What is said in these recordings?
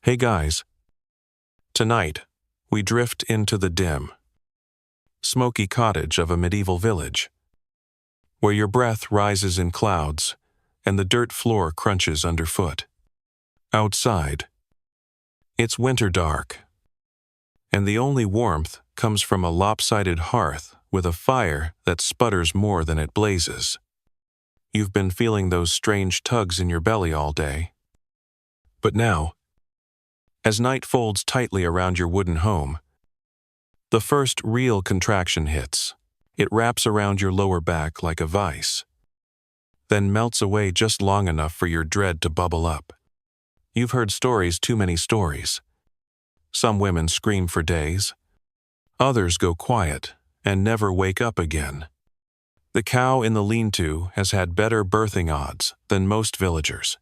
Hey guys. Tonight, we drift into the dim, smoky cottage of a medieval village, where your breath rises in clouds and the dirt floor crunches underfoot. Outside, it's winter dark, and the only warmth comes from a lopsided hearth with a fire that sputters more than it blazes. You've been feeling those strange tugs in your belly all day. But now, as night folds tightly around your wooden home, the first real contraction hits. It wraps around your lower back like a vice, then melts away just long enough for your dread to bubble up. You've heard stories, too many stories. Some women scream for days. Others go quiet and never wake up again. The cow in the lean-to has had better birthing odds than most villagers.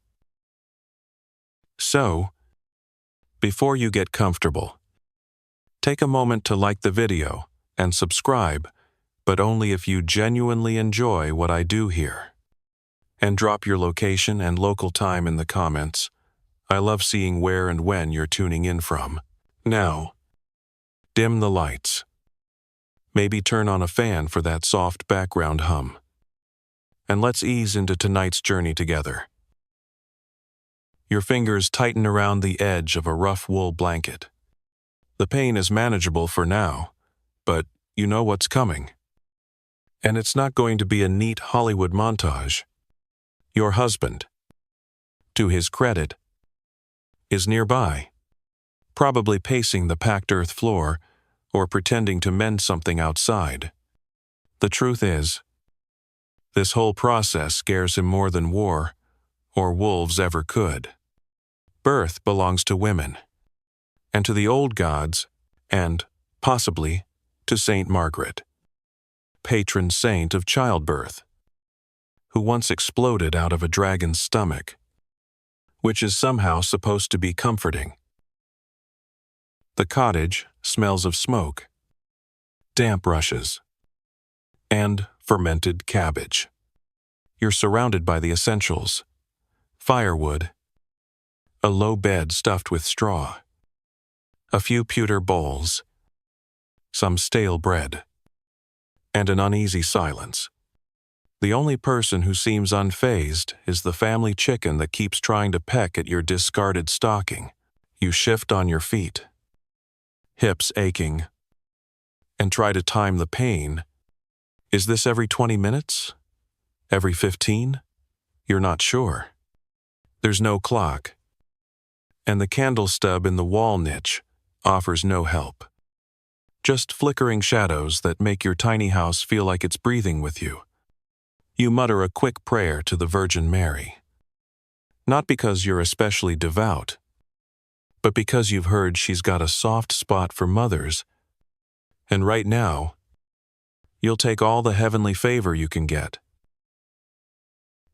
So, before you get comfortable, take a moment to like the video and subscribe, but only if you genuinely enjoy what I do here. And drop your location and local time in the comments. I love seeing where and when you're tuning in from. Now, dim the lights. Maybe turn on a fan for that soft background hum. And let's ease into tonight's journey together. Your fingers tighten around the edge of a rough wool blanket. The pain is manageable for now, but you know what's coming. And it's not going to be a neat Hollywood montage. Your husband, to his credit, is nearby, probably pacing the packed earth floor or pretending to mend something outside. The truth is, this whole process scares him more than war or wolves ever could. Birth belongs to women, and to the old gods, and, possibly, to Saint Margaret, patron saint of childbirth, who once exploded out of a dragon's stomach, which is somehow supposed to be comforting. The cottage smells of smoke, damp rushes, and fermented cabbage. You're surrounded by the essentials: firewood, a low bed stuffed with straw, a few pewter bowls, some stale bread, and an uneasy silence. The only person who seems unfazed is the family chicken that keeps trying to peck at your discarded stocking. You shift on your feet, hips aching, and try to time the pain. Is this every 20 minutes? Every 15? You're not sure. There's no clock, and the candle stub in the wall niche offers no help. Just flickering shadows that make your tiny house feel like it's breathing with you. You mutter a quick prayer to the Virgin Mary. Not because you're especially devout, but because you've heard she's got a soft spot for mothers, and right now, you'll take all the heavenly favor you can get.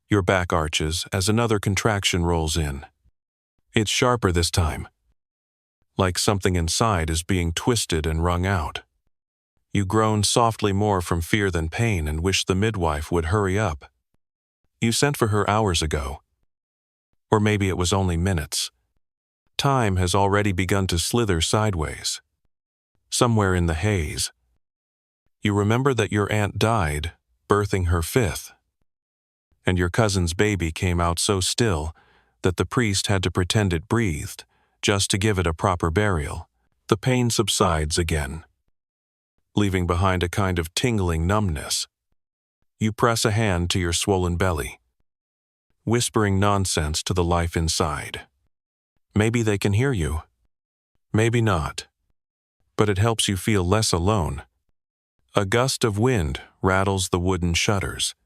Your back arches as another contraction rolls in. It's sharper this time, like something inside is being twisted and wrung out. You groan softly more from fear than pain and wish the midwife would hurry up. You sent for her hours ago. Or maybe it was only minutes. Time has already begun to slither sideways. Somewhere in the haze, you remember that your aunt died, birthing her fifth, and your cousin's baby came out so still that the priest had to pretend it breathed just to give it a proper burial. The pain subsides again, leaving behind a kind of tingling numbness. You press a hand to your swollen belly, whispering nonsense to the life inside. Maybe they can hear you. Maybe not. But it helps you feel less alone. A gust of wind rattles the wooden shutters,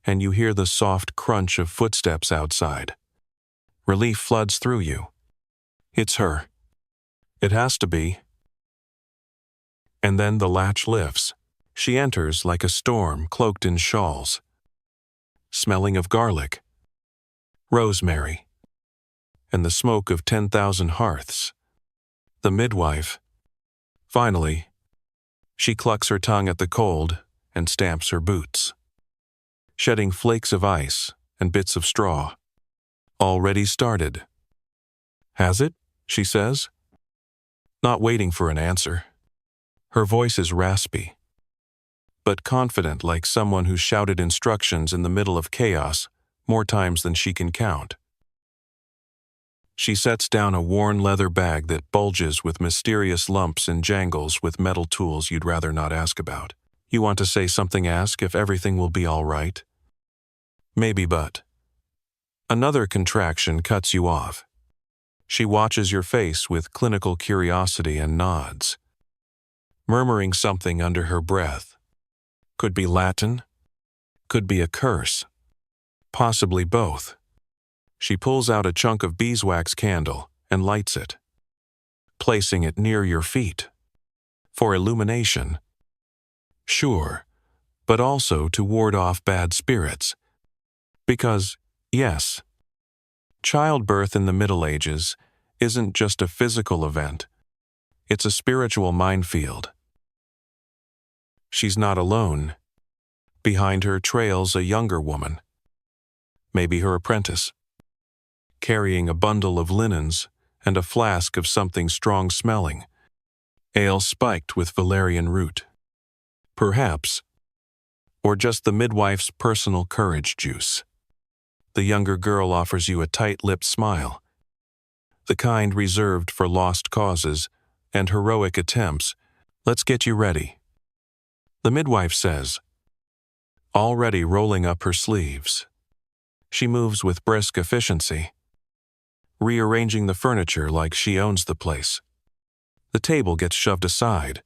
and you hear the soft crunch of footsteps outside. Relief floods through you. It's her. It has to be. And then the latch lifts. She enters like a storm cloaked in shawls, smelling of garlic, rosemary, and the smoke of 10,000 hearths. The midwife. Finally, she clucks her tongue at the cold and stamps her boots, shedding flakes of ice and bits of straw. Already started. Has it? she says, not waiting for an answer. Her voice is raspy, but confident, like someone who shouted instructions in the middle of chaos more times than she can count. She sets down a worn leather bag that bulges with mysterious lumps and jangles with metal tools you'd rather not ask about. You want to say something, ask if everything will be all right? Maybe, but another contraction cuts you off. She watches your face with clinical curiosity and nods, murmuring something under her breath. Could be Latin, could be a curse, possibly both. She pulls out a chunk of beeswax candle and lights it, placing it near your feet. For illumination, sure, but also to ward off bad spirits. Because, yes, childbirth in the Middle Ages isn't just a physical event, it's a spiritual minefield. She's not alone. Behind her trails a younger woman, maybe her apprentice, carrying a bundle of linens and a flask of something strong-smelling, ale spiked with valerian root. Perhaps, or just the midwife's personal courage juice. The younger girl offers you a tight-lipped smile, the kind reserved for lost causes and heroic attempts. Let's get you ready, the midwife says, already rolling up her sleeves. She moves with brisk efficiency, rearranging the furniture like she owns the place. The table gets shoved aside,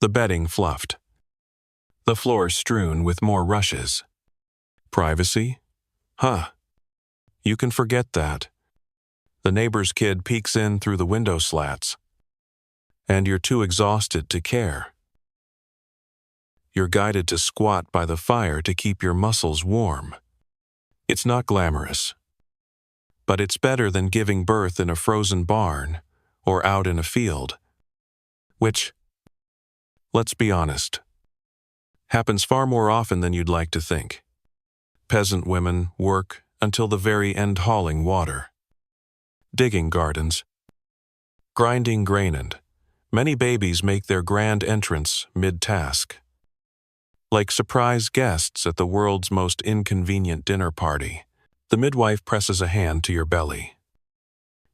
the bedding fluffed, the floor strewn with more rushes. Privacy? Huh. You can forget that. The neighbor's kid peeks in through the window slats, and you're too exhausted to care. You're guided to squat by the fire to keep your muscles warm. It's not glamorous, but it's better than giving birth in a frozen barn or out in a field, which, let's be honest, happens far more often than you'd like to think. Peasant women work until the very end hauling water, digging gardens, grinding grain, and many babies make their grand entrance mid-task. Like surprise guests at the world's most inconvenient dinner party, the midwife presses a hand to your belly,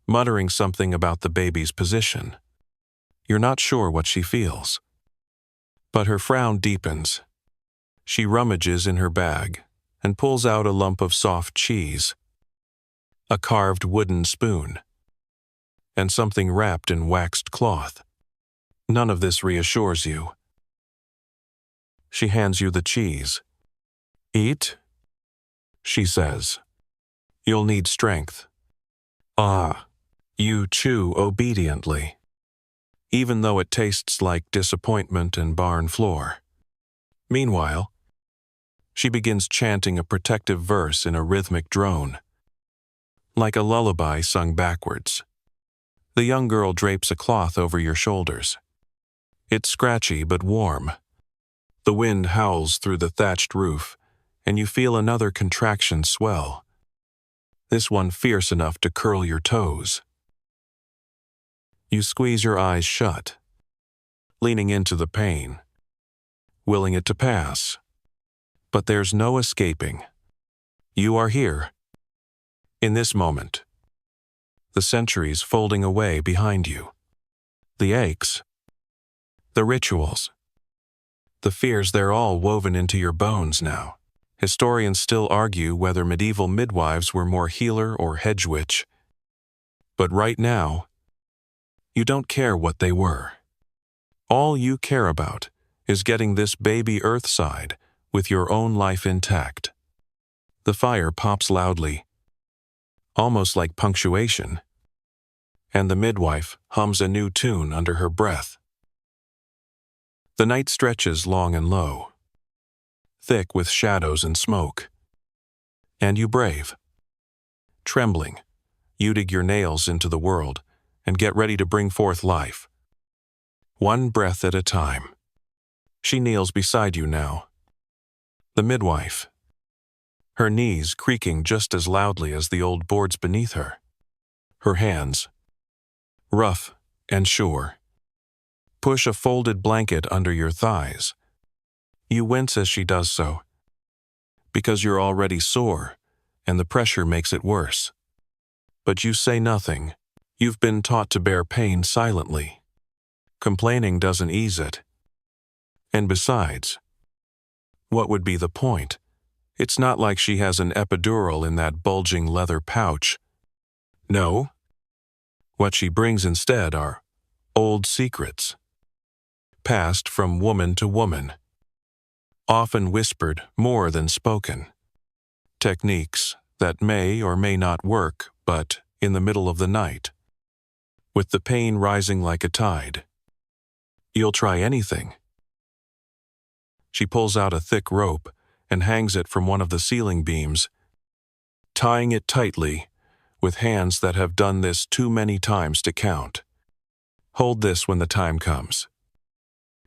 muttering something about the baby's position. You're not sure what she feels, but her frown deepens. She rummages in her bag and pulls out a lump of soft cheese, a carved wooden spoon, and something wrapped in waxed cloth. None of this reassures you. She hands you the cheese. Eat, she says. You'll need strength. Ah, you chew obediently, even though it tastes like disappointment and barn floor. Meanwhile, she begins chanting a protective verse in a rhythmic drone, like a lullaby sung backwards. The young girl drapes a cloth over your shoulders. It's scratchy but warm. The wind howls through the thatched roof, and you feel another contraction swell, this one fierce enough to curl your toes. You squeeze your eyes shut, leaning into the pain, willing it to pass. But there's no escaping. You are here, in this moment, the centuries folding away behind you. The aches, the rituals, the fears, they're all woven into your bones now. Historians still argue whether medieval midwives were more healer or hedge witch. But right now, you don't care what they were. All you care about is getting this baby earthside with your own life intact. The fire pops loudly, almost like punctuation, and the midwife hums a new tune under her breath. The night stretches long and low, thick with shadows and smoke. And you brave. Trembling, you dig your nails into the world and get ready to bring forth life. One breath at a time. She kneels beside you now. The midwife, her knees creaking just as loudly as the old boards beneath her. Her hands, rough and sure. Push a folded blanket under your thighs. You wince as she does so, because you're already sore, and the pressure makes it worse. But you say nothing. You've been taught to bear pain silently. Complaining doesn't ease it. And besides, what would be the point? It's not like she has an epidural in that bulging leather pouch. No. What she brings instead are old secrets, passed from woman to woman, often whispered more than spoken. Techniques that may or may not work, but in the middle of the night, with the pain rising like a tide, you'll try anything. She pulls out a thick rope and hangs it from one of the ceiling beams, tying it tightly with hands that have done this too many times to count. Hold this when the time comes,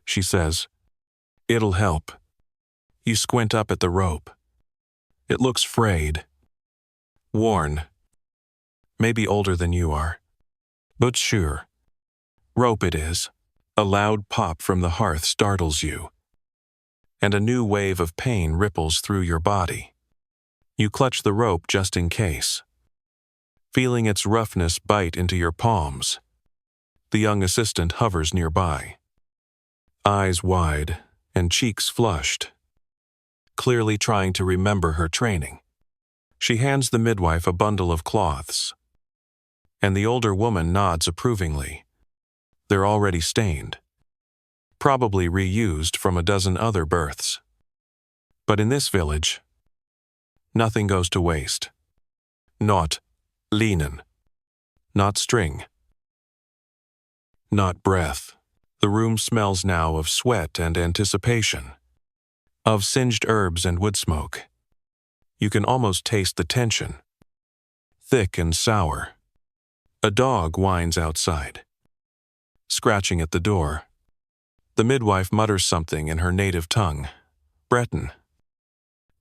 she says. It'll help. You squint up at the rope. It looks frayed, worn, maybe older than you are. But sure, rope it is. A loud pop from the hearth startles you, and a new wave of pain ripples through your body. You clutch the rope just in case, feeling its roughness bite into your palms. The young assistant hovers nearby, eyes wide and cheeks flushed, clearly trying to remember her training. She hands the midwife a bundle of cloths, and the older woman nods approvingly. They're already stained, probably reused from a dozen other births. But in this village, nothing goes to waste. Not linen, not string, not breath. The room smells now of sweat and anticipation, of singed herbs and wood smoke. You can almost taste the tension, thick and sour. A dog whines outside, scratching at the door. The midwife mutters something in her native tongue, Breton,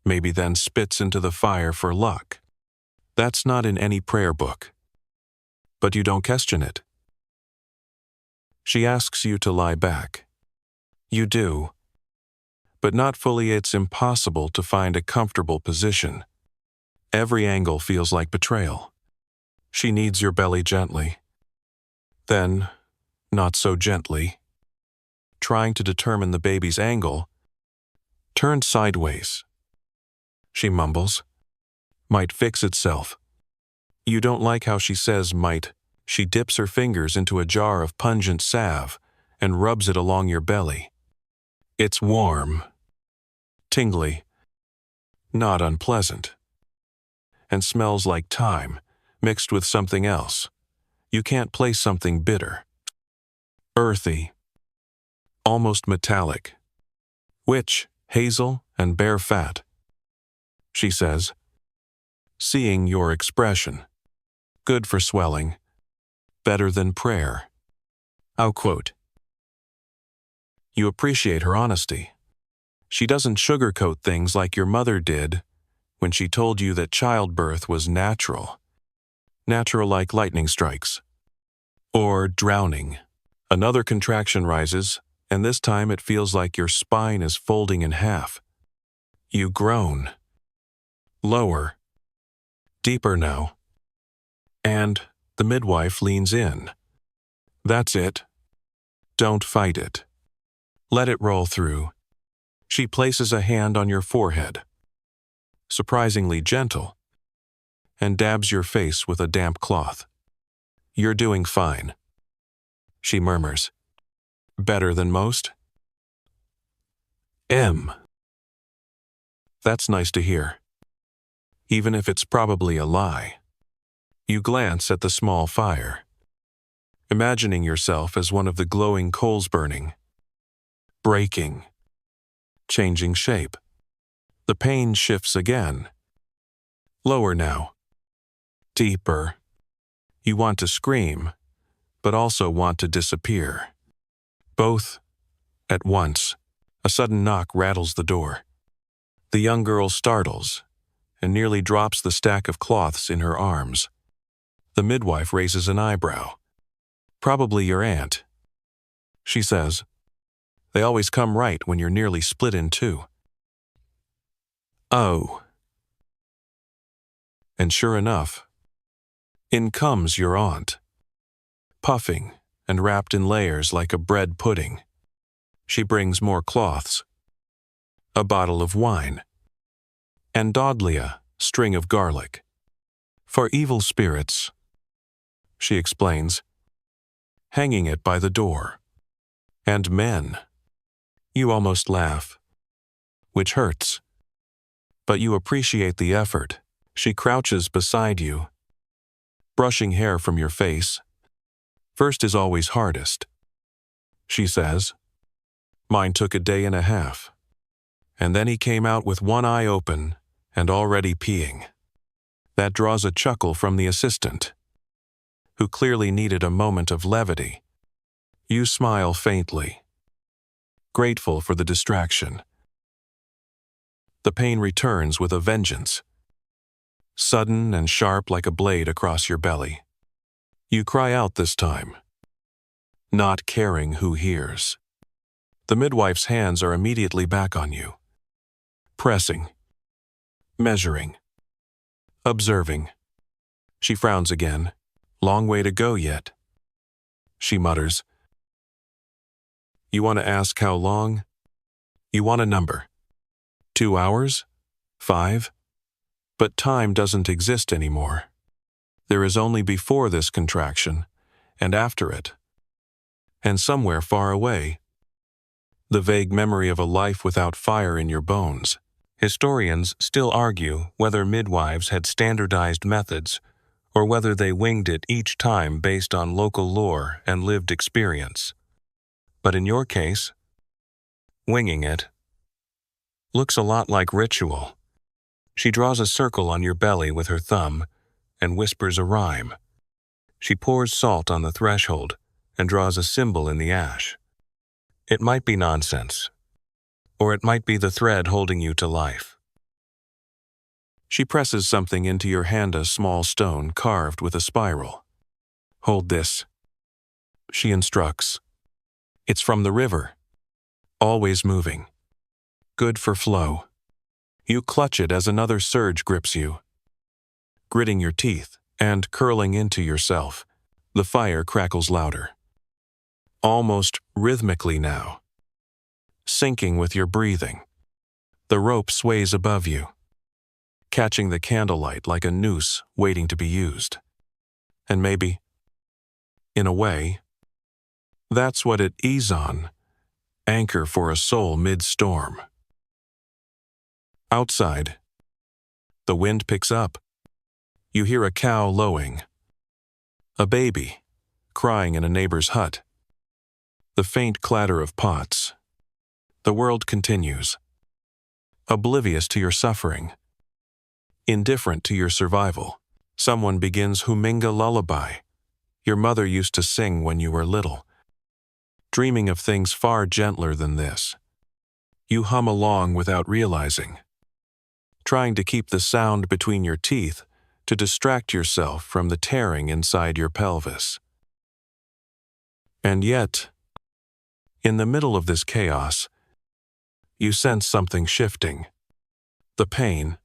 maybe then spits into the fire for luck. That's not in any prayer book. But you don't question it. She asks you to lie back. You do. But not fully. It's impossible to find a comfortable position. Every angle feels like betrayal. She kneads your belly gently. Then, not so gently, trying to determine the baby's angle, turned sideways. She mumbles, might fix itself. You don't like how she says might. She dips her fingers into a jar of pungent salve and rubs it along your belly. It's warm, tingly, not unpleasant, and smells like thyme mixed with something else. You can't place something bitter, earthy, almost metallic. Witch, hazel, and bear fat, she says, seeing your expression. Good for swelling. Better than prayer. I'll quote. You appreciate her honesty. She doesn't sugarcoat things like your mother did when she told you that childbirth was natural. Natural like lightning strikes. Or drowning. Another contraction rises, and this time it feels like your spine is folding in half. You groan. Lower. Deeper now. And the midwife leans in. That's it. Don't fight it. Let it roll through. She places a hand on your forehead, surprisingly gentle, and dabs your face with a damp cloth. You're doing fine, she murmurs. Better than most? That's nice to hear, even if it's probably a lie. You glance at the small fire, imagining yourself as one of the glowing coals burning, breaking, changing shape. The pain shifts again. Lower now. Deeper. You want to scream, but also want to disappear. Both at once. A sudden knock rattles the door. The young girl startles and nearly drops the stack of cloths in her arms. The midwife raises an eyebrow. Probably your aunt, she says. They always come right when you're nearly split in two. Oh. And sure enough, in comes your aunt, puffing and wrapped in layers like a bread pudding. She brings more cloths, a bottle of wine, and Dodlia, string of garlic. For evil spirits, she explains, hanging it by the door. And men. You almost laugh, which hurts. But you appreciate the effort. She crouches beside you, brushing hair from your face. First is always hardest, she says. Mine took a day and a half. And then he came out with one eye open and already peeing. That draws a chuckle from the assistant, who clearly needed a moment of levity. You smile faintly, grateful for the distraction. The pain returns with a vengeance, sudden and sharp like a blade across your belly. You cry out this time, not caring who hears. The midwife's hands are immediately back on you, pressing, measuring, observing. She frowns again. Long way to go yet. She mutters. You want to ask how long? You want a number. 2 hours? 5? But time doesn't exist anymore. There is only before this contraction, and after it. And somewhere far away, the vague memory of a life without fire in your bones. Historians still argue whether midwives had standardized methods or whether they winged it each time based on local lore and lived experience. But in your case, winging it looks a lot like ritual. She draws a circle on your belly with her thumb and whispers a rhyme. She pours salt on the threshold and draws a symbol in the ash. It might be nonsense, or it might be the thread holding you to life. She presses something into your hand, a small stone carved with a spiral. Hold this, she instructs. It's from the river, always moving, good for flow. You clutch it as another surge grips you, gritting your teeth and curling into yourself. The fire crackles louder, almost rhythmically now, syncing with your breathing. The rope sways above you, catching the candlelight like a noose waiting to be used. And maybe, in a way, that's what it is on, anchor for a soul mid-storm. Outside, the wind picks up. You hear a cow lowing, a baby crying in a neighbor's hut, the faint clatter of pots. The world continues, oblivious to your suffering, indifferent to your survival. Someone begins Huminga lullaby. Your mother used to sing when you were little, dreaming of things far gentler than this. You hum along without realizing, trying to keep the sound between your teeth to distract yourself from the tearing inside your pelvis. And yet, in the middle of this chaos, you sense something shifting. The pain,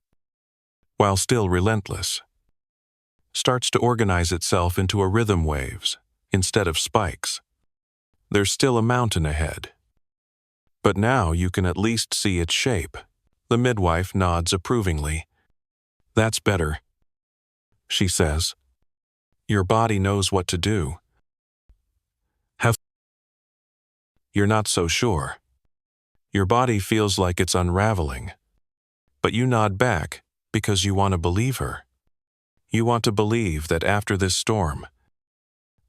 while still relentless, starts to organize itself into a rhythm waves instead of spikes. There's still a mountain ahead, but now you can at least see its shape. The midwife nods approvingly. That's better, she says. Your body knows what to do. You're not so sure. Your body feels like it's unraveling, but you nod back because you want to believe her. You want to believe that after this storm,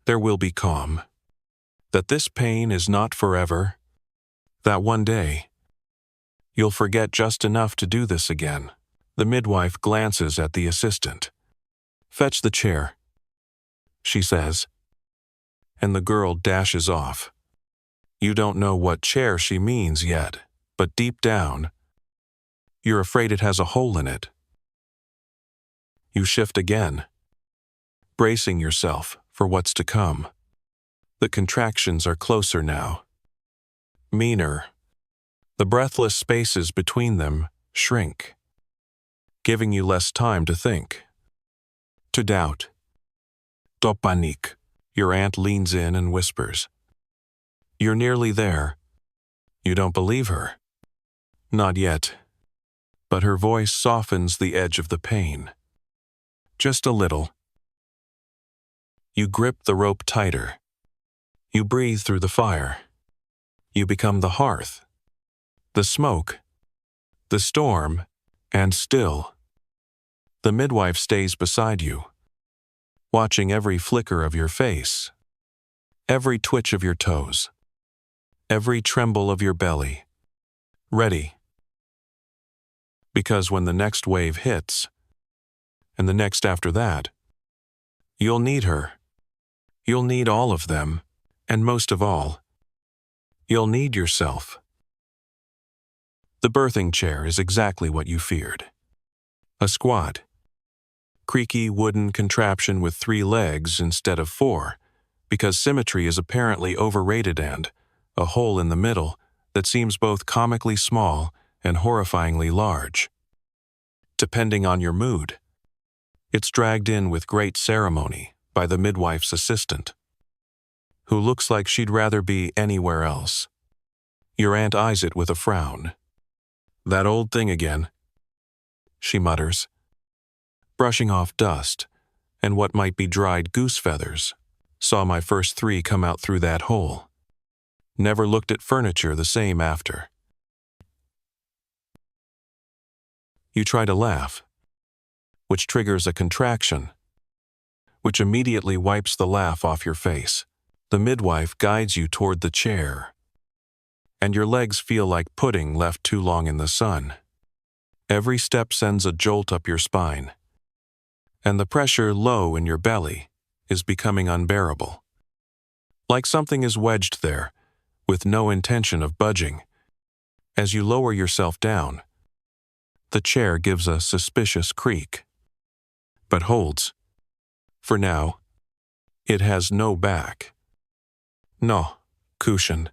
there will be calm, that this pain is not forever, that one day, you'll forget just enough to do this again. The midwife glances at the assistant. Fetch the chair, she says, and the girl dashes off. You don't know what chair she means yet, but deep down, you're afraid it has a hole in it. You shift again, bracing yourself for what's to come. The contractions are closer now, meaner. The breathless spaces between them shrink, giving you less time to think, to doubt. To panique. Your aunt leans in and whispers. You're nearly there. You don't believe her. Not yet. But her voice softens the edge of the pain. Just a little. You grip the rope tighter. You breathe through the fire. You become the hearth, the smoke, the storm, and still. The midwife stays beside you, watching every flicker of your face, every twitch of your toes, every tremble of your belly, ready. Because when the next wave hits, and the next after that, you'll need her. You'll need all of them, and most of all, you'll need yourself. The birthing chair is exactly what you feared. A squat, creaky wooden contraption with 3 legs instead of 4, because symmetry is apparently overrated, and a hole in the middle that seems both comically small and horrifyingly large. Depending on your mood, it's dragged in with great ceremony by the midwife's assistant, who looks like she'd rather be anywhere else. Your aunt eyes it with a frown. That old thing again, she mutters, brushing off dust and what might be dried goose feathers. Saw my first 3 come out through that hole. Never looked at furniture the same after. You try to laugh, which triggers a contraction, which immediately wipes the laugh off your face. The midwife guides you toward the chair, and your legs feel like pudding left too long in the sun. Every step sends a jolt up your spine, and the pressure low in your belly is becoming unbearable. Like something is wedged there, with no intention of budging. As you lower yourself down, the chair gives a suspicious creak, but holds. For now, it has no back, no cushion,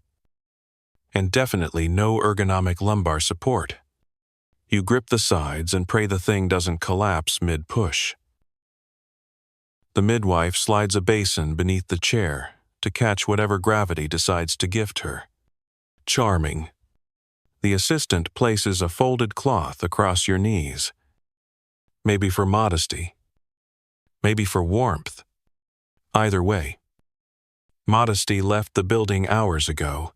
and definitely no ergonomic lumbar support. You grip the sides and pray the thing doesn't collapse mid-push. The midwife slides a basin beneath the chair to catch whatever gravity decides to gift her. Charming. The assistant places a folded cloth across your knees. Maybe for modesty. Maybe for warmth. Either way. Modesty left the building hours ago.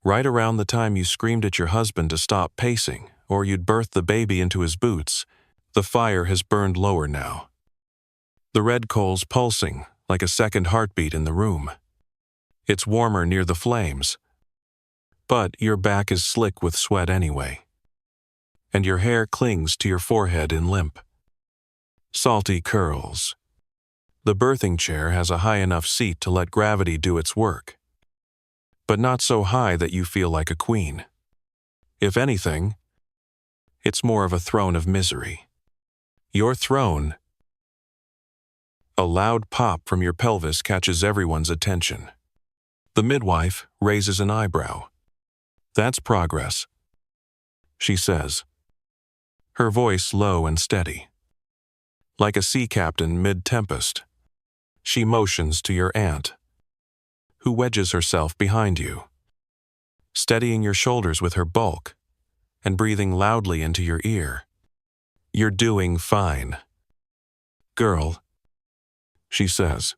Right around the time you screamed at your husband to stop pacing, or you'd birthed the baby into his boots, the fire has burned lower now. The red coals pulsing like a second heartbeat in the room. It's warmer near the flames, but your back is slick with sweat anyway, and your hair clings to your forehead in limp. Salty curls. The birthing chair has a high enough seat to let gravity do its work, but not so high that you feel like a queen. If anything, it's more of a throne of misery. Your throne. A loud pop from your pelvis catches everyone's attention. The midwife raises an eyebrow. That's progress, she says, her voice low and steady. Like a sea captain mid-tempest, she motions to your aunt, who wedges herself behind you, steadying your shoulders with her bulk and breathing loudly into your ear. You're doing fine, girl, she says.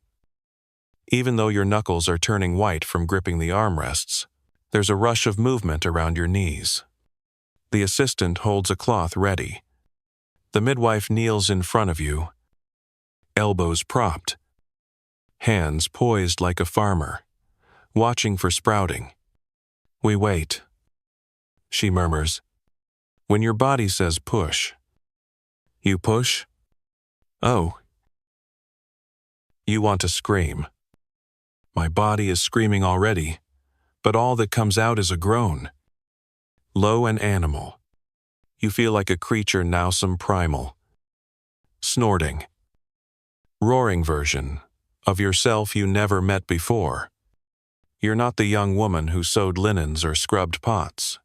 Even though your knuckles are turning white from gripping the armrests, there's a rush of movement around your knees. The assistant holds a cloth ready. The midwife kneels in front of you, elbows propped, hands poised like a farmer, watching for sprouting. We wait, she murmurs. When your body says push, you push? Oh. You want to scream. My body is screaming already, but all that comes out is a groan. Low and animal. You feel like a creature now some primal. Snorting. Roaring version of yourself you never met before. You're not the young woman who sewed linens or scrubbed pots.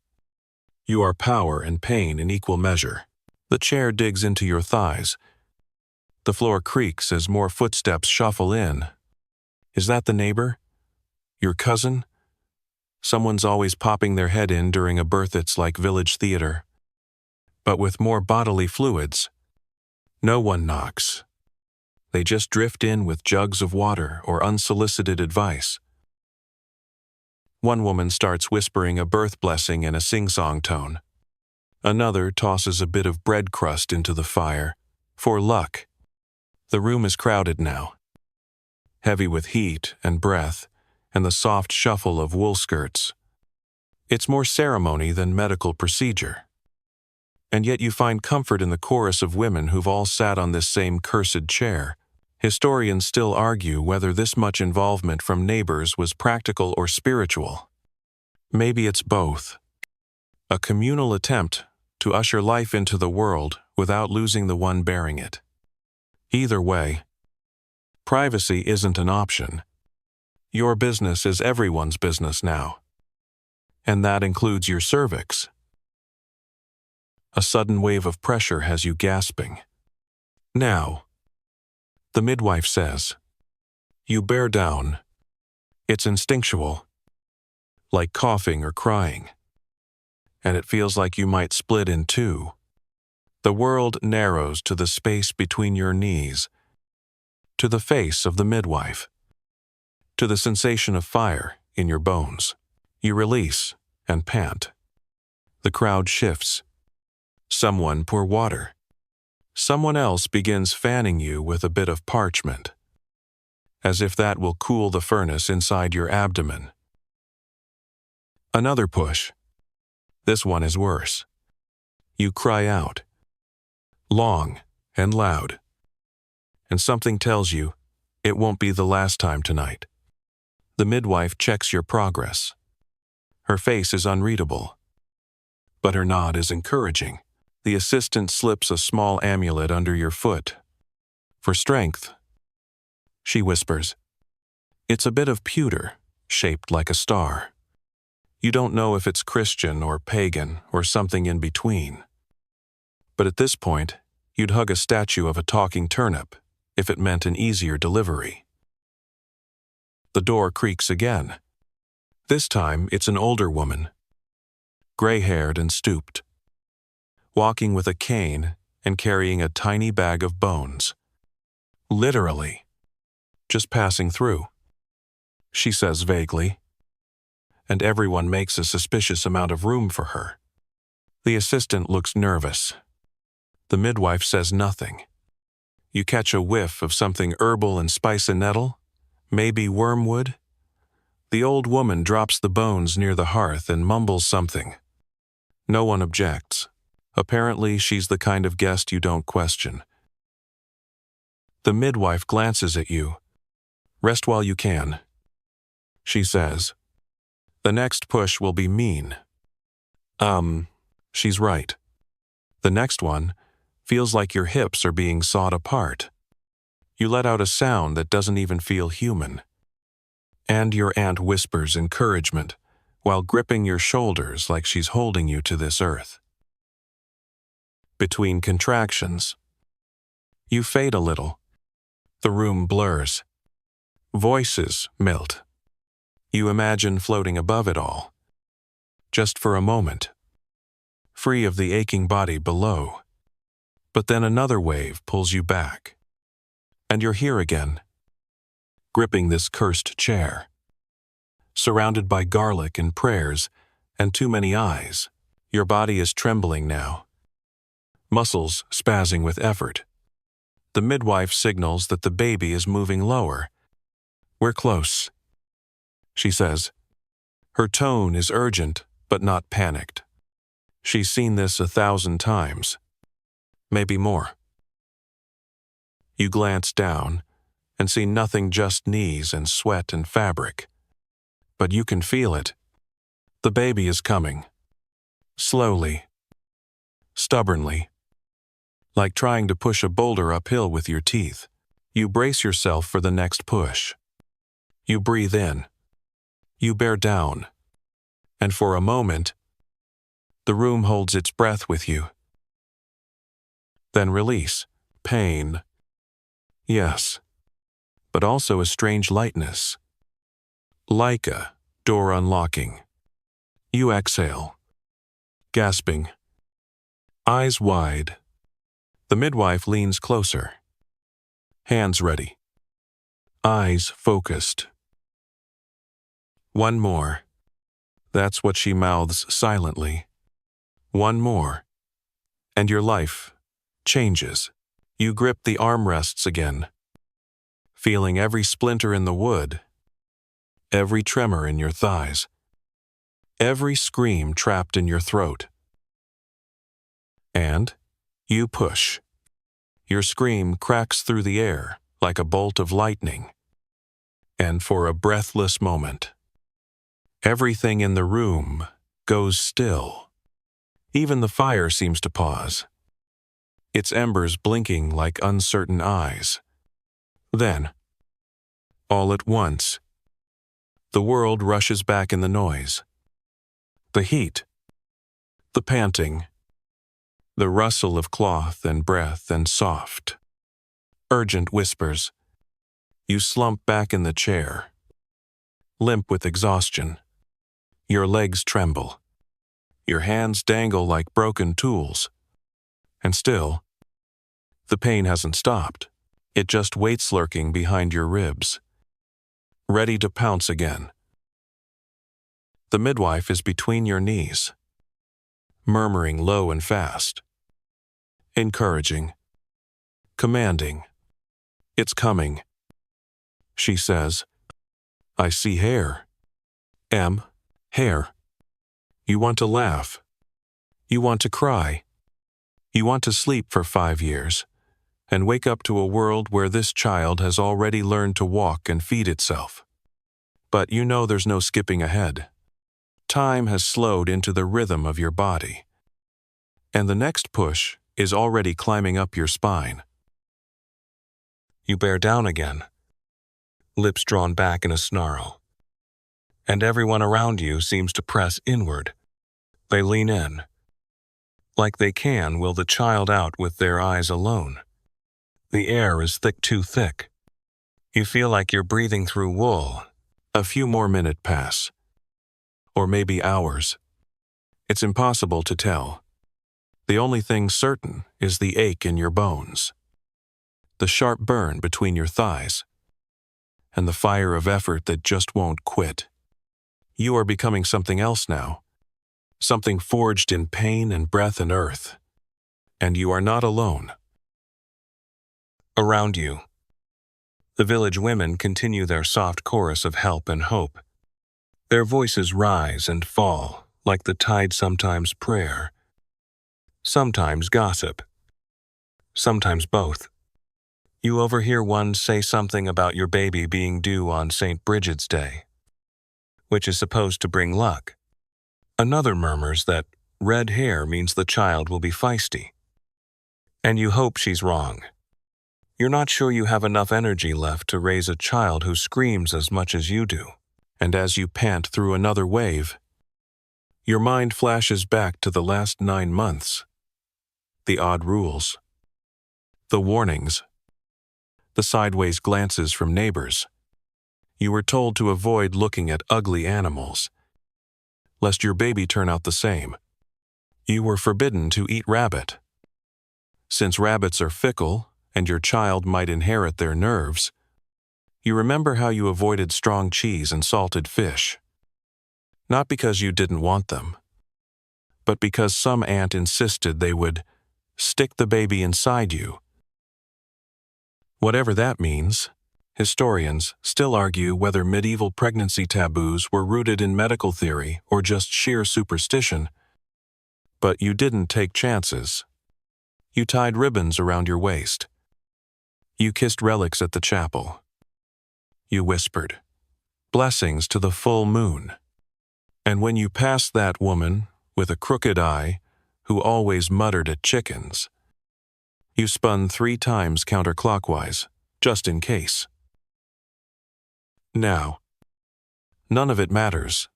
You are power and pain in equal measure. The chair digs into your thighs. The floor creaks as more footsteps shuffle in. Is that the neighbor? Your cousin? Someone's always popping their head in during a birth. It's like village theater. But with more bodily fluids. No one knocks. They just drift in with jugs of water or unsolicited advice. One woman starts whispering a birth blessing in a sing-song tone. Another tosses a bit of bread crust into the fire, for luck. The room is crowded now, heavy with heat and breath and the soft shuffle of wool skirts. It's more ceremony than medical procedure. And yet you find comfort in the chorus of women who've all sat on this same cursed chair. Historians still argue whether this much involvement from neighbors was practical or spiritual. Maybe it's both. A communal attempt to usher life into the world without losing the one bearing it. Either way, privacy isn't an option. Your business is everyone's business now. And that includes your cervix. A sudden wave of pressure has you gasping. Now, the midwife says. You bear down. It's instinctual, like coughing or crying. And it feels like you might split in two. The world narrows to the space between your knees, to the face of the midwife, to the sensation of fire in your bones. You release and pant. The crowd shifts. Someone pour water. Someone else begins fanning you with a bit of parchment, as if that will cool the furnace inside your abdomen. Another push. This one is worse. You cry out, long and loud, and something tells you it won't be the last time tonight. The midwife checks your progress. Her face is unreadable, but her nod is encouraging. The assistant slips a small amulet under your foot. For strength, she whispers. It's a bit of pewter, shaped like a star. You don't know if it's Christian or pagan or something in between. But at this point, you'd hug a statue of a talking turnip if it meant an easier delivery. The door creaks again. This time, it's an older woman, gray-haired and stooped, walking with a cane and carrying a tiny bag of bones. Literally, just passing through, she says vaguely, and everyone makes a suspicious amount of room for her. The assistant looks nervous. The midwife says nothing. You catch a whiff of something herbal and spice and nettle, maybe wormwood. The old woman drops the bones near the hearth and mumbles something. No one objects. Apparently, she's the kind of guest you don't question. The midwife glances at you. Rest while you can, she says. The next push will be mean. She's right. The next one feels like your hips are being sawed apart. You let out a sound that doesn't even feel human. And your aunt whispers encouragement while gripping your shoulders like she's holding you to this earth. Between contractions, you fade a little. The room blurs. Voices melt. You imagine floating above it all, just for a moment, free of the aching body below. But then another wave pulls you back, and you're here again, gripping this cursed chair, surrounded by garlic and prayers and too many eyes. Your body is trembling now, muscles spazzing with effort. The midwife signals that the baby is moving lower. We're close, she says. Her tone is urgent, but not panicked. She's seen this 1,000 times, maybe more. You glance down and see nothing, just knees and sweat and fabric. But you can feel it. The baby is coming. Slowly. Stubbornly. Like trying to push a boulder uphill with your teeth. You brace yourself for the next push. You breathe in. You bear down. And for a moment, the room holds its breath with you. Then release. Pain. Yes. But also a strange lightness. Like a door unlocking. You exhale. Gasping. Eyes wide. The midwife leans closer. Hands ready. Eyes focused. One more. That's what she mouths silently. One more. And your life changes. You grip the armrests again, feeling every splinter in the wood, every tremor in your thighs, every scream trapped in your throat. And you push. Your scream cracks through the air like a bolt of lightning. And for a breathless moment, everything in the room goes still. Even the fire seems to pause, its embers blinking like uncertain eyes. Then, all at once, the world rushes back in the noise. The heat, the panting, the rustle of cloth and breath and soft, urgent whispers. You slump back in the chair, limp with exhaustion. Your legs tremble. Your hands dangle like broken tools. And still, the pain hasn't stopped. It just waits lurking behind your ribs, ready to pounce again. The midwife is between your knees, murmuring low and fast, encouraging, commanding. It's coming. She says, I see hair. Hair. You want to laugh. You want to cry. You want to sleep for 5 years and wake up to a world where this child has already learned to walk and feed itself. But you know there's no skipping ahead. Time has slowed into the rhythm of your body, and the next push is already climbing up your spine. You bear down again, lips drawn back in a snarl, and everyone around you seems to press inward. They lean in, like they can will the child out with their eyes alone. The air is too thick. You feel like you're breathing through wool. A few more minutes pass, or maybe hours. It's impossible to tell. The only thing certain is the ache in your bones, the sharp burn between your thighs, and the fire of effort that just won't quit. You are becoming something else now, something forged in pain and breath and earth. And you are not alone. Around you, the village women continue their soft chorus of help and hope. Their voices rise and fall like the tide, sometimes prayer, sometimes gossip, sometimes both. You overhear one say something about your baby being due on St. Bridget's Day, which is supposed to bring luck. Another murmurs that red hair means the child will be feisty. And you hope she's wrong. You're not sure you have enough energy left to raise a child who screams as much as you do. And as you pant through another wave, your mind flashes back to the last 9 months. The odd rules, the warnings, the sideways glances from neighbors. You were told to avoid looking at ugly animals, lest your baby turn out the same. You were forbidden to eat rabbit, since rabbits are fickle and your child might inherit their nerves. You remember how you avoided strong cheese and salted fish, not because you didn't want them, but because some aunt insisted they would stick the baby inside you. Whatever that means, historians still argue whether medieval pregnancy taboos were rooted in medical theory or just sheer superstition. But you didn't take chances. You tied ribbons around your waist. You kissed relics at the chapel. You whispered, "Blessings to the full moon." And when you passed that woman with a crooked eye who always muttered at chickens, you spun 3 times counterclockwise, just in case. Now, none of it matters,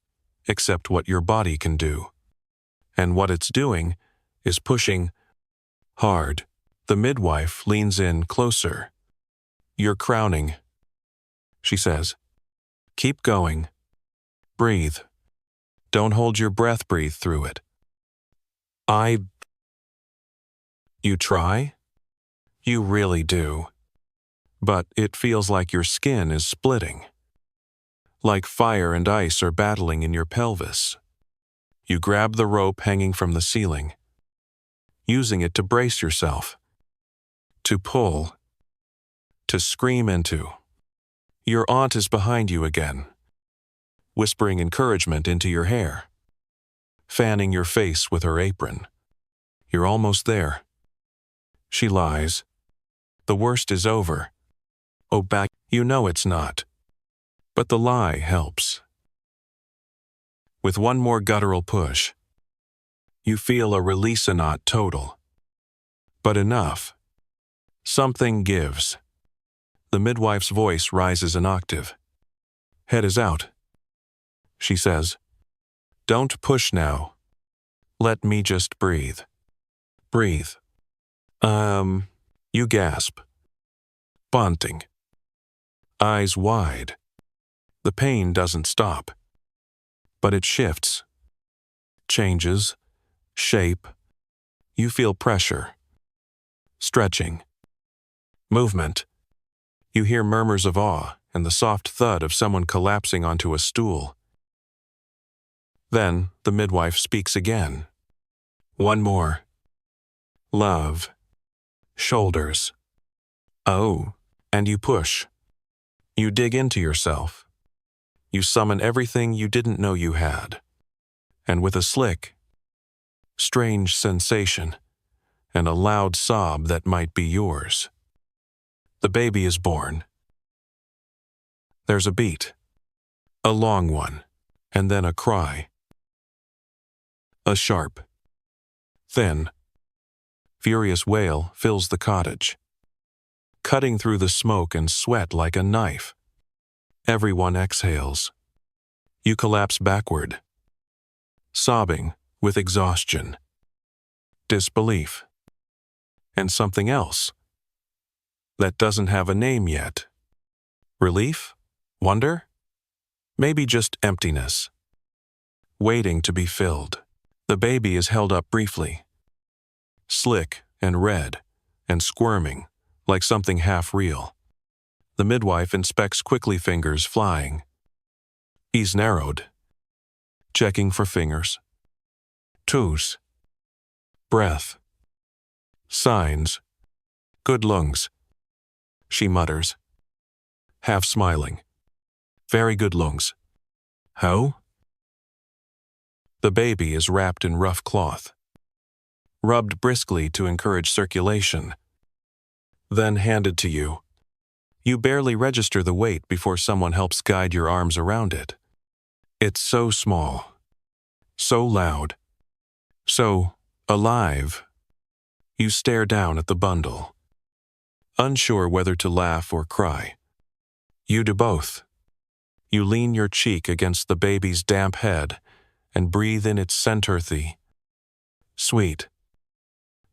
except what your body can do. And what it's doing is pushing hard. The midwife leans in closer. You're crowning, she says. Keep going. Breathe. Don't hold your breath, breathe through it. You try? You really do. But it feels like your skin is splitting. Like fire and ice are battling in your pelvis. You grab the rope hanging from the ceiling, using it to brace yourself, to pull, to scream into. Your aunt is behind you again, whispering encouragement into your hair, fanning your face with her apron. You're almost there. She lies. The worst is over. Oh, back. You know it's not. But the lie helps. With one more guttural push, you feel a release, a not total, but enough. Something gives. The midwife's voice rises an octave. Head is out, she says. Don't push now. Let me just breathe. Breathe. You gasp. Bunting. Eyes wide. The pain doesn't stop, but it shifts, changes, shape. You feel pressure, stretching, movement. You hear murmurs of awe and the soft thud of someone collapsing onto a stool. Then the midwife speaks again. One more. Love. Shoulders. Oh, and you push. You dig into yourself. You summon everything you didn't know you had. And with a slick, strange sensation and a loud sob that might be yours, the baby is born. There's a beat, a long one, and then a cry. A sharp, thin, furious wail fills the cottage, cutting through the smoke and sweat like a knife. Everyone exhales. You collapse backward, sobbing with exhaustion, disbelief, and something else that doesn't have a name yet. Relief? Wonder? Maybe just emptiness, waiting to be filled. The baby is held up briefly, slick and red and squirming like something half real. The midwife inspects quickly, fingers flying. He's narrowed, checking for fingers, toes, breath, signs, good lungs, she mutters, half smiling. Very good lungs. How? The baby is wrapped in rough cloth, rubbed briskly to encourage circulation, then handed to you. You barely register the weight before someone helps guide your arms around it. It's so small, so loud, so alive. You stare down at the bundle, unsure whether to laugh or cry. You do both. You lean your cheek against the baby's damp head and breathe in its scent, earthy, sweet,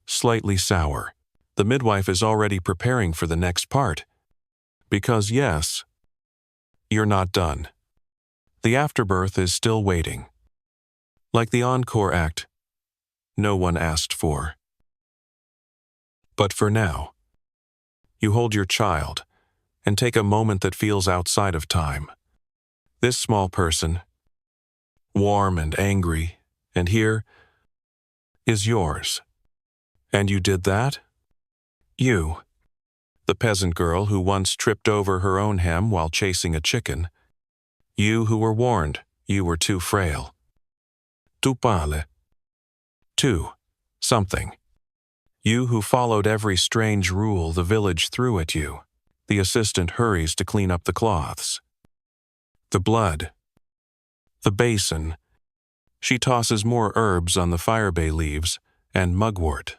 slightly sour. The midwife is already preparing for the next part. Because yes, you're not done. The afterbirth is still waiting. Like the encore act no one asked for. But for now, you hold your child and take a moment that feels outside of time. This small person, warm and angry, and here, is yours. And you did that? You, the peasant girl who once tripped over her own hem while chasing a chicken. You who were warned you were too frail. Tu pale. Too something. You who followed every strange rule the village threw at you. The assistant hurries to clean up the cloths. The blood. The basin. She tosses more herbs on the firebay leaves and mugwort.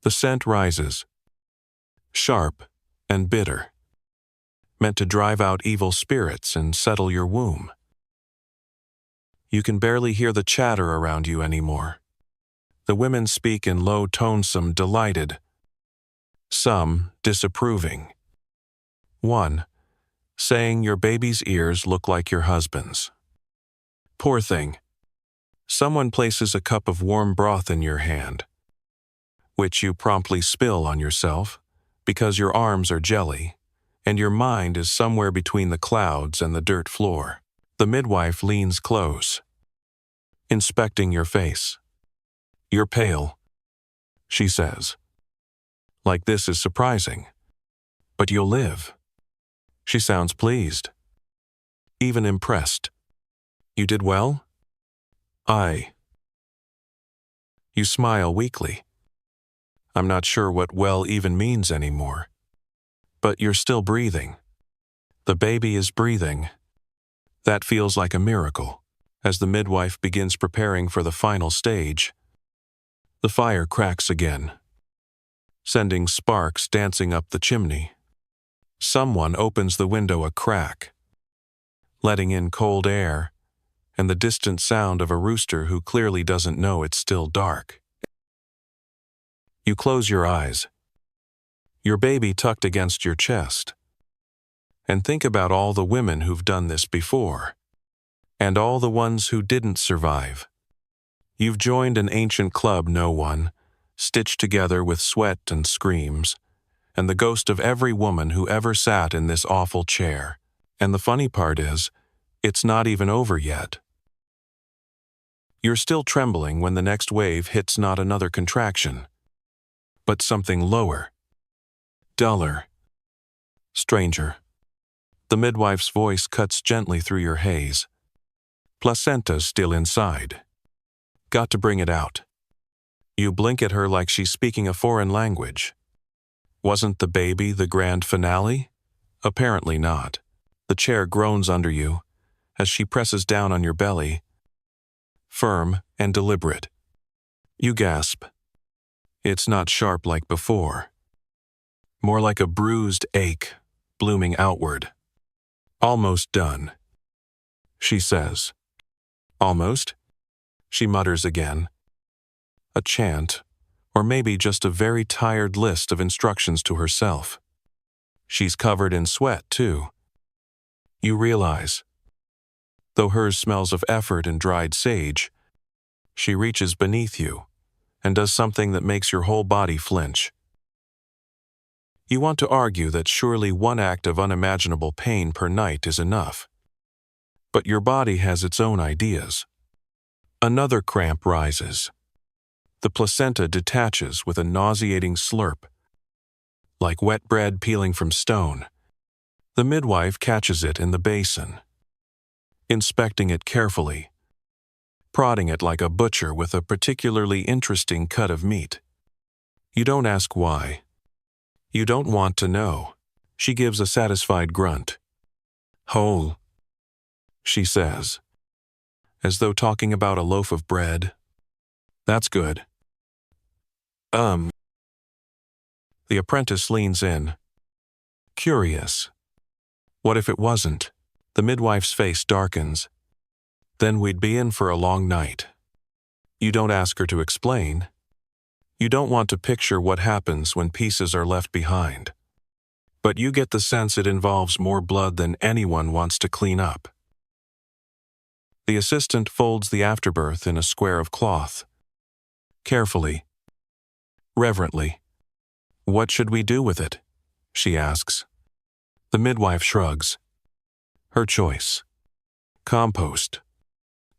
The scent rises, sharp and bitter. meant to drive out evil spirits and settle your womb. You can barely hear the chatter around you anymore. The women speak in low tones, some delighted, some disapproving. One, saying your baby's ears look like your husband's. Poor thing. Someone places a cup of warm broth in your hand, which you promptly spill on yourself because your arms are jelly and your mind is somewhere between the clouds and the dirt floor. The midwife leans close, inspecting your face. You're pale, she says. Like this is surprising. But you'll live. She sounds pleased, even impressed. You did well? You smile weakly. I'm not sure what well even means anymore. But you're still breathing. The baby is breathing. That feels like a miracle. As the midwife begins preparing for the final stage, the fire cracks again, sending sparks dancing up the chimney. Someone opens the window a crack, letting in cold air and the distant sound of a rooster who clearly doesn't know it's still dark. You close your eyes, your baby tucked against your chest, and think about all the women who've done this before, and all the ones who didn't survive. You've joined an ancient club, no one, stitched together with sweat and screams, and the ghost of every woman who ever sat in this awful chair. And the funny part is, it's not even over yet. You're still trembling when the next wave hits not another contraction, but something lower, duller, stranger. The midwife's voice cuts gently through your haze. Placenta's still inside. Got to bring it out. You blink at her like she's speaking a foreign language. Wasn't the baby the grand finale? Apparently not. The chair groans under you as she presses down on your belly, firm and deliberate. You gasp. It's not sharp like before. More like a bruised ache, blooming outward. Almost done, she says. Almost? She mutters again. A chant, or maybe just a very tired list of instructions to herself. She's covered in sweat, too. You realize, though hers smells of effort and dried sage, she reaches beneath you and does something that makes your whole body flinch. You want to argue that surely one act of unimaginable pain per night is enough. But your body has its own ideas. Another cramp rises. The placenta detaches with a nauseating slurp. Like wet bread peeling from stone, the midwife catches it in the basin, inspecting it carefully, prodding it like a butcher with a particularly interesting cut of meat. You don't ask why. You don't want to know. She gives a satisfied grunt. Whole, she says, as though talking about a loaf of bread. That's good. The apprentice leans in, curious. What if it wasn't? The midwife's face darkens. Then we'd be in for a long night. You don't ask her to explain. You don't want to picture what happens when pieces are left behind. But you get the sense it involves more blood than anyone wants to clean up. The assistant folds the afterbirth in a square of cloth. Carefully, reverently. What should we do with it? She asks. The midwife shrugs. Her choice. Compost.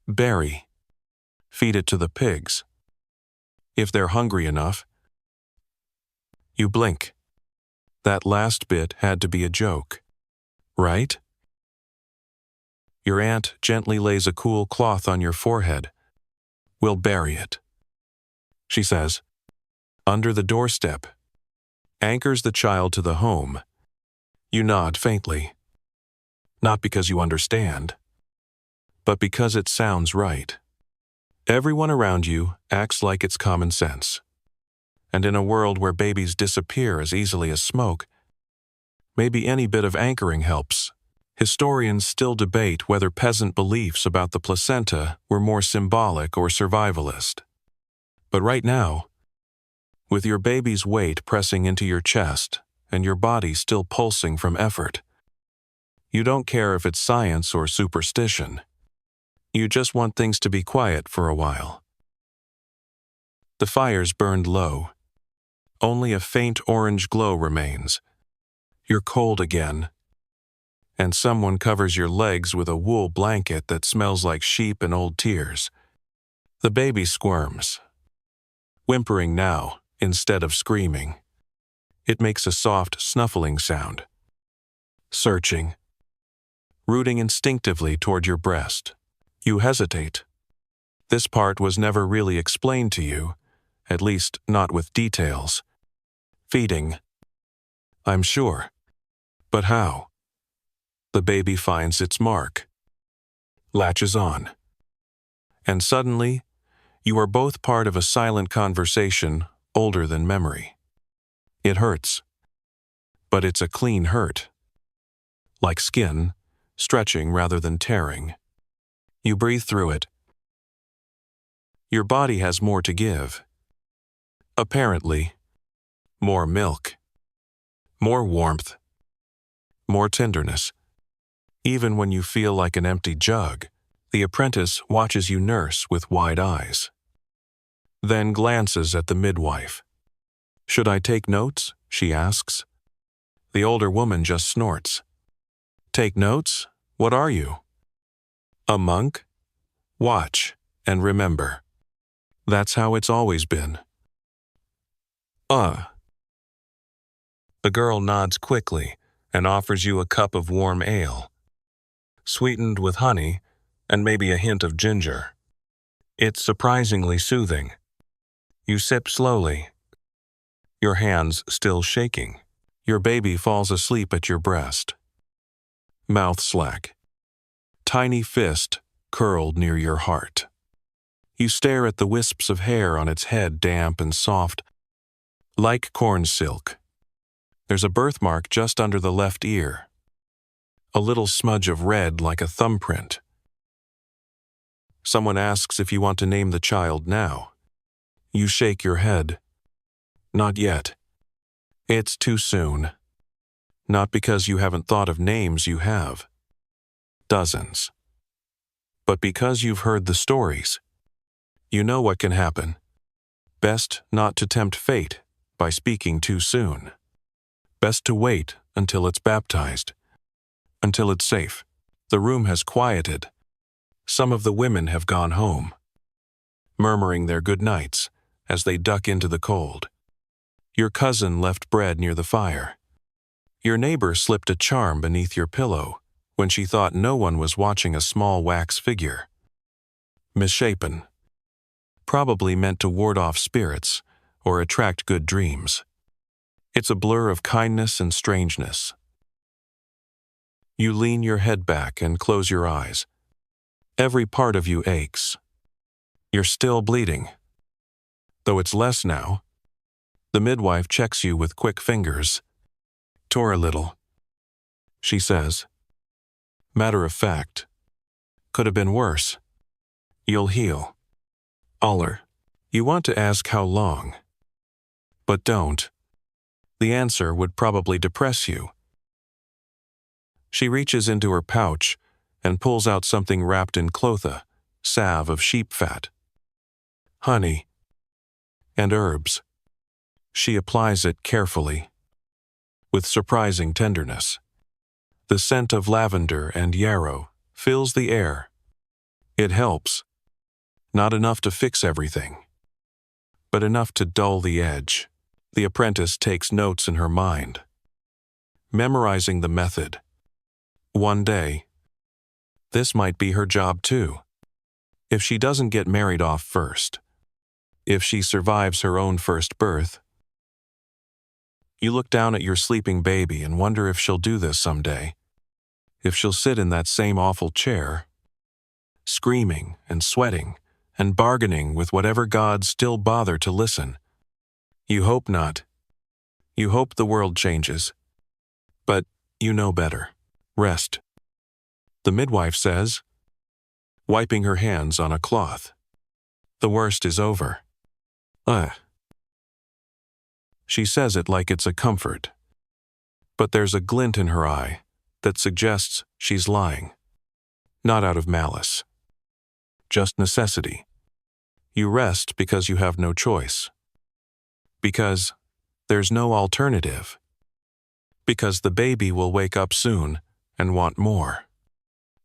Bury. Feed it to the pigs. If they're hungry enough. You blink. That last bit had to be a joke, right? Your aunt gently lays a cool cloth on your forehead. We'll bury it, she says. Under the doorstep. Anchors the child to the home. You nod faintly. Not because you understand, but because it sounds right. Everyone around you acts like it's common sense. And in a world where babies disappear as easily as smoke, Maybe any bit of anchoring helps. Historians still debate whether peasant beliefs about the placenta were more symbolic or survivalist. But right now, with your baby's weight pressing into your chest and your body still pulsing from effort, you don't care if it's science or superstition. You just want things to be quiet for a while. The fires burned low. Only a faint orange glow remains. You're cold again, and someone covers your legs with a wool blanket that smells like sheep and old tears. The baby squirms, whimpering now instead of screaming. It makes a soft snuffling sound, searching, rooting instinctively toward your breast. You hesitate. This part was never really explained to you, at least not with details. Feeding, I'm sure. But how? The baby finds its mark, latches on, and suddenly, you are both part of a silent conversation older than memory. It hurts, but it's a clean hurt. Like skin, stretching rather than tearing. You breathe through it. Your body has more to give. Apparently, more milk, more warmth, more tenderness. Even when you feel like an empty jug, the apprentice watches you nurse with wide eyes. Then glances at the midwife. "Should I take notes?" she asks. The older woman just snorts. "Take notes? What are you? A monk? Watch and remember. That's how it's always been." The girl nods quickly and offers you a cup of warm ale, sweetened with honey and maybe a hint of ginger. It's surprisingly soothing. You sip slowly, your hands still shaking. Your baby falls asleep at your breast. Mouth slack. Tiny fist curled near your heart. You stare at the wisps of hair on its head, damp and soft, like corn silk. There's a birthmark just under the left ear. A little smudge of red like a thumbprint. Someone asks if you want to name the child now. You shake your head. Not yet. It's too soon. Not because you haven't thought of names, you have. Dozens. But because you've heard the stories. You know what can happen. Best not to tempt fate by speaking too soon. Best to wait until it's baptized. Until it's safe. The room has quieted. Some of the women have gone home, murmuring their good nights as they duck into the cold. Your cousin left bread near the fire. Your neighbor slipped a charm beneath your pillow when she thought no one was watching a small wax figure. Misshapen. Probably meant to ward off spirits or attract good dreams. It's a blur of kindness and strangeness. You lean your head back and close your eyes. Every part of you aches. You're still bleeding, though it's less now. The midwife checks you with quick fingers. "Tore a little," she says. Matter of fact. Could have been worse. You'll heal. Aller. You want to ask how long. But don't. The answer would probably depress you. She reaches into her pouch and pulls out something wrapped in clotha, salve of sheep fat, honey, and herbs. She applies it carefully, with surprising tenderness. The scent of lavender and yarrow fills the air. It helps. Not enough to fix everything, but enough to dull the edge. The apprentice takes notes in her mind, memorizing the method. One day, this might be her job too. If she doesn't get married off first. If she survives her own first birth. You look down at your sleeping baby and wonder if she'll do this someday. If she'll sit in that same awful chair, screaming and sweating and bargaining with whatever gods still bother to listen. You hope not. You hope the world changes. But you know better. Rest, the midwife says, wiping her hands on a cloth. The worst is over. She says it like it's a comfort. But there's a glint in her eye that suggests she's lying. Not out of malice. Just necessity. You rest because you have no choice. Because there's no alternative. Because the baby will wake up soon and want more.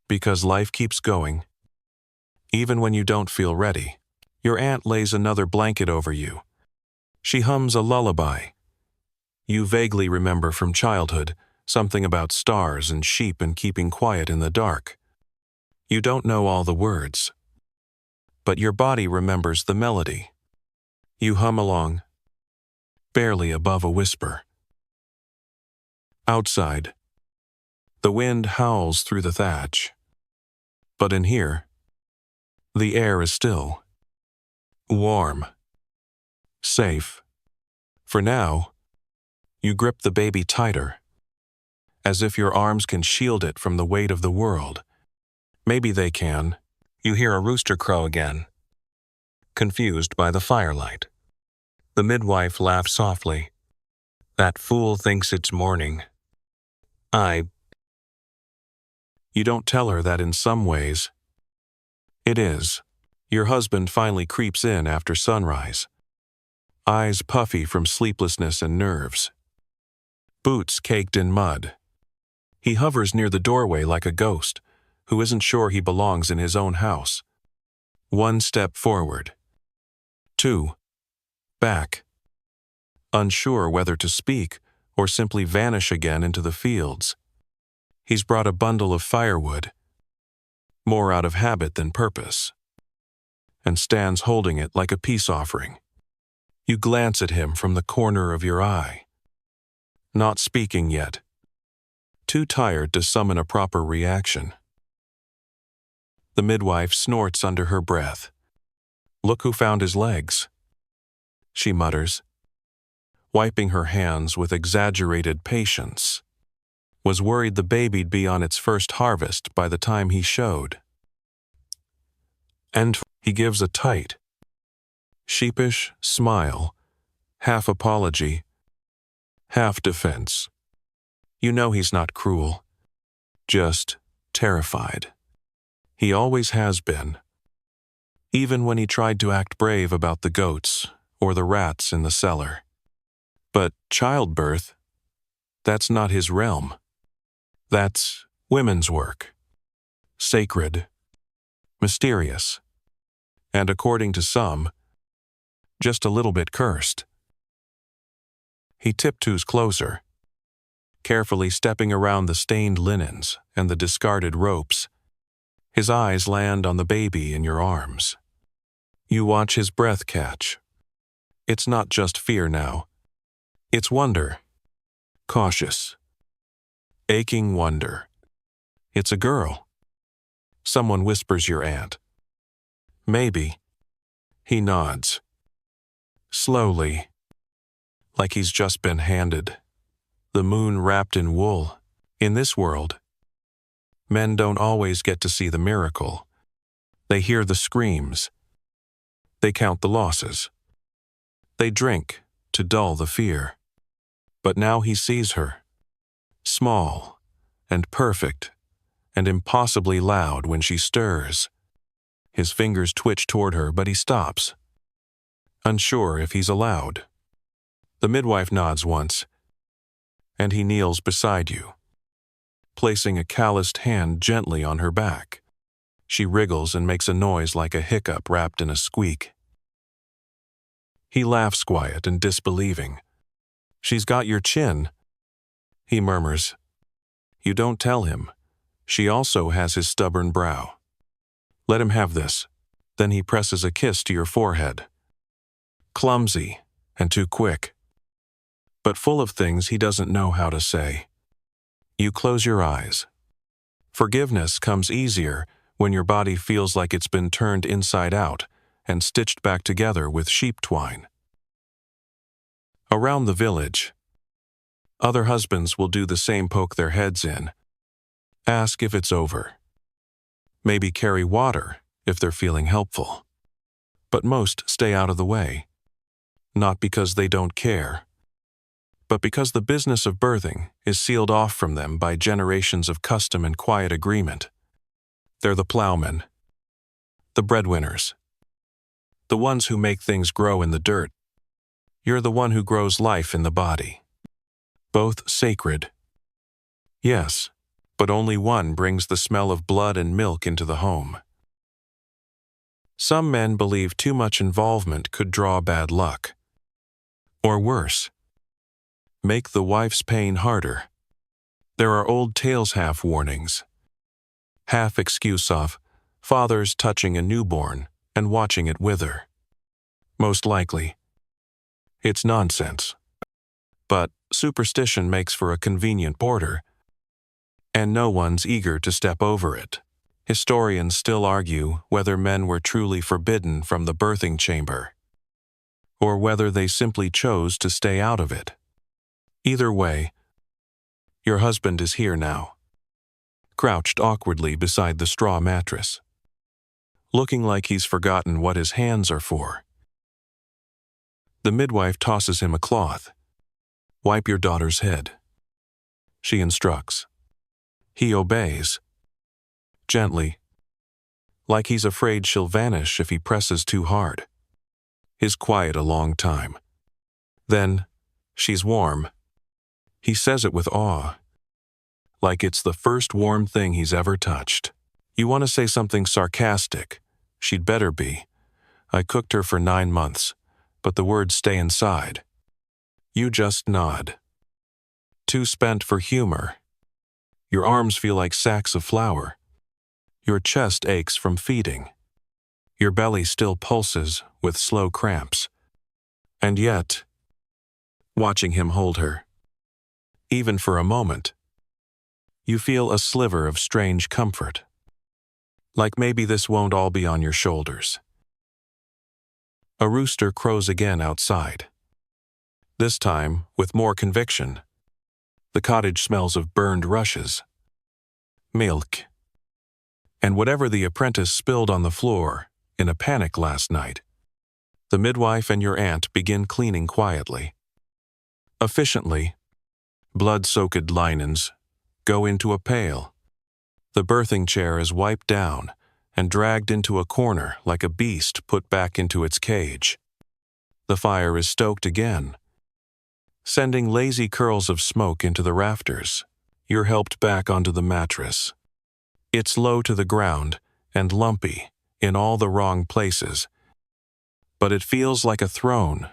Because life keeps going. Even when you don't feel ready, your aunt lays another blanket over you. She hums a lullaby. You vaguely remember from childhood something about stars and sheep and keeping quiet in the dark. You don't know all the words, but your body remembers the melody. You hum along, barely above a whisper. Outside, the wind howls through the thatch. But in here, the air is still. Warm. Safe. For now, you grip the baby tighter, as if your arms can shield it from the weight of the world. Maybe they can. You hear a rooster crow again, confused by the firelight. The midwife laughs softly. That fool thinks it's morning. You don't tell her that in some ways, it is. Your husband finally creeps in after sunrise. Eyes puffy from sleeplessness and nerves. Boots caked in mud. He hovers near the doorway like a ghost, who isn't sure he belongs in his own house. 1 step forward. 2. Back. Unsure whether to speak or simply vanish again into the fields. He's brought a bundle of firewood, more out of habit than purpose, and stands holding it like a peace offering. You glance at him from the corner of your eye. Not speaking yet. Too tired to summon a proper reaction. The midwife snorts under her breath. Look who found his legs, she mutters, wiping her hands with exaggerated patience. Was worried the baby'd be on its first harvest by the time he showed. And he gives a tight, sheepish smile, half apology, half defense. You know he's not cruel, just terrified. He always has been. Even when he tried to act brave about the goats or the rats in the cellar. But childbirth, that's not his realm. That's women's work. Sacred, mysterious, and according to some, just a little bit cursed. He tiptoes closer, carefully stepping around the stained linens and the discarded ropes. His eyes land on the baby in your arms. You watch his breath catch. It's not just fear now. It's wonder. Cautious. Aching wonder. It's a girl. Someone whispers your aunt. Maybe. He nods. Slowly. Like he's just been handed. The moon wrapped in wool. In this world, men don't always get to see the miracle. They hear the screams. They count the losses. They drink to dull the fear. But now he sees her. Small and perfect and impossibly loud when she stirs. His fingers twitch toward her, but he stops, unsure if he's allowed. The midwife nods once, and he kneels beside you, placing a calloused hand gently on her back. She wriggles and makes a noise like a hiccup wrapped in a squeak. He laughs quiet and disbelieving. She's got your chin, he murmurs. You don't tell him. She also has his stubborn brow. Let him have this. Then he presses a kiss to your forehead. Clumsy and too quick, but full of things he doesn't know how to say. You close your eyes. Forgiveness comes easier when your body feels like it's been turned inside out and stitched back together with sheep twine. Around the village, Other husbands will do the same, poke their heads in, ask if it's over, maybe carry water if they're feeling helpful. But most stay out of the way, not because they don't care, but because the business of birthing is sealed off from them by generations of custom and quiet agreement. They're the plowmen, the breadwinners, the ones who make things grow in the dirt. You're the one who grows life in the body. Both sacred. Yes, but only one brings the smell of blood and milk into the home. Some men believe too much involvement could draw bad luck. Or worse, make the wife's pain harder. There are old tales, half warnings, half excuse of fathers touching a newborn and watching it wither. Most likely, it's nonsense. But superstition makes for a convenient border, and no one's eager to step over it. Historians still argue whether men were truly forbidden from the birthing chamber, or whether they simply chose to stay out of it. Either way, your husband is here now, crouched awkwardly beside the straw mattress, looking like he's forgotten what his hands are for. The midwife tosses him a cloth. Wipe your daughter's head, she instructs. He obeys, gently, like he's afraid she'll vanish if he presses too hard. He's quiet a long time. Then, she's warm. He says it with awe, like it's the first warm thing he's ever touched. You want to say something sarcastic. She'd better be. I cooked her for 9 months, but the words stay inside. You just nod. Too spent for humor. Your arms feel like sacks of flour. Your chest aches from feeding. Your belly still pulses with slow cramps. And yet, watching him hold her, even for a moment, you feel a sliver of strange comfort. Like maybe this won't all be on your shoulders. A rooster crows again outside. This time, with more conviction. The cottage smells of burned rushes, milk, and whatever the apprentice spilled on the floor in a panic last night. The midwife and your aunt begin cleaning quietly. Efficiently, blood-soaked linens go into a pail. The birthing chair is wiped down and dragged into a corner like a beast put back into its cage. The fire is stoked again, sending lazy curls of smoke into the rafters. You're helped back onto the mattress. It's low to the ground and lumpy in all the wrong places, but it feels like a throne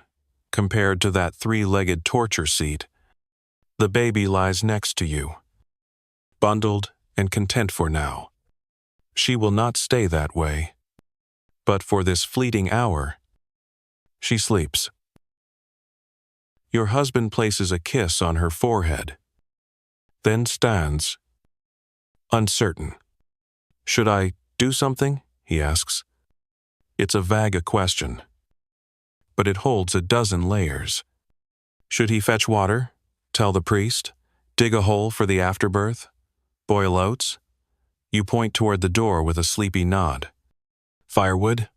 compared to that 3-legged torture seat. The baby lies next to you, bundled and content for now. She will not stay that way, but for this fleeting hour, she sleeps. Your husband places a kiss on her forehead, then stands, uncertain. Should I do something? He asks. It's a vague question, but it holds a dozen layers. Should he fetch water? Tell the priest? Dig a hole for the afterbirth? Boil oats? You point toward the door with a sleepy nod. Firewood?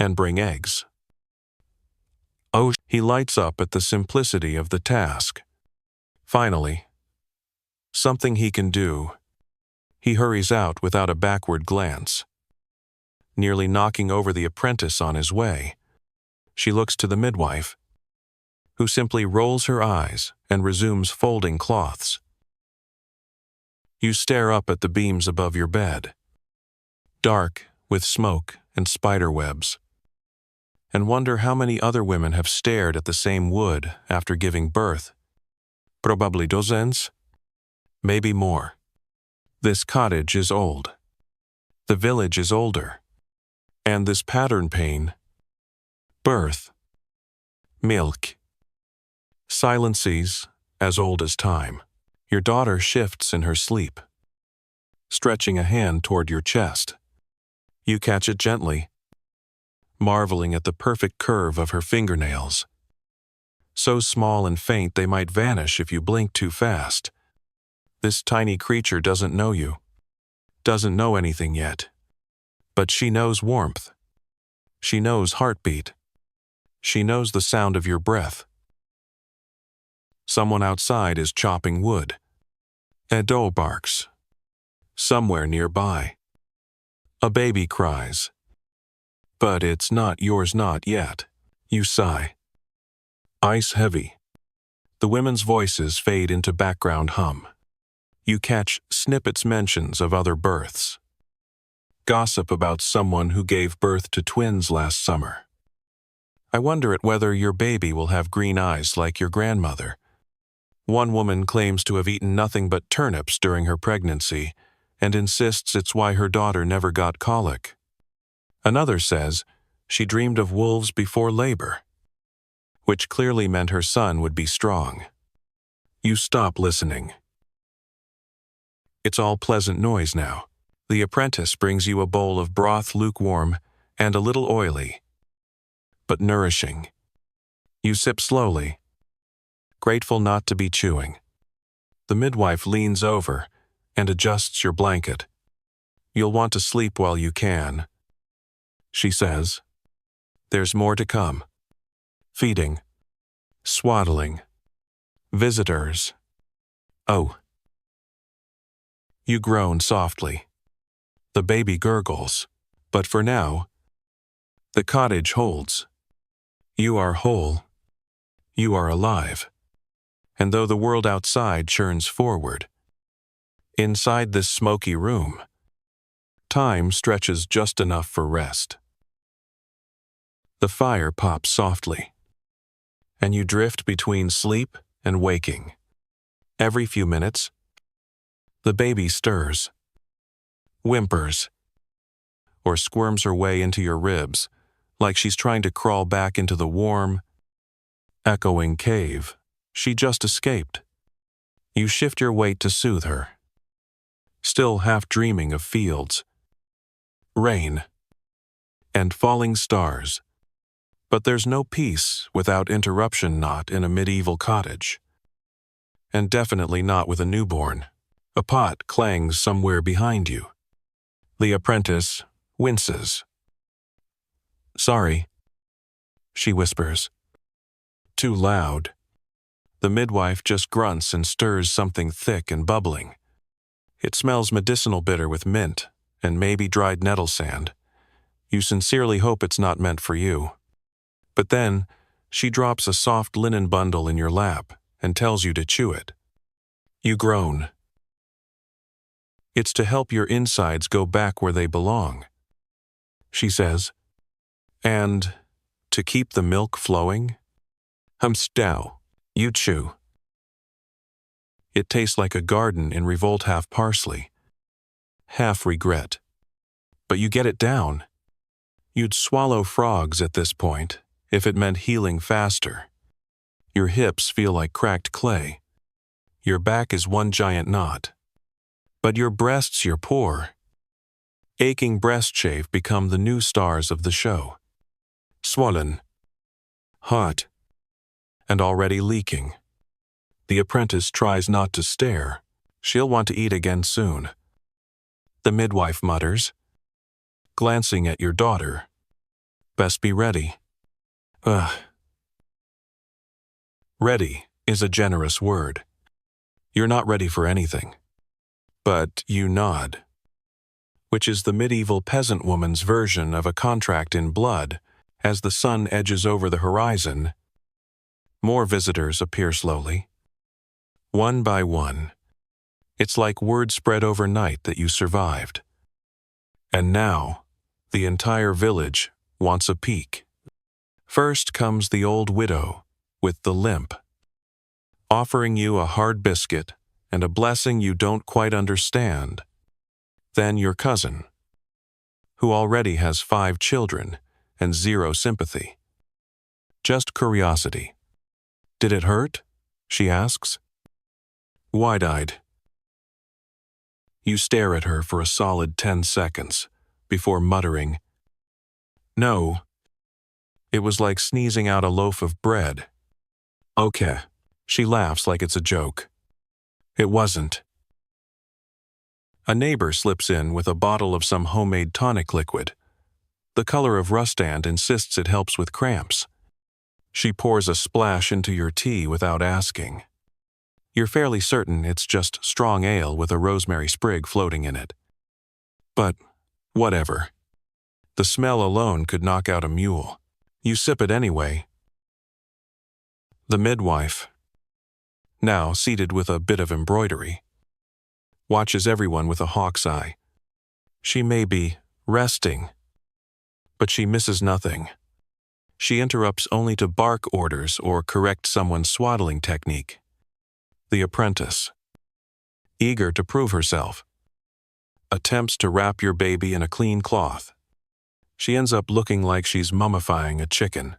And bring eggs. Oh, he lights up at the simplicity of the task. Finally, something he can do. He hurries out without a backward glance, nearly knocking over the apprentice on his way. She looks to the midwife, who simply rolls her eyes and resumes folding cloths. You stare up at the beams above your bed, dark with smoke and spider webs, and wonder how many other women have stared at the same wood after giving birth. Probably dozens, maybe more. This cottage is old. The village is older. And this pattern pain, birth, milk, silences as old as time. Your daughter shifts in her sleep, stretching a hand toward your chest. You catch it gently, marveling at the perfect curve of her fingernails. so small and faint they might vanish if you blink too fast. This tiny creature doesn't know you, doesn't know anything yet. But she knows warmth. She knows heartbeat. She knows the sound of your breath. Someone outside is chopping wood. A dog barks. Somewhere nearby. A baby cries. But it's not yours, not yet. You sigh. Ice heavy. The women's voices fade into background hum. You catch snippets mentions of other births. Gossip about someone who gave birth to twins last summer. I wonder at whether your baby will have green eyes like your grandmother. One woman claims to have eaten nothing but turnips during her pregnancy and insists it's why her daughter never got colic. Another says she dreamed of wolves before labor, which clearly meant her son would be strong. You stop listening. It's all pleasant noise now. The apprentice brings you a bowl of broth, lukewarm and a little oily, but nourishing. You sip slowly, grateful not to be chewing. The midwife leans over and adjusts your blanket. You'll want to sleep while you can. She says, there's more to come. Feeding. Swaddling. Visitors. Oh. You groan softly. The baby gurgles. But for now, the cottage holds. You are whole. You are alive. And though the world outside churns forward, inside this smoky room, time stretches just enough for rest. The fire pops softly, and you drift between sleep and waking. Every few minutes, the baby stirs, whimpers, or squirms her way into your ribs like she's trying to crawl back into the warm, echoing cave she just escaped. You shift your weight to soothe her, still half dreaming of fields, rain, and falling stars. But there's no peace without interruption, not in a medieval cottage. And definitely not with a newborn. A pot clangs somewhere behind you. The apprentice winces. Sorry, she whispers. Too loud. The midwife just grunts and stirs something thick and bubbling. It smells medicinal, bitter with mint and maybe dried nettle sand. You sincerely hope it's not meant for you. But then, she drops a soft linen bundle in your lap and tells you to chew it. You groan. It's to help your insides go back where they belong, she says. And to keep the milk flowing? Humstow. You chew. It tastes like a garden in revolt, half parsley, half regret. But you get it down. You'd swallow frogs at this point if it meant healing faster. Your hips feel like cracked clay. Your back is one giant knot. But your breasts, your poor, aching breast chafe become the new stars of the show. Swollen, hot, and already leaking. The apprentice tries not to stare. She'll want to eat again soon. The midwife mutters, glancing at your daughter. Best be ready. Ready is a generous word. You're not ready for anything. But you nod, which is the medieval peasant woman's version of a contract in blood. As the sun edges over the horizon, more visitors appear slowly. One by one. It's like word spread overnight that you survived. And now, the entire village wants a peek. First comes the old widow with the limp, offering you a hard biscuit and a blessing you don't quite understand. Then your cousin, who already has 5 children and 0 sympathy. Just curiosity. Did it hurt? She asks. Wide-eyed. You stare at her for a solid 10 seconds before muttering, No. It was like sneezing out a loaf of bread. Okay. She laughs like it's a joke. It wasn't. A neighbor slips in with a bottle of some homemade tonic liquid. The color of Rustand insists it helps with cramps. She pours a splash into your tea without asking. You're fairly certain it's just strong ale with a rosemary sprig floating in it. But, whatever. The smell alone could knock out a mule. You sip it anyway. The midwife, now seated with a bit of embroidery, watches everyone with a hawk's eye. She may be resting, but she misses nothing. She interrupts only to bark orders or correct someone's swaddling technique. The apprentice, eager to prove herself, attempts to wrap your baby in a clean cloth. She ends up looking like she's mummifying a chicken.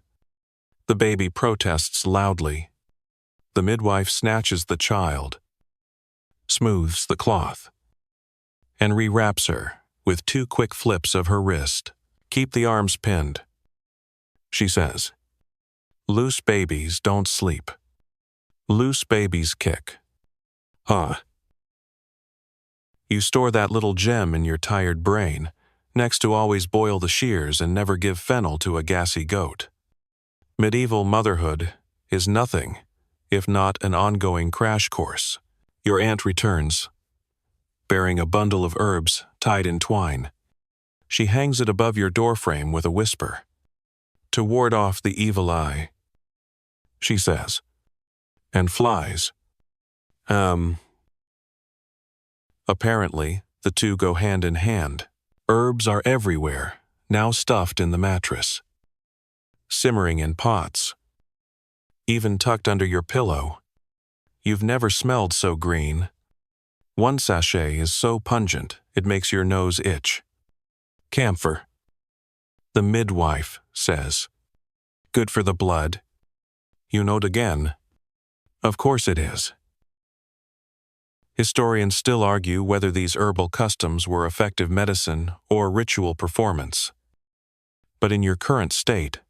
The baby protests loudly. The midwife snatches the child, smooths the cloth, and rewraps her with 2 quick flips of her wrist. Keep the arms pinned, she says. Loose babies don't sleep. Loose babies kick. Huh. You store that little gem in your tired brain, next to always boil the shears and never give fennel to a gassy goat. Medieval motherhood is nothing if not an ongoing crash course. Your aunt returns, bearing a bundle of herbs tied in twine. She hangs it above your doorframe with a whisper. To ward off the evil eye, she says, and flies. Apparently, the two go hand in hand. Herbs are everywhere, now stuffed in the mattress, simmering in pots, even tucked under your pillow. You've never smelled so green. One sachet is so pungent, it makes your nose itch. Camphor, the midwife says. Good for the blood. You note again. Of course it is. Historians still argue whether these herbal customs were effective medicine or ritual performance. But in your current state,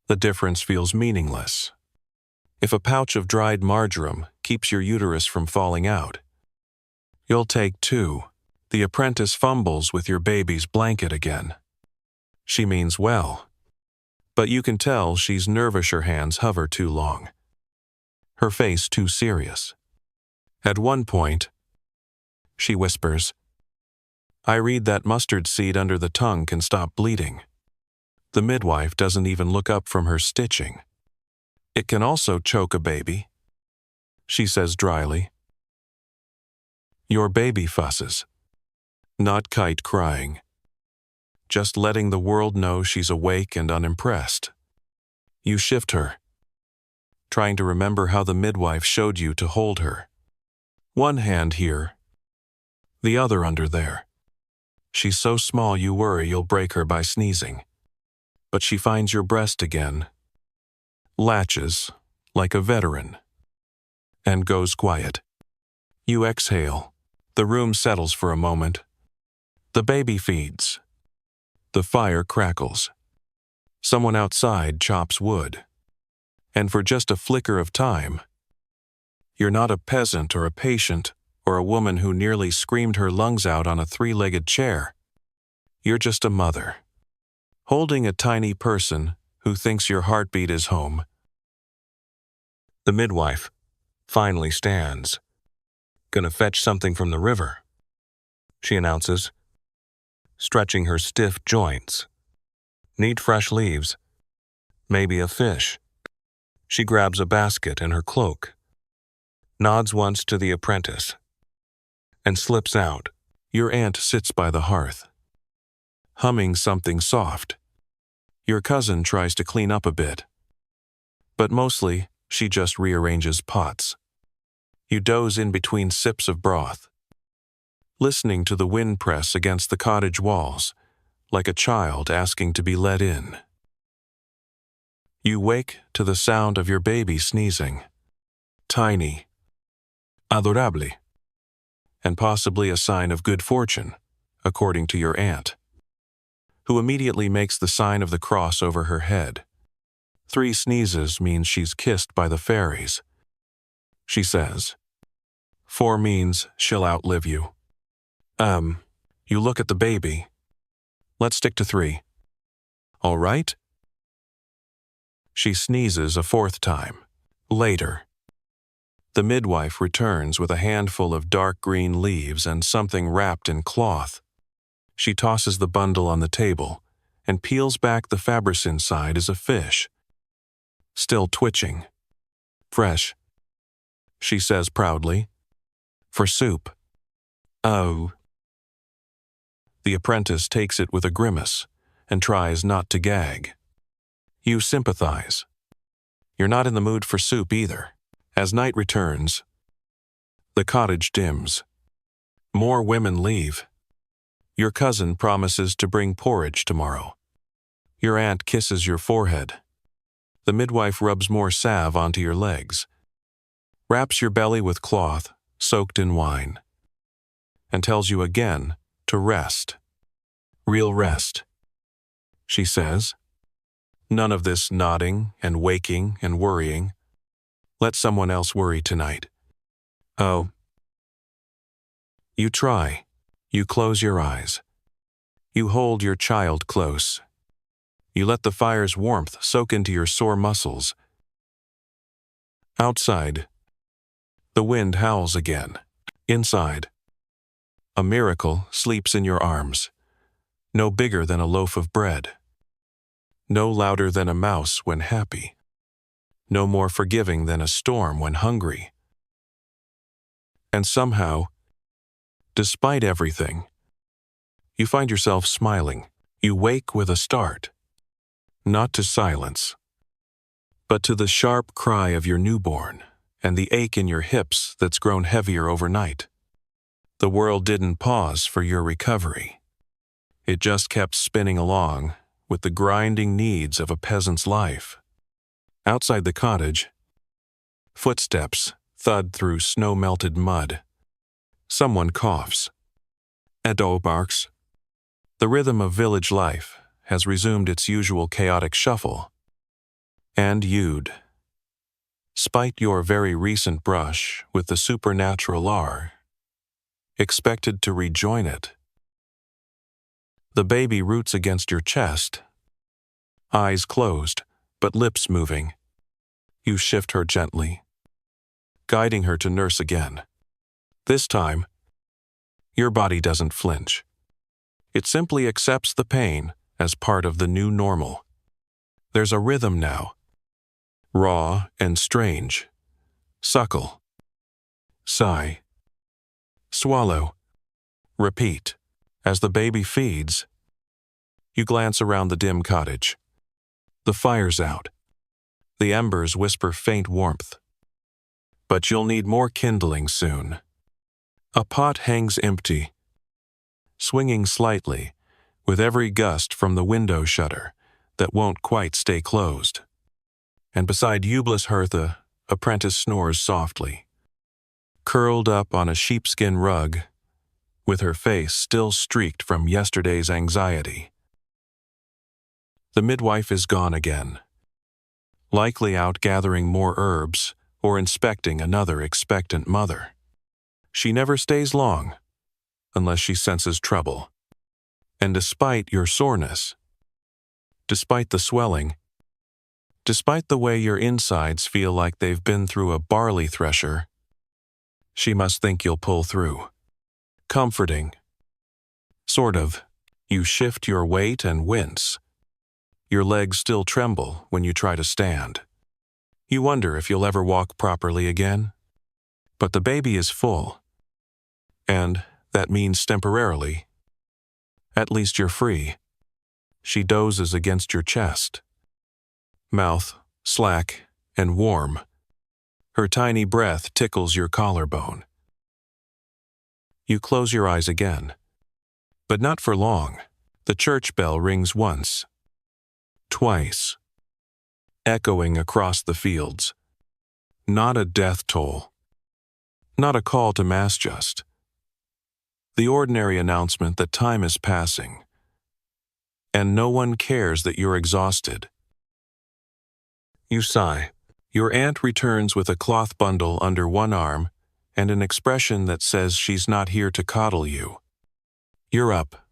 the difference feels meaningless. If a pouch of dried marjoram keeps your uterus from falling out, you'll take 2. The apprentice fumbles with your baby's blanket again. She means well, but you can tell she's nervous. Her hands hover too long. Her face too serious. At one point, she whispers, I read that mustard seed under the tongue can stop bleeding. The midwife doesn't even look up from her stitching. It can also choke a baby, she says dryly. Your baby fusses, not kite crying, just letting the world know she's awake and unimpressed. You shift her, trying to remember how the midwife showed you to hold her. One hand here, the other under there. She's so small you worry you'll break her by sneezing. But she finds your breast again, latches like a veteran, and goes quiet. You exhale. The room settles for a moment. The baby feeds. The fire crackles. Someone outside chops wood. And for just a flicker of time, you're not a peasant or a patient or a woman who nearly screamed her lungs out on a 3-legged chair. You're just a mother, holding a tiny person who thinks your heartbeat is home. The midwife finally stands. Gonna fetch something from the river, she announces, stretching her stiff joints. Need fresh leaves. Maybe a fish. She grabs a basket and her cloak, nods once to the apprentice, and slips out. Your aunt sits by the hearth, humming something soft. Your cousin tries to clean up a bit, but mostly she just rearranges pots. You doze in between sips of broth, listening to the wind press against the cottage walls, like a child asking to be let in. You wake to the sound of your baby sneezing. Tiny, adorable, and possibly a sign of good fortune, according to your aunt, who immediately makes the sign of the cross over her head. 3 sneezes means she's kissed by the fairies. She says. 4 means she'll outlive you. You look at the baby. Let's stick to 3. All right? She sneezes a 4th time. Later. The midwife returns with a handful of dark green leaves and something wrapped in cloth. She tosses the bundle on the table and peels back the fabric inside as a fish. Still twitching. Fresh, she says proudly. For soup. Oh. The apprentice takes it with a grimace and tries not to gag. You sympathize. You're not in the mood for soup either. As night returns, the cottage dims. More women leave. Your cousin promises to bring porridge tomorrow. Your aunt kisses your forehead. The midwife rubs more salve onto your legs, wraps your belly with cloth soaked in wine, and tells you again to rest. Real rest, she says. None of this nodding and waking and worrying. Let someone else worry tonight. Oh. You try. You close your eyes. You hold your child close. You let the fire's warmth soak into your sore muscles. Outside, the wind howls again. Inside, a miracle sleeps in your arms, no bigger than a loaf of bread, no louder than a mouse when happy, no more forgiving than a storm when hungry. And somehow, despite everything, you find yourself smiling. You wake with a start, not to silence, but to the sharp cry of your newborn and the ache in your hips that's grown heavier overnight. The world didn't pause for your recovery. It just kept spinning along with the grinding needs of a peasant's life. Outside the cottage, footsteps thud through snow-melted mud. Someone coughs. A dog barks. The rhythm of village life has resumed its usual chaotic shuffle. And you'd, spite your very recent brush with the supernatural are, expected to rejoin it. The baby roots against your chest, eyes closed, but lips moving. You shift her gently, guiding her to nurse again. This time, your body doesn't flinch. It simply accepts the pain as part of the new normal. There's a rhythm now, raw and strange. Suckle. Sigh. Swallow. Repeat. As the baby feeds, you glance around the dim cottage. The fire's out. The embers whisper faint warmth. But you'll need more kindling soon. A pot hangs empty, swinging slightly with every gust from the window shutter that won't quite stay closed. And beside Ublis Hertha, apprentice snores softly, curled up on a sheepskin rug, with her face still streaked from yesterday's anxiety. The midwife is gone again, likely out gathering more herbs or inspecting another expectant mother. She never stays long, unless she senses trouble. And despite your soreness, despite the swelling, despite the way your insides feel like they've been through a barley thresher, she must think you'll pull through. Comforting. Sort of. You shift your weight and wince. Your legs still tremble when you try to stand. You wonder if you'll ever walk properly again. But the baby is full. And that means temporarily, at least you're free. She dozes against your chest. Mouth slack and warm. Her tiny breath tickles your collarbone. You close your eyes again. But not for long. The church bell rings once. Twice. Echoing across the fields. Not a death toll. Not a call to mass just. The ordinary announcement that time is passing. And no one cares that you're exhausted. You sigh. Your aunt returns with a cloth bundle under one arm and an expression that says she's not here to coddle you. You're up,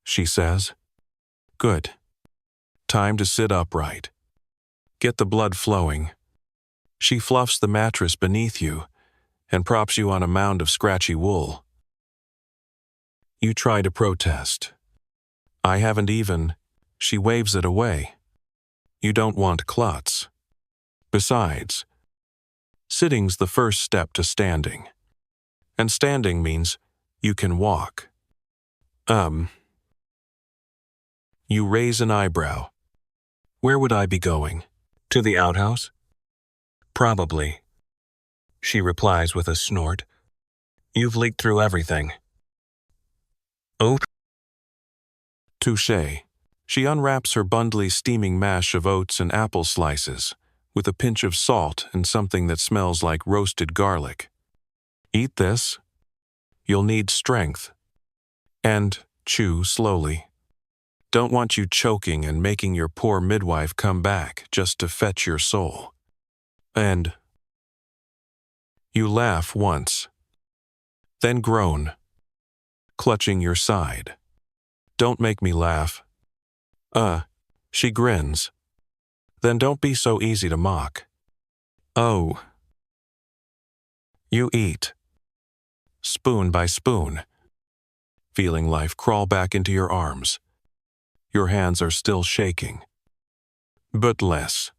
she says. Good. Time to sit upright. Get the blood flowing. She fluffs the mattress beneath you and props you on a mound of scratchy wool. You try to protest. I haven't even. She waves it away. You don't want clots. Besides, sitting's the first step to standing. And standing means you can walk. You raise an eyebrow. Where would I be going? To the outhouse? Probably. She replies with a snort. You've leaked through everything. Oh. Touché. She unwraps her bundly steaming mash of oats and apple slices, with a pinch of salt and something that smells like roasted garlic. Eat this. You'll need strength. And chew slowly. Don't want you choking and making your poor midwife come back just to fetch your soul. And you laugh once, then groan, clutching your side. Don't make me laugh. She grins. Then don't be so easy to mock. Oh. You eat. Spoon by spoon, feeling life crawl back into your arms. Your hands are still shaking. But less.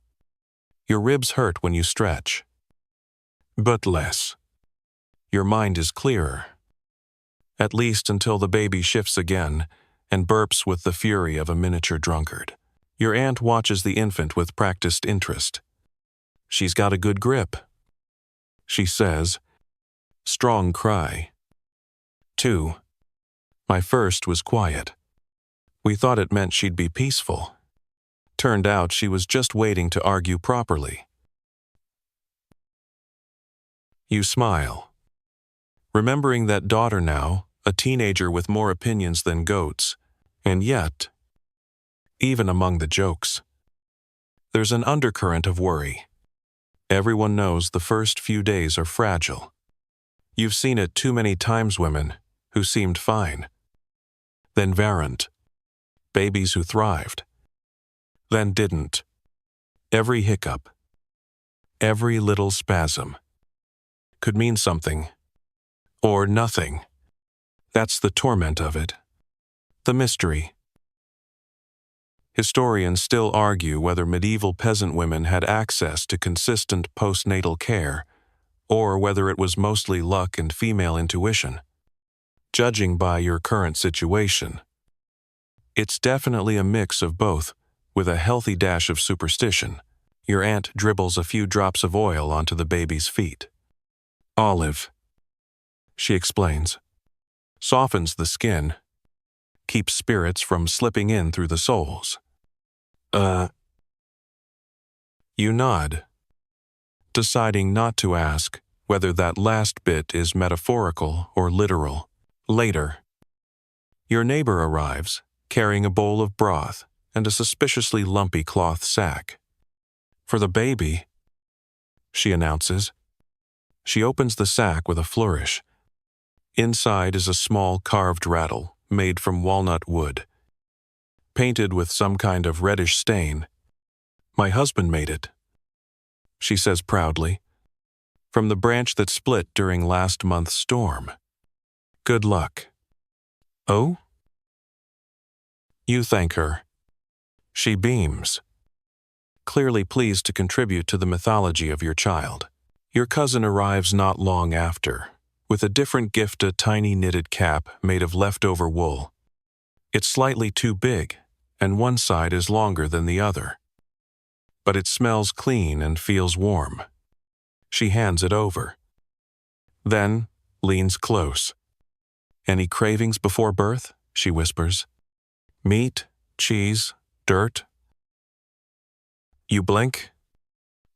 Your ribs hurt when you stretch. But less. Your mind is clearer. At least until the baby shifts again and burps with the fury of a miniature drunkard. Your aunt watches the infant with practiced interest. She's got a good grip, she says. Strong cry. 2. My first was quiet. We thought it meant she'd be peaceful. Turned out she was just waiting to argue properly. You smile. Remembering that daughter now, a teenager with more opinions than goats, and yet, even among the jokes, there's an undercurrent of worry. Everyone knows the first few days are fragile. You've seen it too many times, women who seemed fine, then variant. Babies who thrived, then didn't. Every hiccup, every little spasm, could mean something, or nothing. That's the torment of it, the mystery. Historians still argue whether medieval peasant women had access to consistent postnatal care, or whether it was mostly luck and female intuition. Judging by your current situation, it's definitely a mix of both, with a healthy dash of superstition. Your aunt dribbles a few drops of oil onto the baby's feet. Olive, she explains, softens the skin, keeps spirits from slipping in through the soles. You nod, deciding not to ask whether that last bit is metaphorical or literal. Later, your neighbor arrives, carrying a bowl of broth and a suspiciously lumpy cloth sack. For the baby, she announces. She opens the sack with a flourish. Inside is a small carved rattle made from walnut wood, painted with some kind of reddish stain. My husband made it, she says proudly, from the branch that split during last month's storm. Good luck. Oh? You thank her. She beams, clearly pleased to contribute to the mythology of your child. Your cousin arrives not long after, with a different gift, a tiny knitted cap made of leftover wool. It's slightly too big, and one side is longer than the other. But it smells clean and feels warm. She hands it over. Then leans close. Any cravings before birth? She whispers. Meat, cheese, dirt. You blink.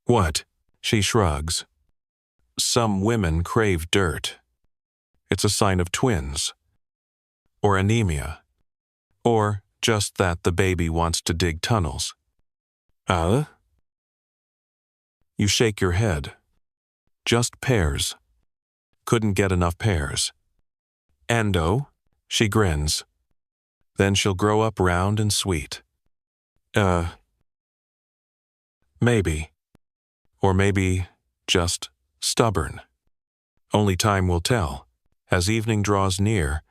What? She shrugs. Some women crave dirt. It's a sign of twins, or anemia, or just that the baby wants to dig tunnels. You shake your head. Just pears. Couldn't get enough pears. Endo? She grins. Then she'll grow up round and sweet. Maybe. Or maybe just stubborn. Only time will tell. As evening draws near,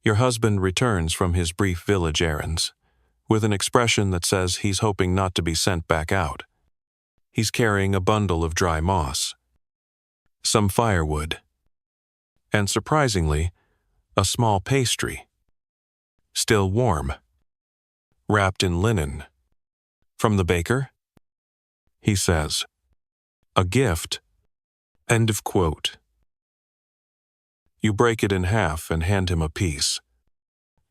your husband returns from his brief village errands, with an expression that says he's hoping not to be sent back out. He's carrying a bundle of dry moss, some firewood, and surprisingly, a small pastry, still warm, wrapped in linen. From the baker? He says, a gift. End of quote. You break it in half and hand him a piece.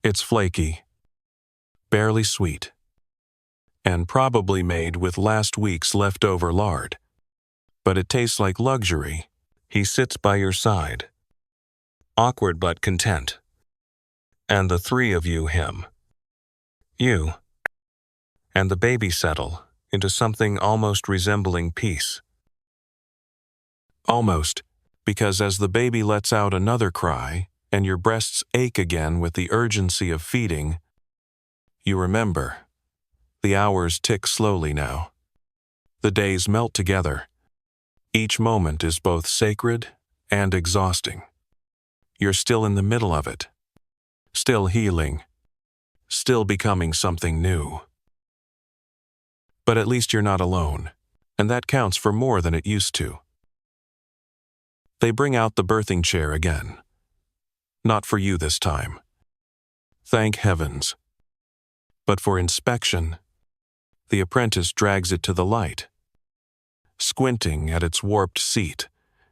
It's flaky, barely sweet, and probably made with last week's leftover lard. But it tastes like luxury. He sits by your side, awkward but content. And the three of you, him, you, and the baby settle into something almost resembling peace. Almost, because as the baby lets out another cry and your breasts ache again with the urgency of feeding, you remember. The hours tick slowly now. The days melt together. Each moment is both sacred and exhausting. You're still in the middle of it. Still healing. Still becoming something new. But at least you're not alone, and that counts for more than it used to. They bring out the birthing chair again. Not for you this time. Thank heavens. But for inspection, the apprentice drags it to the light, squinting at its warped seat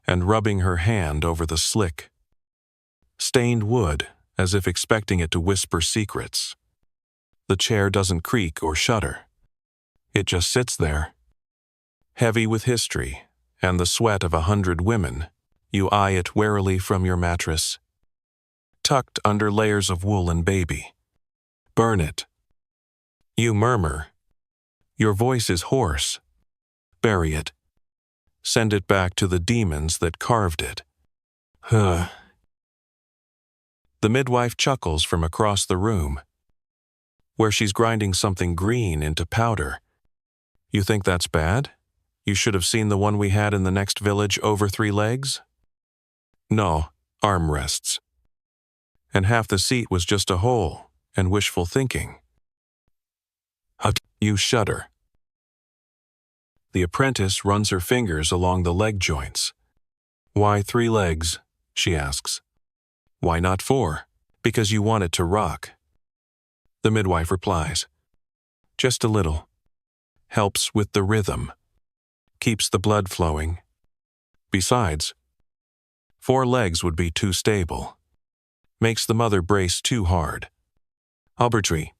and rubbing her hand over the slick, stained wood as if expecting it to whisper secrets. The chair doesn't creak or shudder. It just sits there, heavy with history and the sweat of 100 women. You eye it warily from your mattress, tucked under layers of wool and baby. Burn it. You murmur. Your voice is hoarse. Bury it. Send it back to the demons that carved it. The midwife chuckles from across the room, where she's grinding something green into powder. You think that's bad? You should have seen the one we had in the next village over 3 legs? No, armrests. And half the seat was just a hole and wishful thinking. You shudder. The apprentice runs her fingers along the leg joints. Why 3 legs? She asks. Why not 4? Because you want it to rock. The midwife replies. Just a little. Helps with the rhythm. Keeps the blood flowing. Besides, 4 legs would be too stable. Makes the mother brace too hard. Aubertree.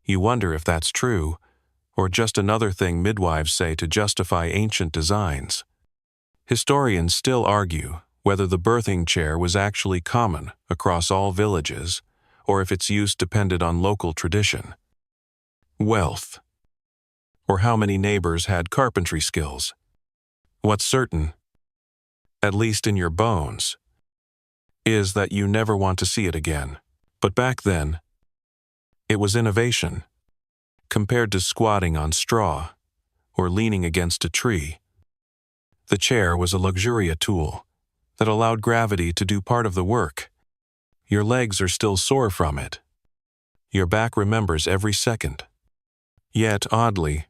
You wonder if that's true, or just another thing midwives say to justify ancient designs. Historians still argue whether the birthing chair was actually common across all villages, or if its use depended on local tradition. Wealth. Or how many neighbors had carpentry skills. What's certain, at least in your bones, is that you never want to see it again. But back then, it was innovation. Compared to squatting on straw or leaning against a tree, the chair was a luxurious tool that allowed gravity to do part of the work. Your legs are still sore from it. Your back remembers every second. Yet, oddly,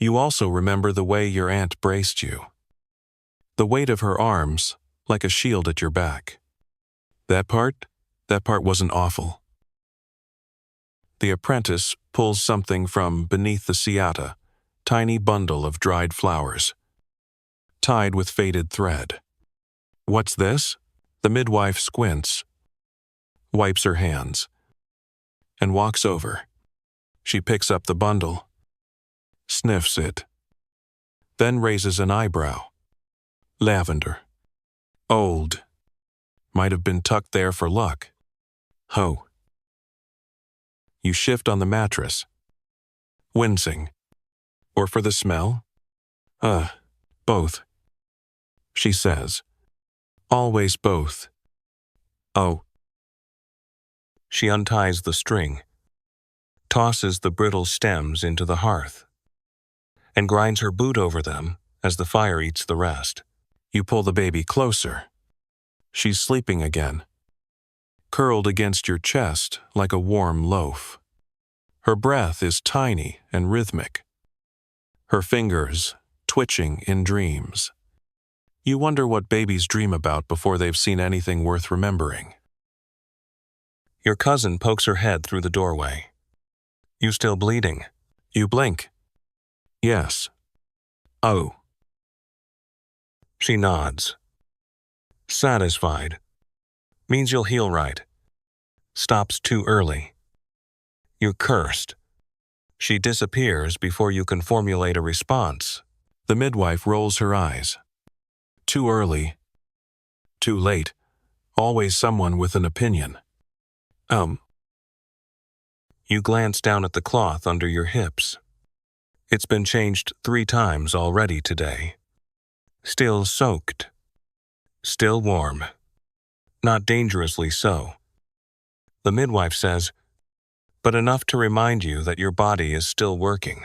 you also remember the way your aunt braced you. The weight of her arms, like a shield at your back. That part wasn't awful. The apprentice pulls something from beneath the siata, tiny bundle of dried flowers, tied with faded thread. What's this? The midwife squints, wipes her hands, and walks over. She picks up the bundle, sniffs it, then raises an eyebrow. Lavender. Old. Might have been tucked there for luck. Ho. You shift on the mattress, wincing. Or for the smell? Both, she says. Always both. Oh. She unties the string, tosses the brittle stems into the hearth, and grinds her boot over them as the fire eats the rest. You pull the baby closer. She's sleeping again, curled against your chest like a warm loaf. Her breath is tiny and rhythmic, her fingers twitching in dreams. You wonder what babies dream about before they've seen anything worth remembering. Your cousin pokes her head through the doorway. You still bleeding? You blink. Yes. Oh. She nods. Satisfied. Means you'll heal right. Stops too early. You're cursed. She disappears before you can formulate a response. The midwife rolls her eyes. Too early. Too late. Always someone with an opinion. You glance down at the cloth under your hips. It's been changed 3 times already today. Still soaked. Still warm. Not dangerously so. The midwife says, but enough to remind you that your body is still working.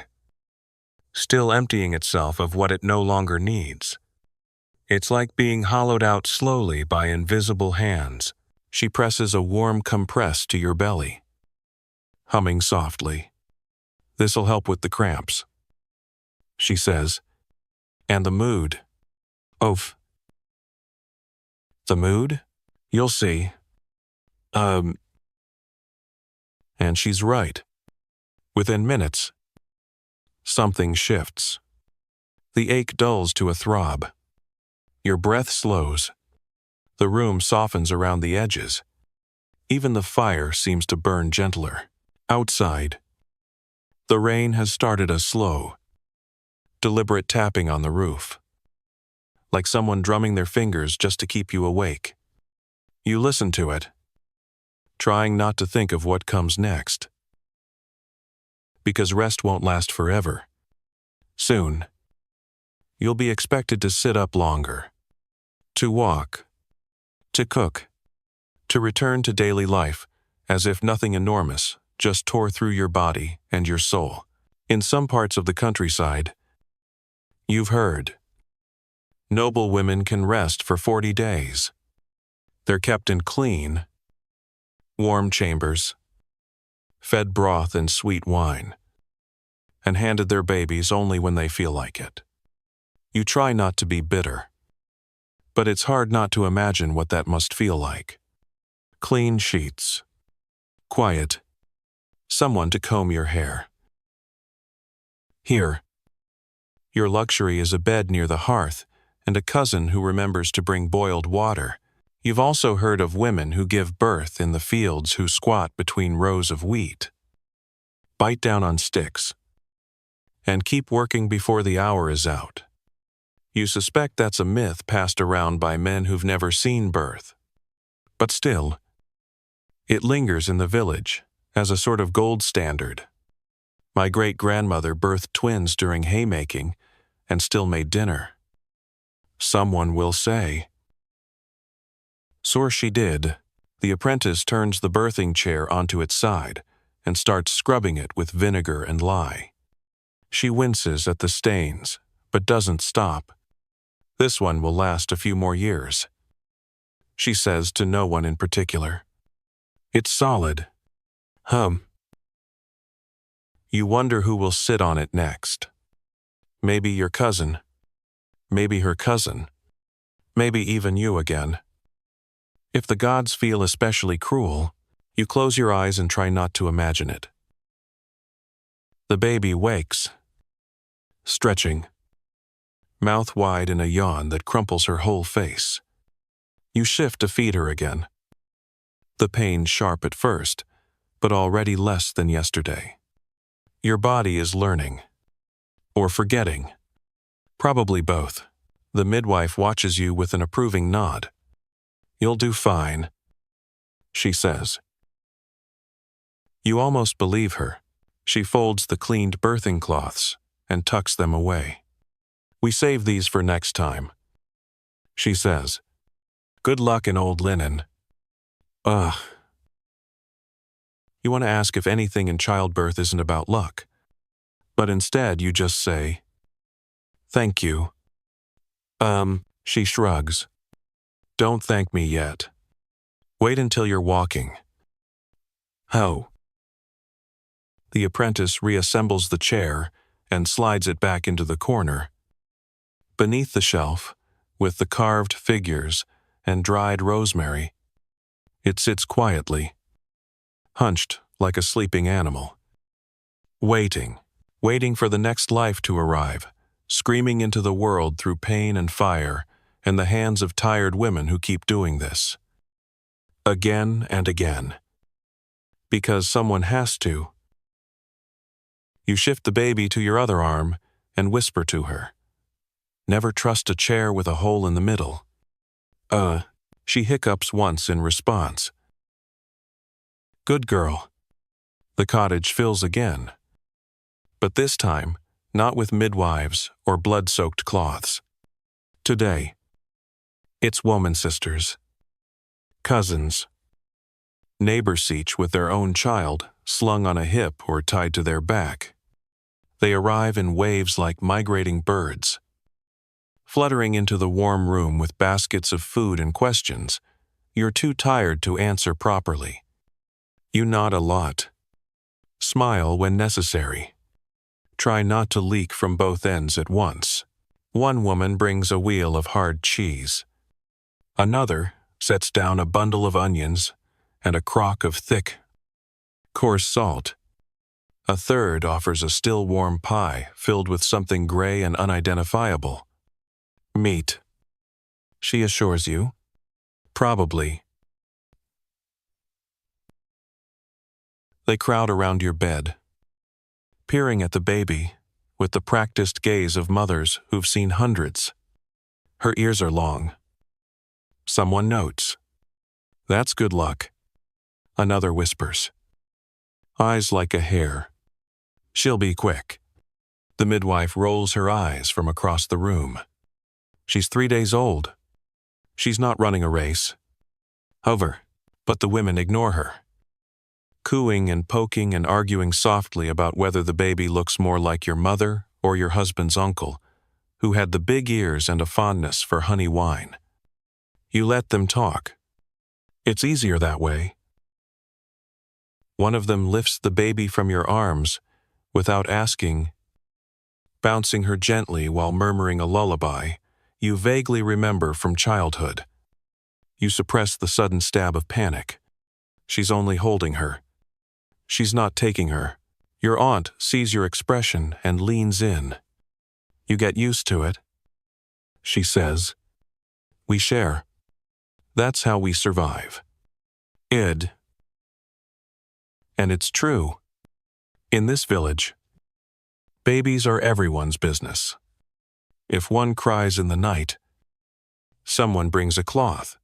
Still emptying itself of what it no longer needs. It's like being hollowed out slowly by invisible hands. She presses a warm compress to your belly, humming softly. This'll help with the cramps, she says. And the mood. Oof. The mood? You'll see. And she's right. Within minutes, something shifts. The ache dulls to a throb. Your breath slows. The room softens around the edges. Even the fire seems to burn gentler. Outside, the rain has started a slow, deliberate tapping on the roof, like someone drumming their fingers just to keep you awake. You listen to it, trying not to think of what comes next. Because rest won't last forever. Soon, you'll be expected to sit up longer, to walk, to cook, to return to daily life as if nothing enormous just tore through your body and your soul. In some parts of the countryside, you've heard, noble women can rest for 40 days. They're kept in clean, warm chambers, fed broth and sweet wine, and handed their babies only when they feel like it. You try not to be bitter, but it's hard not to imagine what that must feel like. Clean sheets, quiet, someone to comb your hair. Here, your luxury is a bed near the hearth and a cousin who remembers to bring boiled water. You've also heard of women who give birth in the fields who squat between rows of wheat, bite down on sticks, and keep working before the hour is out. You suspect that's a myth passed around by men who've never seen birth. But still, it lingers in the village as a sort of gold standard. My great-grandmother birthed twins during haymaking and still made dinner. Someone will say. Sure she did. The apprentice turns the birthing chair onto its side and starts scrubbing it with vinegar and lye. She winces at the stains, but doesn't stop. This one will last a few more years, she says to no one in particular. It's solid. You wonder who will sit on it next. Maybe your cousin. Maybe her cousin. Maybe even you again. If the gods feel especially cruel, you close your eyes and try not to imagine it. The baby wakes, stretching, mouth wide in a yawn that crumples her whole face. You shift to feed her again. The pain sharp at first, but already less than yesterday. Your body is learning, or forgetting. Probably both. The midwife watches you with an approving nod. You'll do fine, she says. You almost believe her. She folds the cleaned birthing cloths and tucks them away. We save these for next time. She says, "Good luck in old linen." Ugh. You want to ask if anything in childbirth isn't about luck, but instead you just say, "Thank you." She shrugs. "Don't thank me yet. Wait until you're walking." How? The apprentice reassembles the chair and slides it back into the corner. Beneath the shelf, with the carved figures and dried rosemary, it sits quietly, hunched like a sleeping animal. Waiting for the next life to arrive, screaming into the world through pain and fire and the hands of tired women who keep doing this. Again and again. Because someone has to. You shift the baby to your other arm and whisper to her, "Never trust a chair with a hole in the middle." She hiccups once in response. Good girl. The cottage fills again. But this time, not with midwives or blood-soaked cloths. Today, it's woman sisters, cousins, neighbors each with their own child slung on a hip or tied to their back. They arrive in waves like migrating birds, fluttering into the warm room with baskets of food and questions you're too tired to answer properly. You nod a lot. Smile when necessary. Try not to leak from both ends at once. One woman brings a wheel of hard cheese. Another sets down a bundle of onions and a crock of thick, coarse salt. A third offers a still warm pie filled with something gray and unidentifiable. Meat. She assures you. Probably. They crowd around your bed, peering at the baby with the practiced gaze of mothers who've seen hundreds. Her ears are long. Someone notes. That's good luck. Another whispers. Eyes like a hare. She'll be quick. The midwife rolls her eyes from across the room. She's 3 days old. She's not running a race. Hover, but the women ignore her, cooing and poking and arguing softly about whether the baby looks more like your mother or your husband's uncle, who had the big ears and a fondness for honey wine. You let them talk. It's easier that way. One of them lifts the baby from your arms without asking, bouncing her gently while murmuring a lullaby you vaguely remember from childhood. You suppress the sudden stab of panic. She's only holding her. She's not taking her. Your aunt sees your expression and leans in. You get used to it. She says, "We share. That's how we survive." And it's true. In this village, babies are everyone's business. If one cries in the night, someone brings a cloth.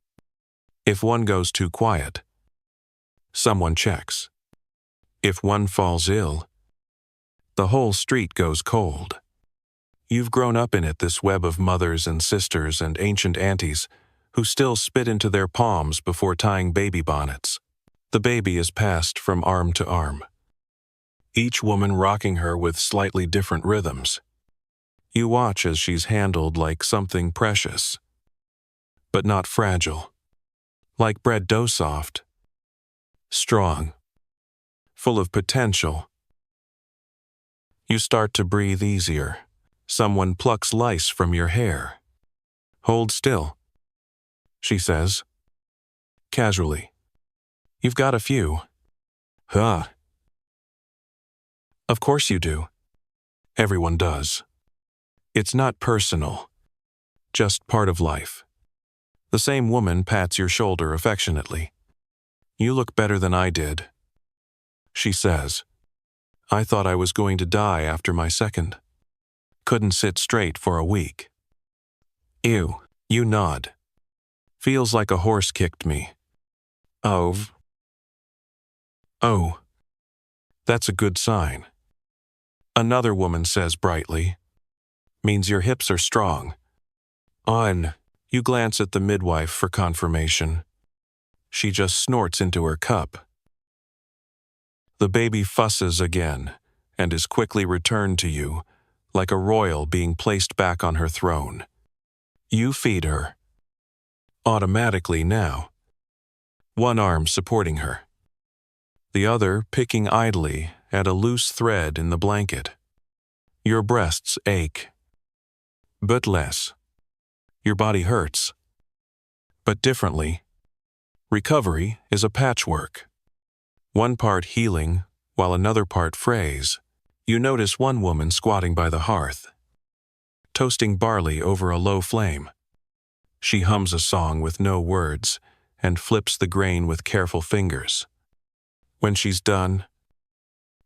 If one goes too quiet, someone checks. If one falls ill, the whole street goes cold. You've grown up in it, this web of mothers and sisters and ancient aunties who still spit into their palms before tying baby bonnets. The baby is passed from arm to arm, each woman rocking her with slightly different rhythms. You watch as she's handled like something precious, but not fragile, like bread dough soft, strong, full of potential. You start to breathe easier. Someone plucks lice from your hair. "Hold still," she says, casually. "You've got a few." Huh. Of course you do. Everyone does. It's not personal, just part of life. The same woman pats your shoulder affectionately. "You look better than I did," she says. "I thought I was going to die after my second. Couldn't sit straight for a week." Ew, you nod. "Feels like a horse kicked me." Oh, that's a good sign. Another woman says brightly. Means your hips are strong. On. You glance at the midwife for confirmation. She just snorts into her cup. The baby fusses again and is quickly returned to you, like a royal being placed back on her throne. You feed her. Automatically now. One arm supporting her. The other picking idly at a loose thread in the blanket. Your breasts ache. But less. Your body hurts. But differently. Recovery is a patchwork. One part healing, while another part frays. You notice one woman squatting by the hearth, toasting barley over a low flame. She hums a song with no words and flips the grain with careful fingers. When she's done,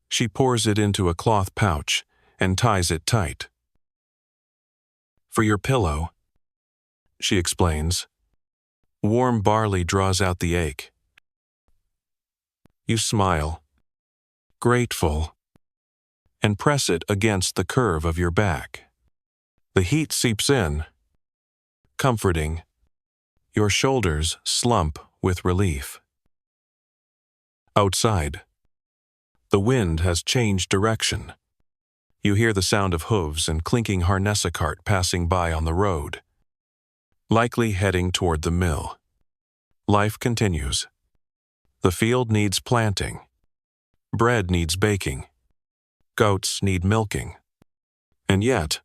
she pours it into a cloth pouch and ties it tight. For your pillow, she explains. Warm barley draws out the ache. You smile, grateful, and press it against the curve of your back. The heat seeps in, comforting. Your shoulders slump with relief. Outside, the wind has changed direction. You hear the sound of hooves and clinking harness cart passing by on the road, likely heading toward the mill. Life continues. The field needs planting. Bread needs baking. Goats need milking. And yet,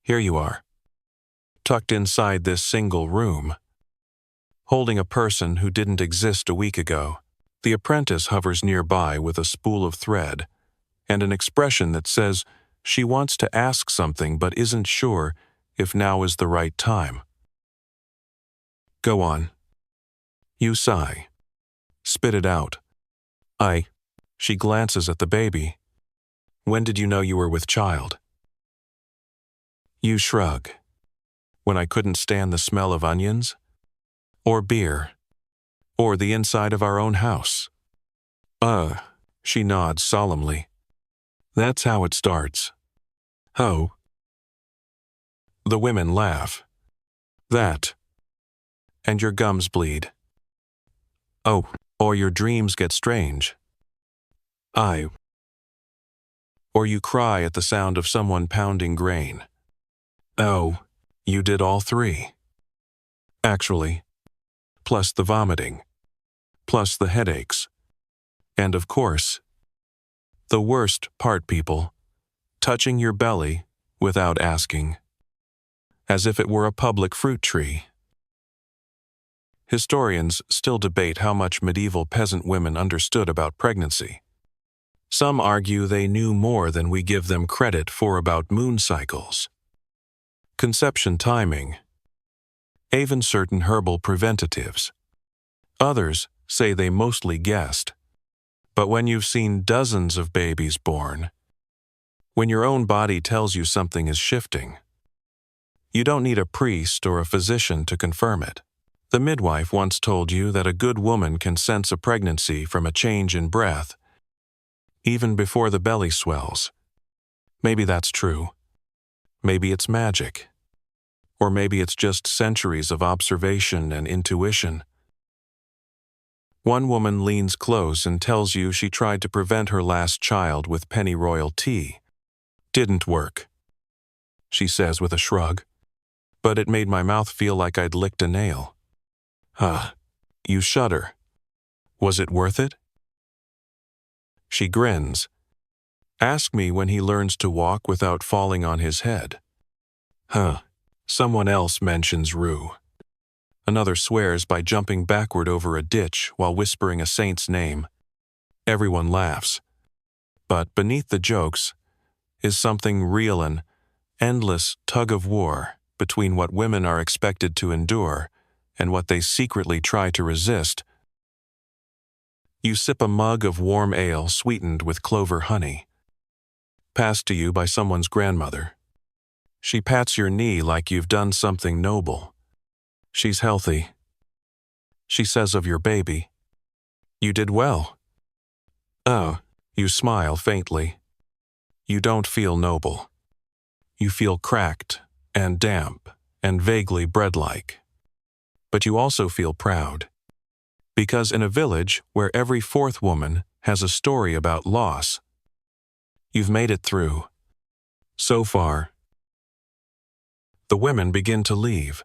here you are, tucked inside this single room, holding a person who didn't exist a week ago. The apprentice hovers nearby with a spool of thread and an expression that says she wants to ask something but isn't sure if now is the right time. Go on. You sigh. Spit it out. She glances at the baby. When did you know you were with child? You shrug. When I couldn't stand the smell of onions? Or beer? Or the inside of our own house? She nods solemnly. That's how it starts. Oh. The women laugh. That. And your gums bleed. Oh, or your dreams get strange. Or you cry at the sound of someone pounding grain. Oh, you did all three. Actually, plus the vomiting, plus the headaches, and of course, the worst part, people, touching your belly without asking, as if it were a public fruit tree. Historians still debate how much medieval peasant women understood about pregnancy. Some argue they knew more than we give them credit for about moon cycles, conception timing, even certain herbal preventatives. Others say they mostly guessed. But when you've seen dozens of babies born, when your own body tells you something is shifting, you don't need a priest or a physician to confirm it. The midwife once told you that a good woman can sense a pregnancy from a change in breath, even before the belly swells. Maybe that's true. Maybe it's magic. Or maybe it's just centuries of observation and intuition. One woman leans close and tells you she tried to prevent her last child with pennyroyal tea. Didn't work, she says with a shrug. But it made my mouth feel like I'd licked a nail. You shudder. Was it worth it? She grins. Ask me when he learns to walk without falling on his head. Someone else mentions Rue. Another swears by jumping backward over a ditch while whispering a saint's name. Everyone laughs. But beneath the jokes is something real, an endless tug-of-war between what women are expected to endure and what they secretly try to resist. You sip a mug of warm ale sweetened with clover honey, passed to you by someone's grandmother. She pats your knee like you've done something noble. She's healthy. She says of your baby, "You did well." Oh, you smile faintly. You don't feel noble. You feel cracked and damp and vaguely bread-like. But you also feel proud. Because in a village where every fourth woman has a story about loss, you've made it through. So far. The women begin to leave.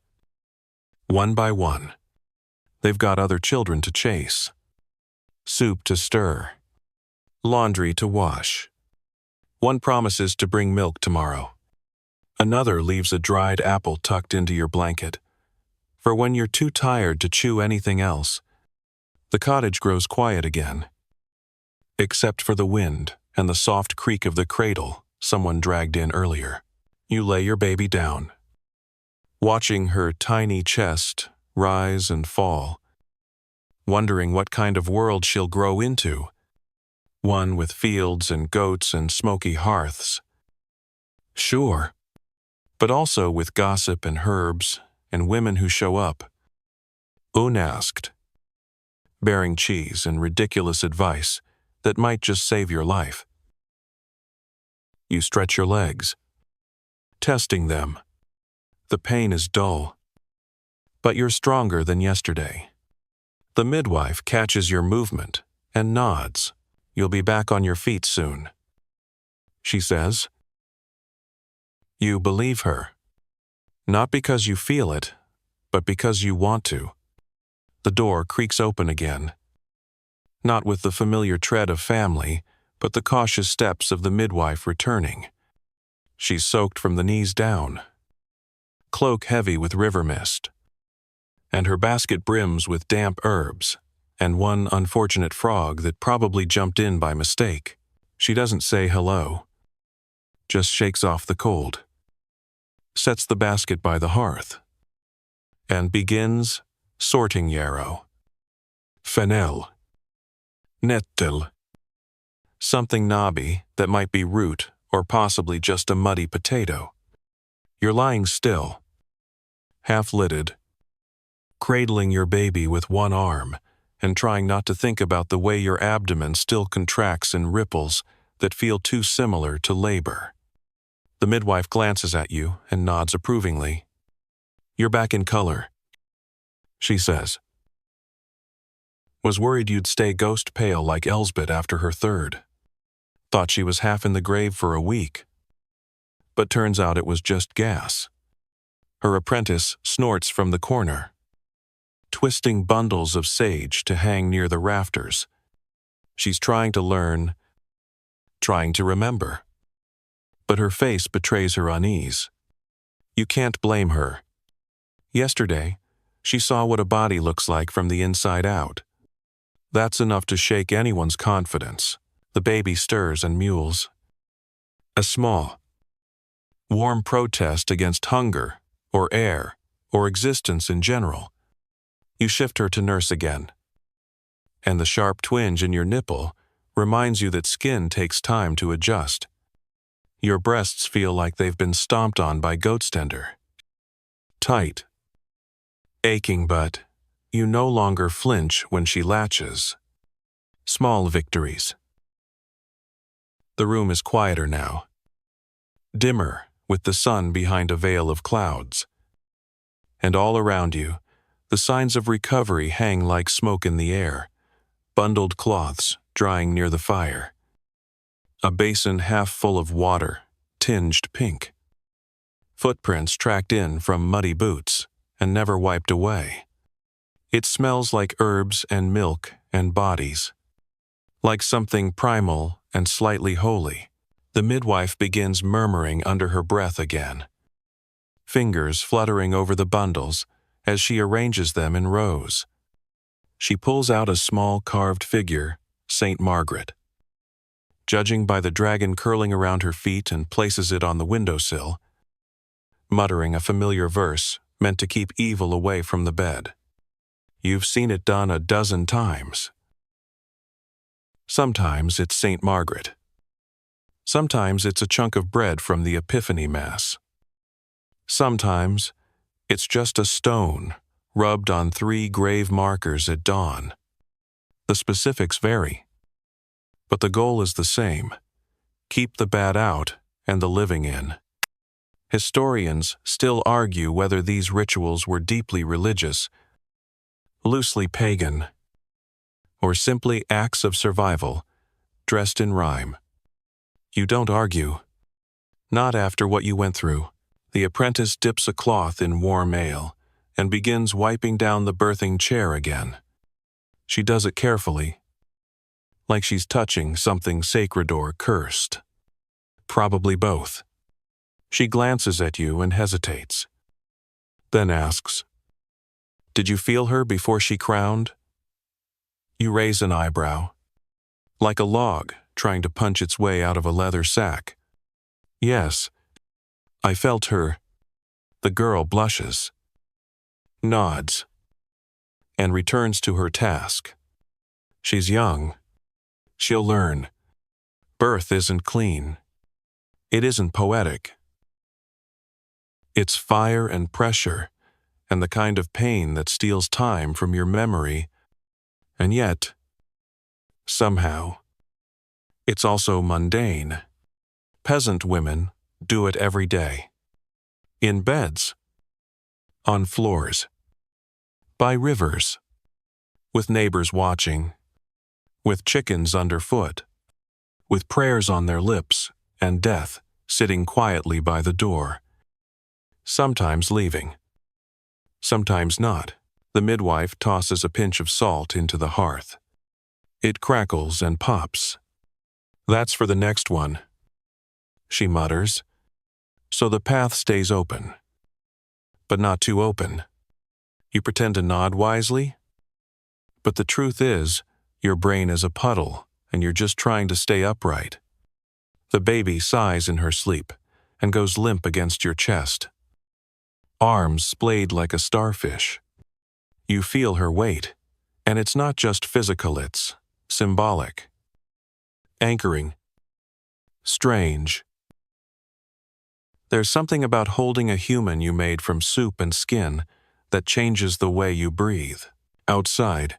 One by one. They've got other children to chase. Soup to stir. Laundry to wash. One promises to bring milk tomorrow. Another leaves a dried apple tucked into your blanket. For when you're too tired to chew anything else, the cottage grows quiet again. Except for the wind and the soft creak of the cradle someone dragged in earlier. You lay your baby down, watching her tiny chest rise and fall, wondering what kind of world she'll grow into. One with fields and goats and smoky hearths. Sure, but also with gossip and herbs and women who show up, unasked, bearing cheese and ridiculous advice that might just save your life. You stretch your legs, testing them. The pain is dull, but you're stronger than yesterday. The midwife catches your movement and nods. You'll be back on your feet soon, she says. You believe her. Not because you feel it, but because you want to. The door creaks open again. Not with the familiar tread of family, but the cautious steps of the midwife returning. She's soaked from the knees down, cloak heavy with river mist, and her basket brims with damp herbs, and one unfortunate frog that probably jumped in by mistake. She doesn't say hello, just shakes off the cold, sets the basket by the hearth, and begins sorting yarrow, fennel, nettle, something knobby that might be root or possibly just a muddy potato. You're lying still, half-lidded, cradling your baby with one arm and trying not to think about the way your abdomen still contracts in ripples that feel too similar to labor. The midwife glances at you and nods approvingly. You're back in color, she says. Was worried you'd stay ghost pale like Elsbeth after her third. Thought she was half in the grave for a week. But turns out it was just gas. Her apprentice snorts from the corner, twisting bundles of sage to hang near the rafters. She's trying to learn, trying to remember. But her face betrays her unease. You can't blame her. Yesterday, she saw what a body looks like from the inside out. That's enough to shake anyone's confidence. The baby stirs and mewls. A small, warm protest against hunger, or air, or existence in general. You shift her to nurse again. And the sharp twinge in your nipple reminds you that skin takes time to adjust. Your breasts feel like they've been stomped on by goat's tender. Tight. Aching, but you no longer flinch when she latches. Small victories. The room is quieter now. Dimmer, with the sun behind a veil of clouds. And all around you, the signs of recovery hang like smoke in the air, bundled cloths drying near the fire. A basin half full of water, tinged pink. Footprints tracked in from muddy boots and never wiped away. It smells like herbs and milk and bodies. Like something primal and slightly holy. The midwife begins murmuring under her breath again, fingers fluttering over the bundles as she arranges them in rows. She pulls out a small carved figure, Saint Margaret. Judging by the dragon curling around her feet and places it on the windowsill, muttering a familiar verse meant to keep evil away from the bed. You've seen it done a dozen times. Sometimes it's Saint Margaret. Sometimes it's a chunk of bread from the Epiphany Mass. Sometimes it's just a stone rubbed on 3 grave markers at dawn. The specifics vary, but the goal is the same. keep the bad out and the living in. Historians still argue whether these rituals were deeply religious, loosely pagan, or simply acts of survival, dressed in rhyme. You don't argue. Not after what you went through. The apprentice dips a cloth in warm ale and begins wiping down the birthing chair again. She does it carefully, like she's touching something sacred or cursed. Probably both. She glances at you and hesitates, then asks, "Did you feel her before she crowned?" You raise an eyebrow, like a log trying to punch its way out of a leather sack. "Yes, I felt her." The girl blushes, nods, and returns to her task. She's young. She'll learn. Birth isn't clean. It isn't poetic. It's fire and pressure, and the kind of pain that steals time from your memory. And yet, somehow, it's also mundane. Peasant women do it every day. In beds, on floors, by rivers, with neighbors watching, with chickens underfoot, with prayers on their lips and death sitting quietly by the door. Sometimes leaving, sometimes not. The midwife tosses a pinch of salt into the hearth. It crackles and pops. "That's for the next one," she mutters. So the path stays open, but not too open. You pretend to nod wisely, but the truth is, your brain is a puddle and you're just trying to stay upright. The baby sighs in her sleep and goes limp against your chest. Arms splayed like a starfish. You feel her weight, and it's not just physical, it's symbolic. Anchoring. Strange. There's something about holding a human you made from soup and skin that changes the way you breathe. Outside,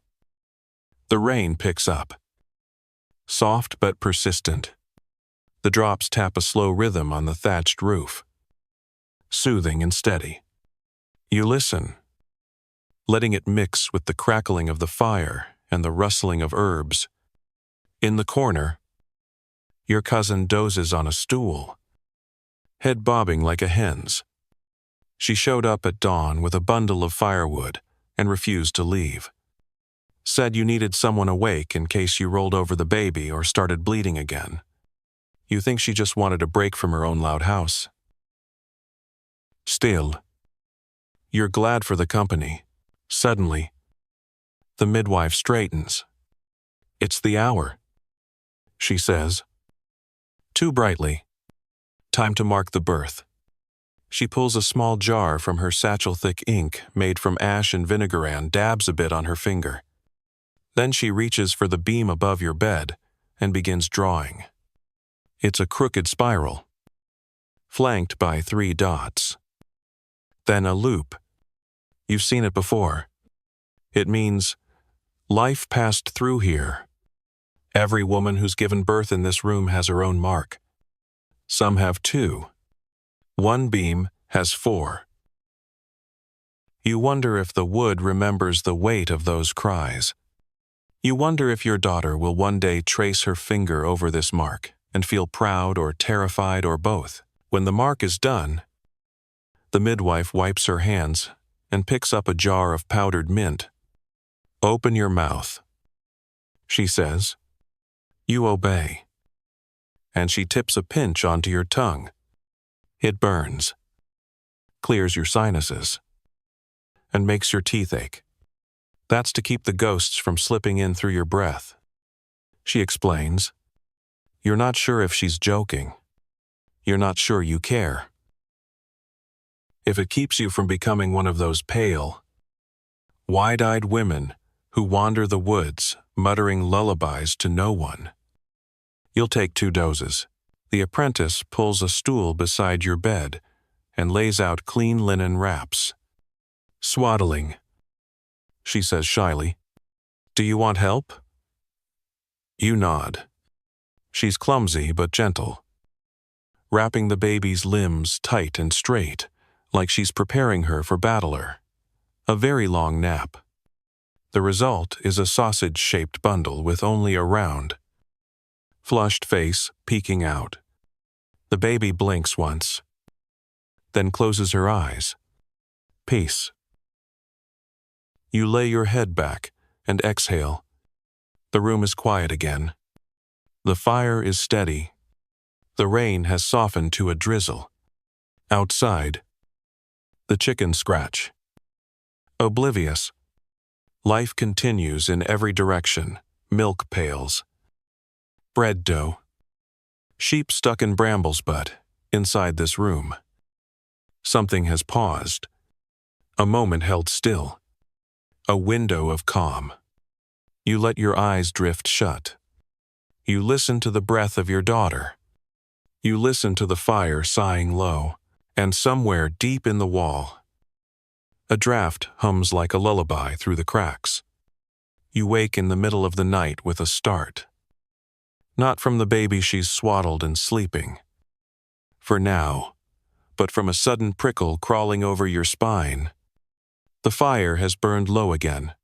the rain picks up. Soft but persistent. The drops tap a slow rhythm on the thatched roof. Soothing and steady. You listen, letting it mix with the crackling of the fire and the rustling of herbs. In the corner, your cousin dozes on a stool, head bobbing like a hen's. She showed up at dawn with a bundle of firewood and refused to leave. Said you needed someone awake in case you rolled over the baby or started bleeding again. You think she just wanted a break from her own loud house. Still, you're glad for the company. Suddenly, the midwife straightens. "It's the hour," she says. Too brightly. Time to mark the birth. She pulls a small jar from her satchel-thick ink made from ash and vinegar and dabs a bit on her finger. Then she reaches for the beam above your bed and begins drawing. It's a crooked spiral, flanked by 3 dots. Then a loop. You've seen it before. It means, life passed through here. Every woman who's given birth in this room has her own mark. Some have 2. One beam has 4. You wonder if the wood remembers the weight of those cries. You wonder if your daughter will one day trace her finger over this mark and feel proud or terrified or both. When the mark is done, the midwife wipes her hands and picks up a jar of powdered mint. "Open your mouth," she says. You obey. And she tips a pinch onto your tongue. It burns, clears your sinuses, and makes your teeth ache. That's to keep the ghosts from slipping in through your breath. She explains. You're not sure if she's joking. You're not sure you care. If it keeps you from becoming one of those pale, wide-eyed women who wander the woods muttering lullabies to no one, you'll take 2 doses. The apprentice pulls a stool beside your bed and lays out clean linen wraps. "Swaddling," she says shyly. "Do you want help?" You nod. She's clumsy but gentle. wrapping the baby's limbs tight and straight, like she's preparing her for battler. A very long nap. The result is a sausage-shaped bundle with only a round, flushed face peeking out. The baby blinks once, then closes her eyes. Peace. You lay your head back and exhale. The room is quiet again. The fire is steady. The rain has softened to a drizzle. Outside, the chickens scratch. Oblivious. Life continues in every direction. Milk pails. Bread dough. Sheep stuck in brambles, but inside this room, something has paused. A moment held still. A window of calm. You let your eyes drift shut. You listen to the breath of your daughter. You listen to the fire sighing low, and somewhere deep in the wall, a draft hums like a lullaby through the cracks. You wake in the middle of the night with a start. Not from the baby she's swaddled and sleeping, for now, but from a sudden prickle crawling over your spine. The fire has burned low again,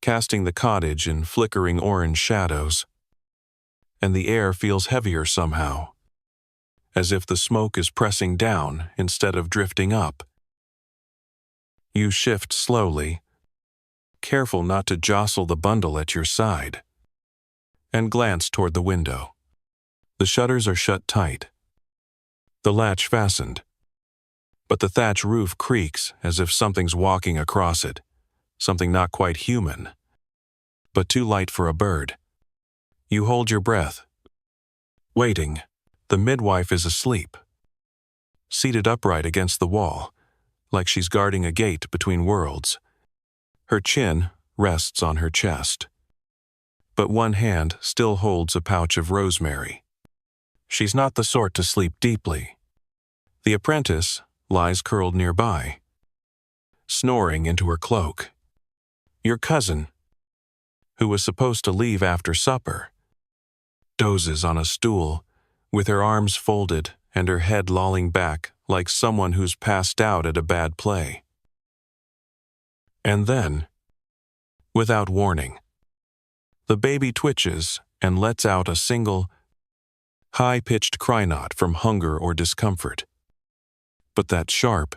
casting the cottage in flickering orange shadows, and the air feels heavier somehow, as if the smoke is pressing down instead of drifting up. You shift slowly, careful not to jostle the bundle at your side, and glance toward the window. The shutters are shut tight, the latch fastened, but the thatch roof creaks as if something's walking across it, something not quite human, but too light for a bird. You hold your breath, waiting. The midwife is asleep, seated upright against the wall, like she's guarding a gate between worlds. Her chin rests on her chest, but one hand still holds a pouch of rosemary. She's not the sort to sleep deeply. The apprentice lies curled nearby, snoring into her cloak. Your cousin, who was supposed to leave after supper, dozes on a stool, with her arms folded and her head lolling back like someone who's passed out at a bad play. And then, without warning, the baby twitches and lets out a single, high-pitched cry, not from hunger or discomfort, but that sharp,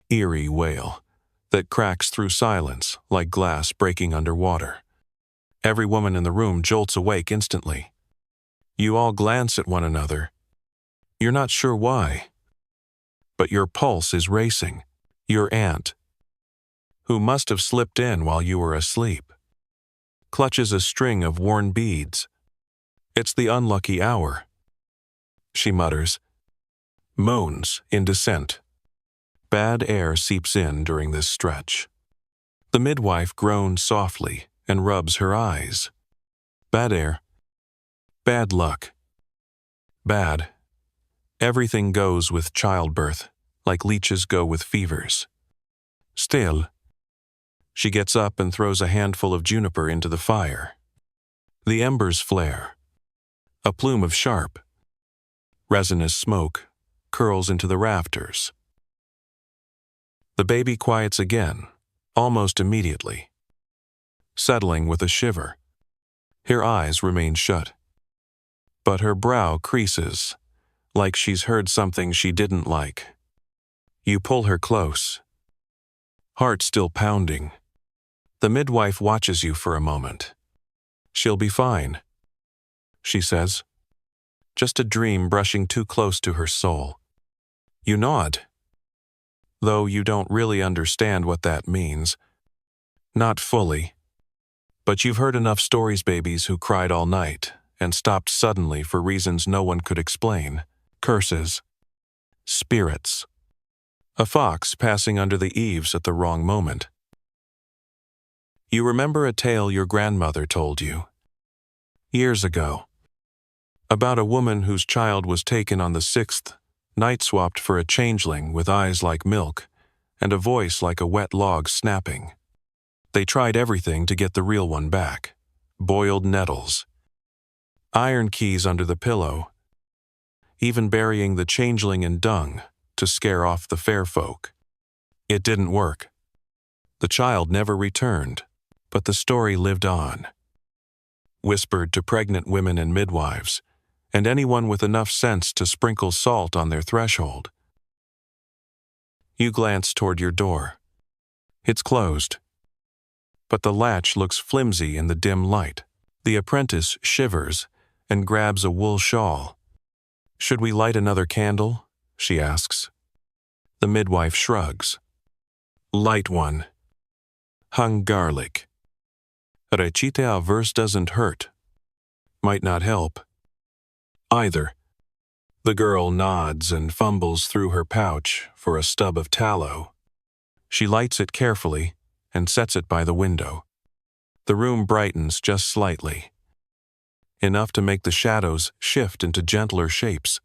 eerie wail that cracks through silence like glass breaking underwater. Every woman in the room jolts awake instantly. You all glance at one another. You're not sure why, but your pulse is racing. Your aunt, who must have slipped in while you were asleep, clutches a string of worn beads. It's the unlucky hour, she mutters, moans in dissent. Bad air seeps in during this stretch. The midwife groans softly and rubs her eyes. Bad air. Bad luck. Bad. Everything goes with childbirth, like leeches go with fevers. Still, she gets up and throws a handful of juniper into the fire. The embers flare. A plume of sharp, resinous smoke curls into the rafters. The baby quiets again, almost immediately, settling with a shiver. Her eyes remain shut, but her brow creases, like she's heard something she didn't like. You pull her close, heart still pounding. The midwife watches you for a moment. She'll be fine, she says. Just a dream brushing too close to her soul. You nod, though you don't really understand what that means. Not fully. But you've heard enough stories, babies who cried all night and stopped suddenly for reasons no one could explain. Curses. Spirits. A fox passing under the eaves at the wrong moment. You remember a tale your grandmother told you, years ago, about a woman whose child was taken on the 6th, night-swapped for a changeling with eyes like milk and a voice like a wet log snapping. They tried everything to get the real one back. Boiled nettles, iron keys under the pillow, even burying the changeling in dung to scare off the fair folk. It didn't work. The child never returned, but the story lived on. Whispered to pregnant women and midwives, and anyone with enough sense to sprinkle salt on their threshold. You glance toward your door. It's closed, but the latch looks flimsy in the dim light. The apprentice shivers and grabs a wool shawl. "Should we light another candle?" she asks. The midwife shrugs. "Light one. Hung garlic. Recite a verse doesn't hurt. Might not help. Either." The girl nods and fumbles through her pouch for a stub of tallow. She lights it carefully and sets it by the window. The room brightens just slightly, enough to make the shadows shift into gentler shapes.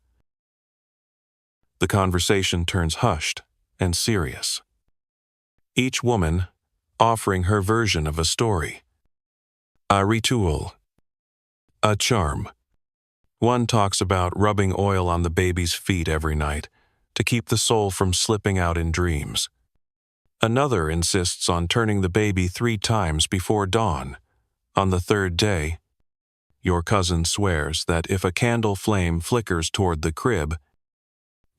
The conversation turns hushed and serious. Each woman offering her version of a story. A ritual. A charm. One talks about rubbing oil on the baby's feet every night to keep the soul from slipping out in dreams. Another insists on turning the baby 3 times before dawn. On the 3rd day, your cousin swears that if a candle flame flickers toward the crib,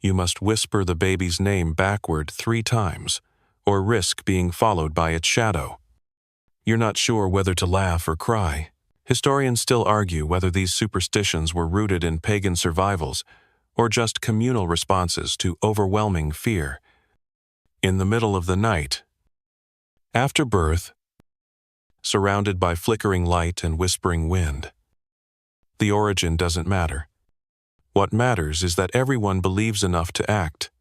you must whisper the baby's name backward 3 times, or risk being followed by its shadow. You're not sure whether to laugh or cry. Historians still argue whether these superstitions were rooted in pagan survivals or just communal responses to overwhelming fear. In the middle of the night, after birth, surrounded by flickering light and whispering wind, the origin doesn't matter. What matters is that everyone believes enough to act.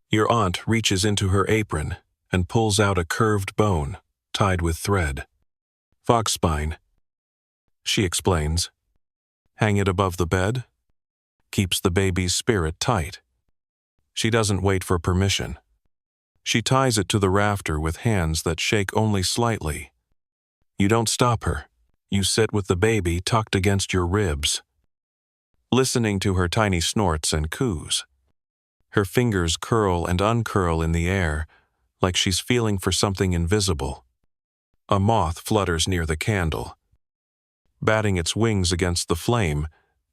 Your aunt reaches into her apron and pulls out a curved bone tied with thread. "Fox spine," she explains. "Hang it above the bed. Keeps the baby's spirit tight." She doesn't wait for permission. She ties it to the rafter with hands that shake only slightly. You don't stop her. You sit with the baby tucked against your ribs, listening to her tiny snorts and coos. Her fingers curl and uncurl in the air, like she's feeling for something invisible. A moth flutters near the candle, batting its wings against the flame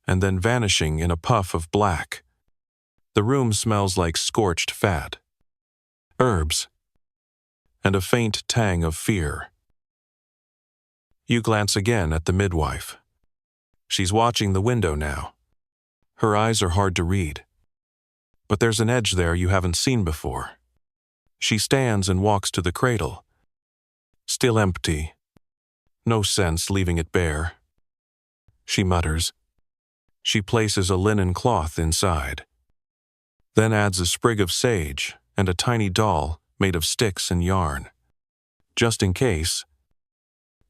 and then vanishing in a puff of black. The room smells like scorched fat, herbs, and a faint tang of fear. You glance again at the midwife. She's watching the window now. Her eyes are hard to read, but there's an edge there you haven't seen before. She stands and walks to the cradle. Still empty. No sense leaving it bare. She mutters. She places a linen cloth inside, then adds a sprig of sage and a tiny doll made of sticks and yarn. "Just in case,"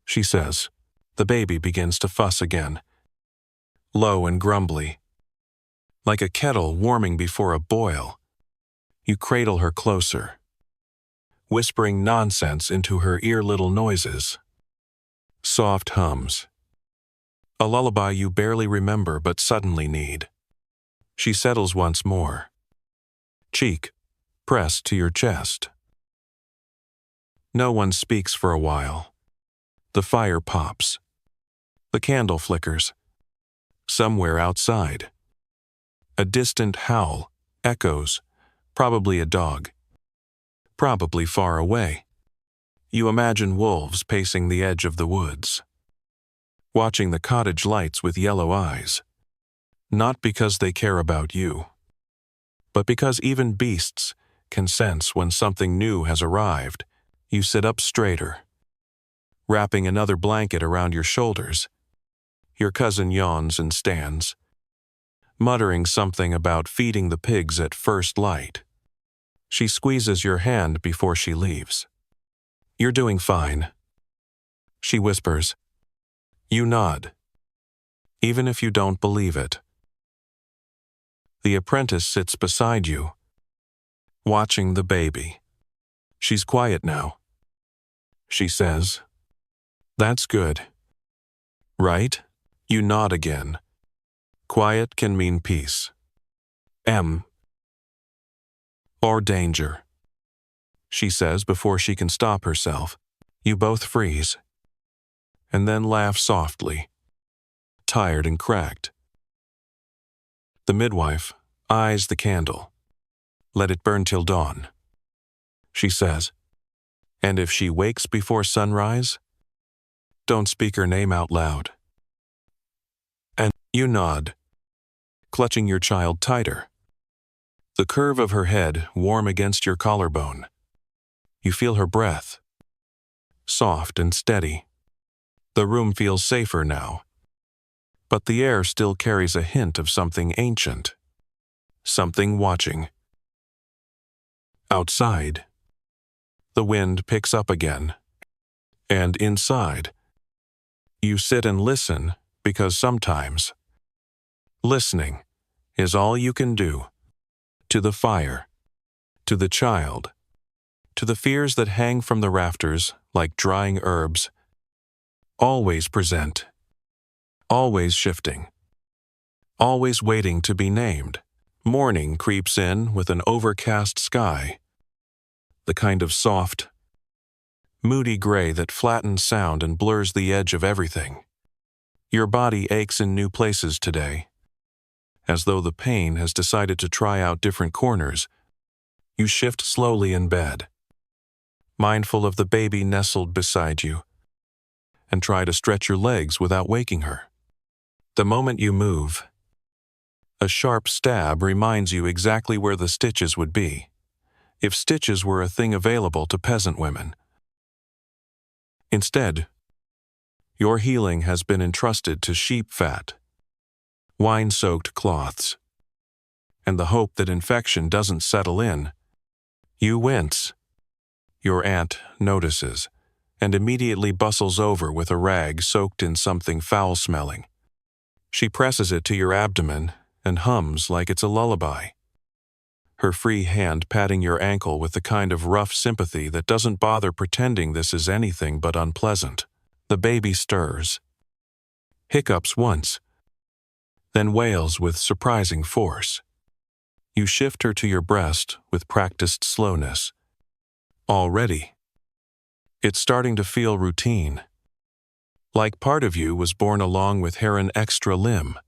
she says. The baby begins to fuss again, low and grumbly, like a kettle warming before a boil. You cradle her closer, whispering nonsense into her ear, little noises. Soft hums. A lullaby you barely remember but suddenly need. She settles once more, cheek pressed to your chest. No one speaks for a while. The fire pops. The candle flickers. Somewhere outside, a distant howl echoes, probably a dog. Probably far away. You imagine wolves pacing the edge of the woods, watching the cottage lights with yellow eyes. Not because they care about you, but because even beasts can sense when something new has arrived. You sit up straighter, wrapping another blanket around your shoulders. Your cousin yawns and stands, muttering something about feeding the pigs at first light. She squeezes your hand before she leaves. "You're doing fine," she whispers. You nod, even if you don't believe it. The apprentice sits beside you, watching the baby. She's quiet now. She says, "That's good. Right?" You nod again, Quiet can mean peace. M. Or danger, she says before she can stop herself. You both freeze, and then laugh softly, tired and cracked. The midwife eyes the candle. Let it burn till dawn, she says. And if she wakes before sunrise, don't speak her name out loud. And you nod, clutching your child tighter. The curve of her head warm against your collarbone. You feel her breath, soft and steady. The room feels safer now, but the air still carries a hint of something ancient, something watching. Outside, the wind picks up again, and inside, you sit and listen because sometimes listening is all you can do. To the fire, to the child, to the fears that hang from the rafters like drying herbs, always present, always shifting, always waiting to be named. Morning creeps in with an overcast sky, the kind of soft, moody gray that flattens sound and blurs the edge of everything. Your body aches in new places today, as though the pain has decided to try out different corners. You shift slowly in bed, mindful of the baby nestled beside you, and try to stretch your legs without waking her. The moment you move, a sharp stab reminds you exactly where the stitches would be, if stitches were a thing available to peasant women. Instead, your healing has been entrusted to sheep fat, wine-soaked cloths, and the hope that infection doesn't settle in. You wince. Your aunt notices, and immediately bustles over with a rag soaked in something foul-smelling. She presses it to your abdomen and hums like it's a lullaby, her free hand patting your ankle with the kind of rough sympathy that doesn't bother pretending this is anything but unpleasant. The baby stirs, hiccups once, then wails with surprising force. You shift her to your breast with practiced slowness. Already, it's starting to feel routine, like part of you was born along with her an extra limb,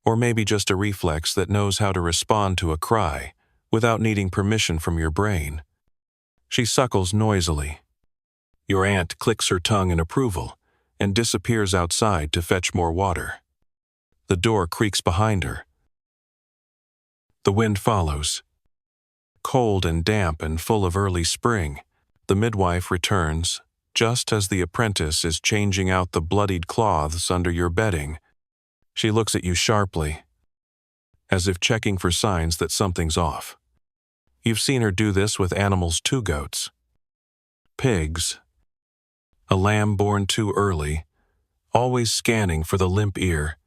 or maybe just a reflex that knows how to respond to a cry without needing permission from your brain. She suckles noisily. Your aunt clicks her tongue in approval and disappears outside to fetch more water. The door creaks behind her. The wind follows, cold and damp and full of early spring. The midwife returns, just as the apprentice is changing out the bloodied cloths under your bedding. She looks at you sharply, as if checking for signs that something's off. You've seen her do this with animals too: goats, pigs, a lamb born too early, always scanning for the limp ear,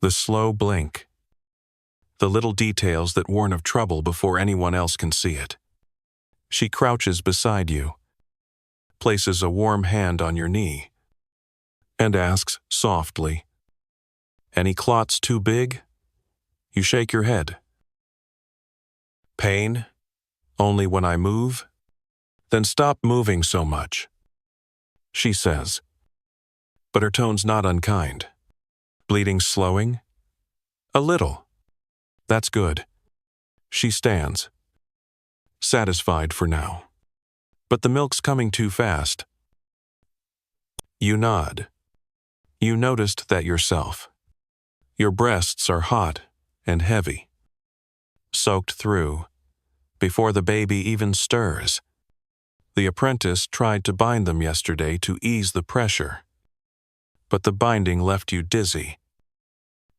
the slow blink, the little details that warn of trouble before anyone else can see it. She crouches beside you, places a warm hand on your knee, and asks softly, "Any clots too big?" You shake your head. "Pain? Only when I move?" "Then stop moving so much," she says, but her tone's not unkind. "Bleeding slowing?" "A little." "That's good." She stands, satisfied for now. "But the milk's coming too fast." You nod. You noticed that yourself. Your breasts are hot and heavy, soaked through, before the baby even stirs. The apprentice tried to bind them yesterday to ease the pressure, but the binding left you dizzy,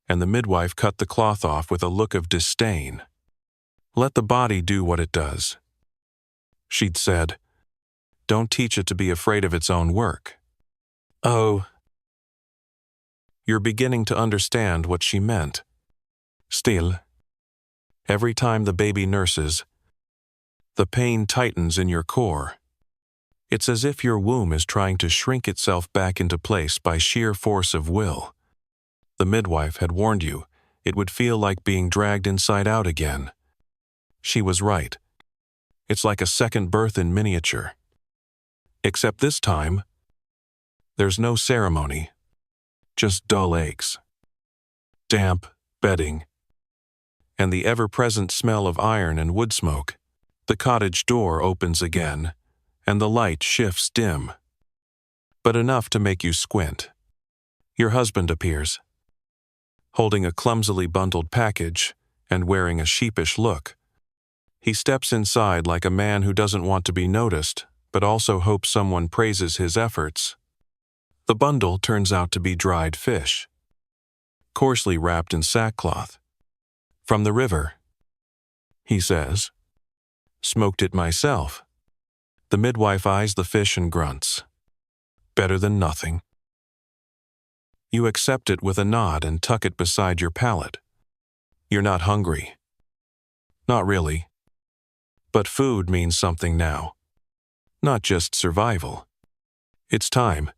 and the midwife cut the cloth off with a look of disdain. "Let the body do what it does," she'd said. "Don't teach it to be afraid of its own work." Oh, you're beginning to understand what she meant. Still, every time the baby nurses, the pain tightens in your core. It's as if your womb is trying to shrink itself back into place by sheer force of will. The midwife had warned you it would feel like being dragged inside out again. She was right. It's like a second birth in miniature. Except this time, there's no ceremony, just dull aches, damp bedding, and the ever-present smell of iron and wood smoke. The cottage door opens again, and the light shifts dim, but enough to make you squint. Your husband appears, holding a clumsily bundled package and wearing a sheepish look. He steps inside like a man who doesn't want to be noticed, but also hopes someone praises his efforts. The bundle turns out to be dried fish, coarsely wrapped in sackcloth. From the river, he says. Smoked it myself. The midwife eyes the fish and grunts. Better than nothing. You accept it with a nod and tuck it beside your palate. You're not hungry. Not really. But food means something now. Not just survival. It's time.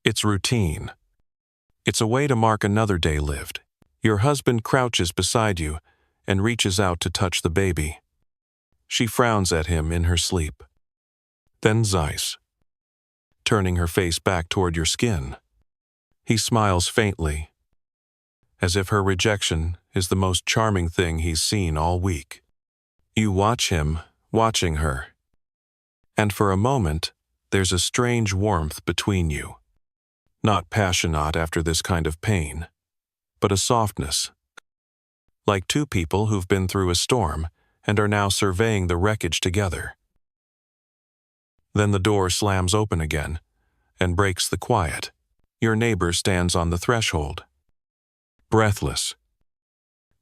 It's routine. It's a way to mark another day lived. Your husband crouches beside you and reaches out to touch the baby. She frowns at him in her sleep. Then Zeiss, turning her face back toward your skin. He smiles faintly, as if her rejection is the most charming thing he's seen all week. You watch him, watching her. And for a moment, there's a strange warmth between you. Not passionate after this kind of pain, but a softness. Like two people who've been through a storm and are now surveying the wreckage together. Then the door slams open again and breaks the quiet. Your neighbor stands on the threshold, breathless,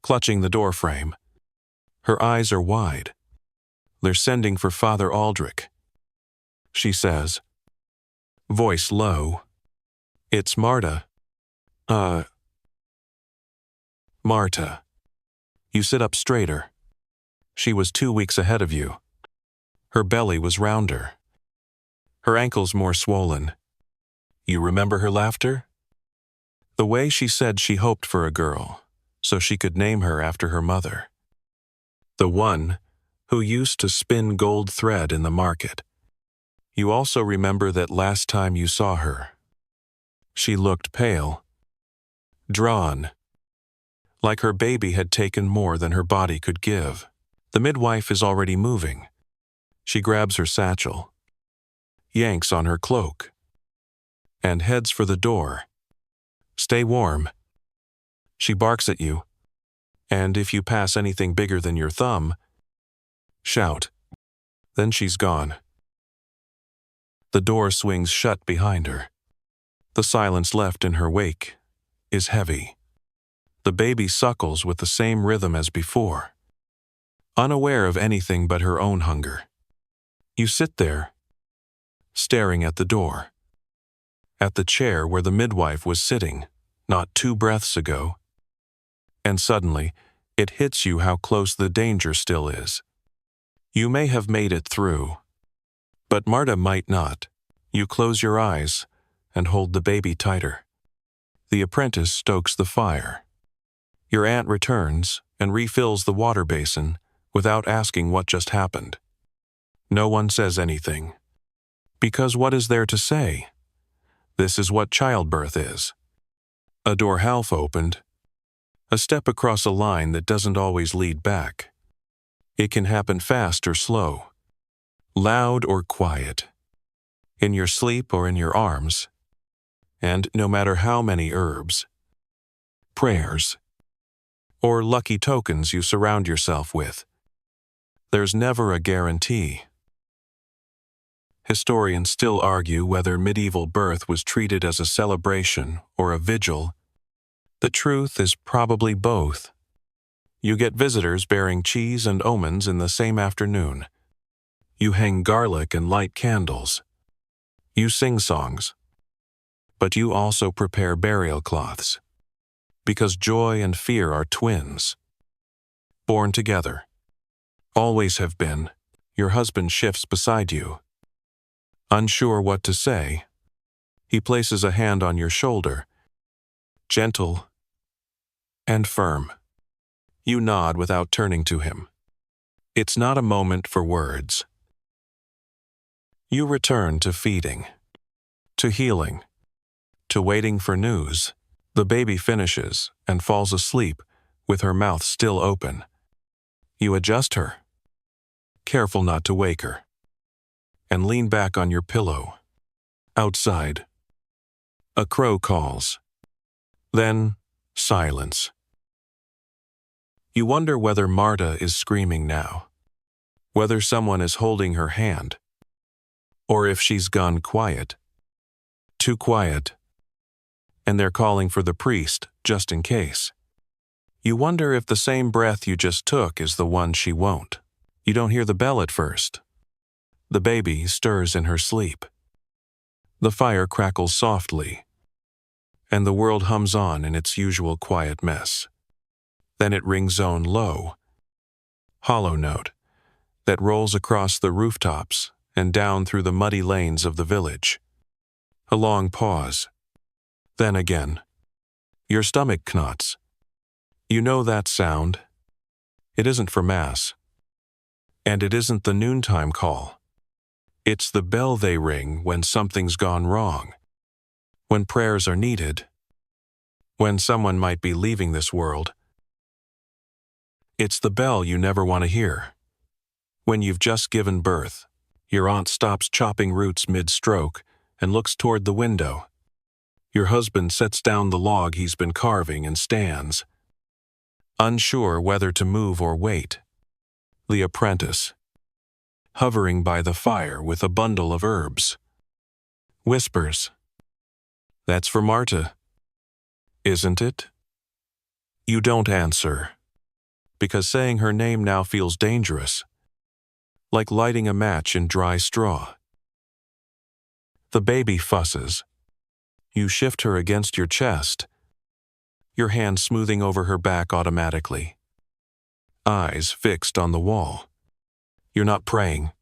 clutching the doorframe. Her eyes are wide. They're sending for Father Aldrich. She says, voice low, "It's Marta." Marta. You sit up straighter. She was 2 weeks ahead of you. Her belly was rounder. Her ankles more swollen. You remember her laughter? The way she said she hoped for a girl, so she could name her after her mother. The one who used to spin gold thread in the market. You also remember that last time you saw her. She looked pale, drawn, like her baby had taken more than her body could give. The midwife is already moving. She grabs her satchel, yanks on her cloak, and heads for the door. Stay warm. She barks at you, and if you pass anything bigger than your thumb, shout. Then she's gone. The door swings shut behind her. The silence left in her wake is heavy. The baby suckles with the same rhythm as before, unaware of anything but her own hunger. You sit there, staring at the door, at the chair where the midwife was sitting not 2 breaths ago, and suddenly it hits you how close the danger still is. You may have made it through, but Marta might not. You close your eyes and hold the baby tighter. The apprentice stokes the fire. Your aunt returns and refills the water basin without asking what just happened. No one says anything. Because what is there to say? This is what childbirth is. A door half opened, a step across a line that doesn't always lead back. It can happen fast or slow, loud or quiet, in your sleep or in your arms, and no matter how many herbs, prayers, or lucky tokens you surround yourself with, there's never a guarantee. Historians still argue whether medieval birth was treated as a celebration or a vigil. The truth is probably both. You get visitors bearing cheese and omens in the same afternoon. You hang garlic and light candles. You sing songs. But you also prepare burial cloths. Because joy and fear are twins. Born together. Always have been. Your husband shifts beside you. Unsure what to say, he places a hand on your shoulder gentle and firm. You nod without turning to him. It's not a moment for words. You return to feeding, to healing, to waiting for news. The baby finishes and falls asleep with her mouth still open. You adjust her, careful not to wake her, and lean back on your pillow. Outside, a crow calls. Then, silence. You wonder whether Marta is screaming now, whether someone is holding her hand, or if she's gone quiet. Too quiet. And they're calling for the priest, just in case. You wonder if the same breath you just took is the one she won't. You don't hear the bell at first. The baby stirs in her sleep. The fire crackles softly, and the world hums on in its usual quiet mess. Then it rings own low, hollow note that rolls across the rooftops and down through the muddy lanes of the village. A long pause. Then again. Your stomach knots. You know that sound. It isn't for Mass. And it isn't the noontime call. It's the bell they ring when something's gone wrong, when prayers are needed, when someone might be leaving this world. It's the bell you never want to hear. When you've just given birth, your aunt stops chopping roots mid-stroke and looks toward the window. Your husband sets down the log he's been carving and stands, unsure whether to move or wait. The apprentice, hovering by the fire with a bundle of herbs, whispers, "That's for Marta, isn't it?" You don't answer, because saying her name now feels dangerous, like lighting a match in dry straw. The baby fusses. You shift her against your chest, your hand smoothing over her back automatically. Eyes fixed on the wall. You're not praying.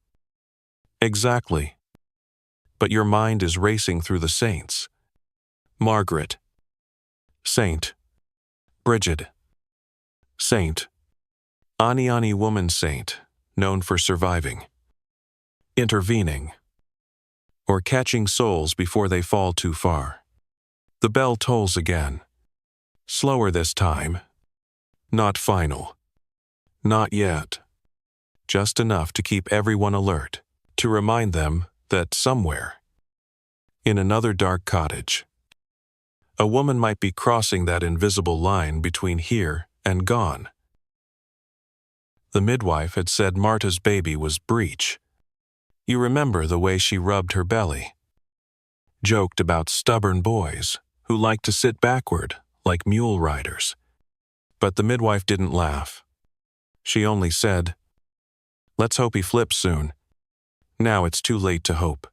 Exactly. But your mind is racing through the saints. Margaret. Saint. Bridget. Saint. Ani woman saint, known for surviving, intervening, or catching souls before they fall too far. The bell tolls again. Slower this time. Not final. Not yet. Just enough to keep everyone alert, to remind them that somewhere, in another dark cottage, a woman might be crossing that invisible line between here and gone. The midwife had said Marta's baby was breech. You remember the way she rubbed her belly, joked about stubborn boys who liked to sit backward like mule riders. But the midwife didn't laugh. She only said, "Let's hope he flips soon. Now it's too late to hope.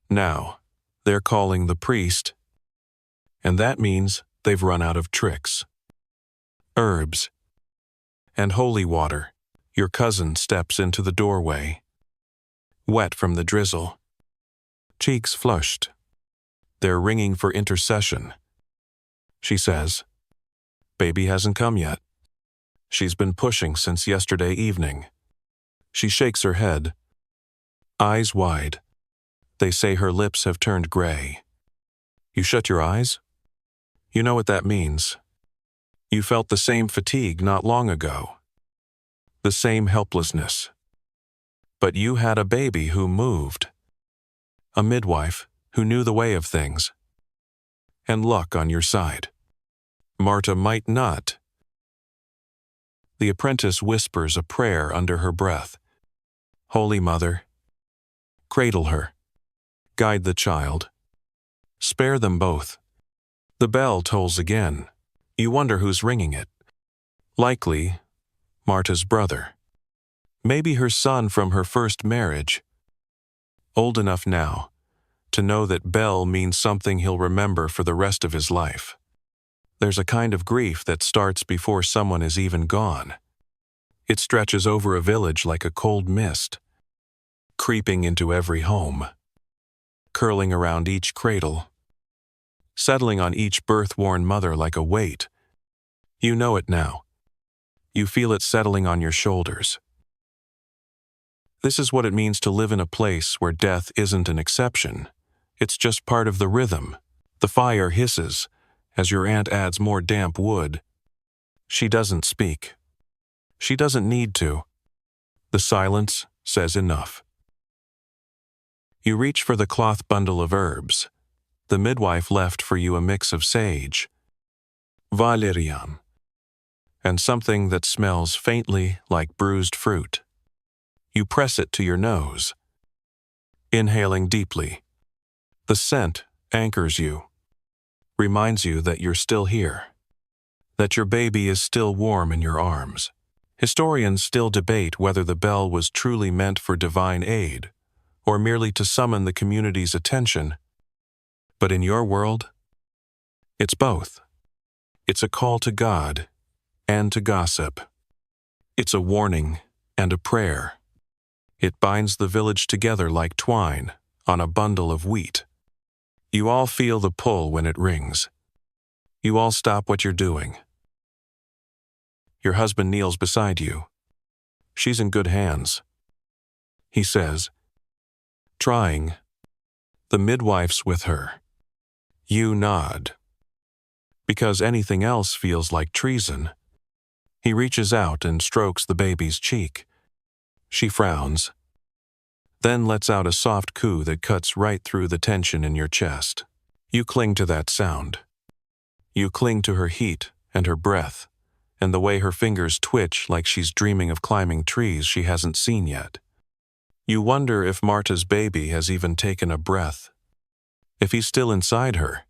Now, they're calling the priest, and that means they've run out of tricks. Herbs and holy water." Your cousin steps into the doorway, wet from the drizzle, cheeks flushed. They're ringing for intercession. She says, "Baby hasn't come yet." She's been pushing since yesterday evening. She shakes her head, eyes wide. They say her lips have turned gray. You shut your eyes? You know what that means. You felt the same fatigue not long ago, the same helplessness. But you had a baby who moved, a midwife who knew the way of things, and luck on your side. Marta might not. The apprentice whispers a prayer under her breath. Holy Mother, cradle her, guide the child, spare them both. The bell tolls again. You wonder who's ringing it. Likely, Marta's brother. Maybe her son from her first marriage. Old enough now to know that bell means something he'll remember for the rest of his life. There's a kind of grief that starts before someone is even gone. It stretches over a village like a cold mist, creeping into every home, curling around each cradle, settling on each birth-worn mother like a weight. You know it now. You feel it settling on your shoulders. This is what it means to live in a place where death isn't an exception. It's just part of the rhythm. The fire hisses as your aunt adds more damp wood. She doesn't speak. She doesn't need to. The silence says enough. You reach for the cloth bundle of herbs. The midwife left for you a mix of sage, valerian, and something that smells faintly like bruised fruit. You press it to your nose, inhaling deeply. The scent anchors you, reminds you that you're still here, that your baby is still warm in your arms. Historians still debate whether the bell was truly meant for divine aid or merely to summon the community's attention. But in your world, it's both. It's a call to God and to gossip. It's a warning and a prayer. It binds the village together like twine on a bundle of wheat. You all feel the pull when it rings. You all stop what you're doing. Your husband kneels beside you. She's in good hands. He says, trying. The midwife's with her. You nod. Because anything else feels like treason. He reaches out and strokes the baby's cheek. She frowns, then lets out a soft coo that cuts right through the tension in your chest. You cling to that sound. You cling to her heat and her breath, and the way her fingers twitch like she's dreaming of climbing trees she hasn't seen yet. You wonder if Marta's baby has even taken a breath, if he's still inside her,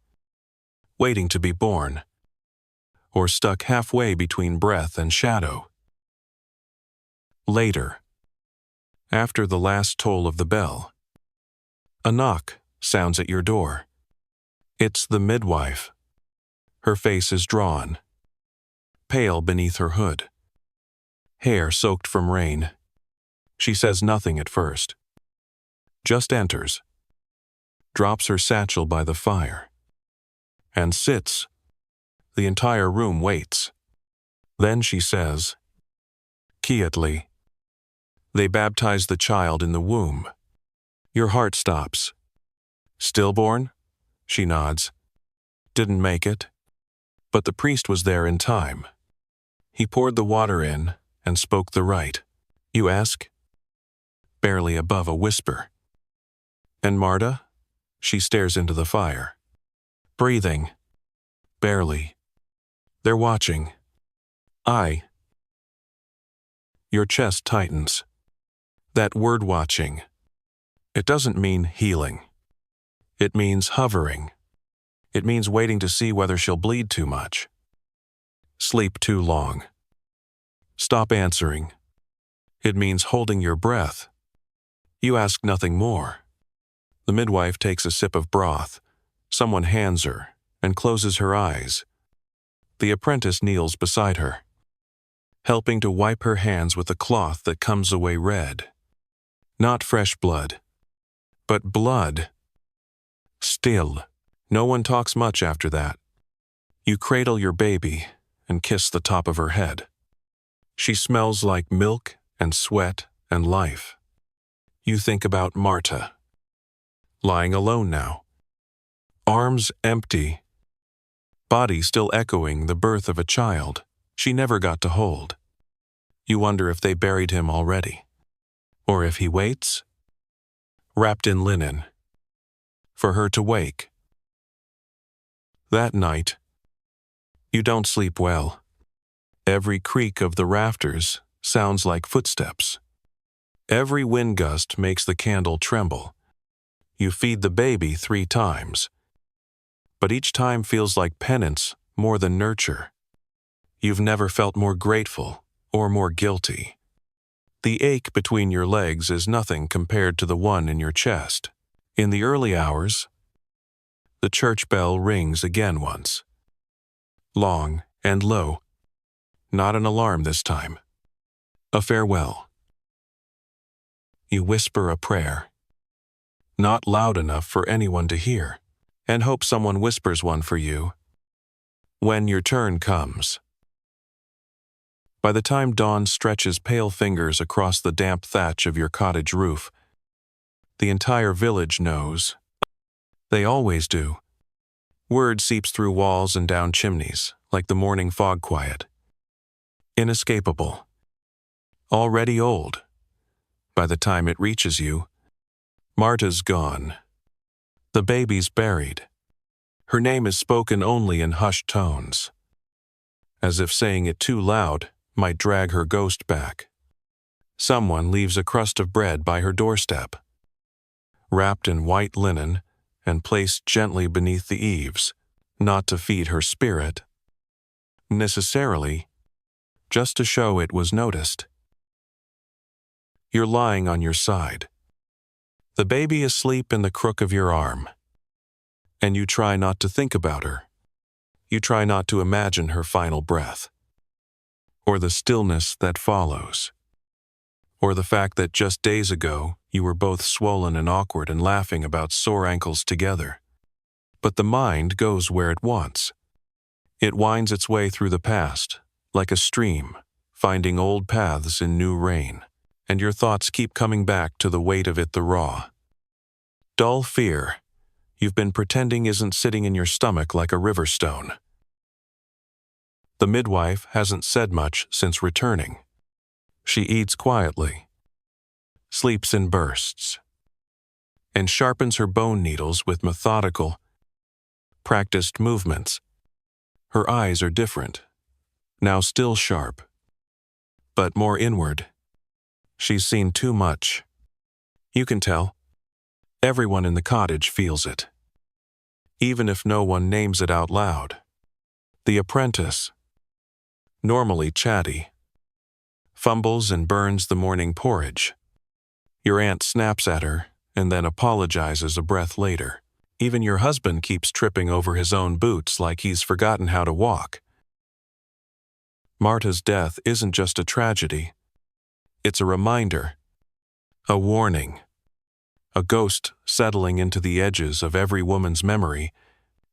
waiting to be born, or stuck halfway between breath and shadow. Later, after the last toll of the bell, a knock sounds at your door. It's the midwife. Her face is drawn, pale beneath her hood, hair soaked from rain. She says nothing at first, just enters, drops her satchel by the fire, and sits. The entire room waits. Then she says, quietly, they baptize the child in the womb. Your heart stops. Stillborn? She nods. Didn't make it. But the priest was there in time. He poured the water in and spoke the rite. You ask? Barely above a whisper. And Marta? She stares into the fire. Breathing. Barely. They're watching. Your chest tightens. That word watching. It doesn't mean healing. It means hovering. It means waiting to see whether she'll bleed too much. Sleep too long. Stop answering. It means holding your breath. You ask nothing more. The midwife takes a sip of broth. Someone hands her and closes her eyes. The apprentice kneels beside her, helping to wipe her hands with a cloth that comes away red. Not fresh blood, but blood. Still, no one talks much after that. You cradle your baby and kiss the top of her head. She smells like milk and sweat and life. You think about Marta, lying alone now, arms empty, body still echoing the birth of a child she never got to hold. You wonder if they buried him already, or if he waits, wrapped in linen, for her to wake. That night, you don't sleep well. Every creak of the rafters sounds like footsteps. Every wind gust makes the candle tremble. You feed the baby 3 times, but each time feels like penance more than nurture. You've never felt more grateful or more guilty. The ache between your legs is nothing compared to the one in your chest. In the early hours, the church bell rings again once. Long and low. Not an alarm this time. A farewell. You whisper a prayer. Not loud enough for anyone to hear. and hope someone whispers one for you when your turn comes. By the time dawn stretches pale fingers across the damp thatch of your cottage roof, the entire village knows. They always do. Word seeps through walls and down chimneys, like the morning fog quiet. Inescapable. Already old. By the time it reaches you, Marta's gone. The baby's buried. Her name is spoken only in hushed tones, as if saying it too loud might drag her ghost back. Someone leaves a crust of bread by her doorstep, wrapped in white linen and placed gently beneath the eaves, not to feed her spirit, necessarily, just to show it was noticed. You're lying on your side, the baby asleep in the crook of your arm, and you try not to think about her. You try not to imagine her final breath, or the stillness that follows, or the fact that just days ago you were both swollen and awkward and laughing about sore ankles together. But the mind goes where it wants. It winds its way through the past, like a stream, finding old paths in new rain, and your thoughts keep coming back to the weight of it, the raw, dull fear you've been pretending isn't sitting in your stomach like a river stone. The midwife hasn't said much since returning. She eats quietly, sleeps in bursts, and sharpens her bone needles with methodical, practiced movements. Her eyes are different, now still sharp, but more inward. She's seen too much. You can tell. Everyone in the cottage feels it, even if no one names it out loud. The apprentice, normally chatty, fumbles and burns the morning porridge. Your aunt snaps at her and then apologizes a breath later. Even your husband keeps tripping over his own boots like he's forgotten how to walk. Marta's death isn't just a tragedy. It's a reminder, a warning, a ghost settling into the edges of every woman's memory.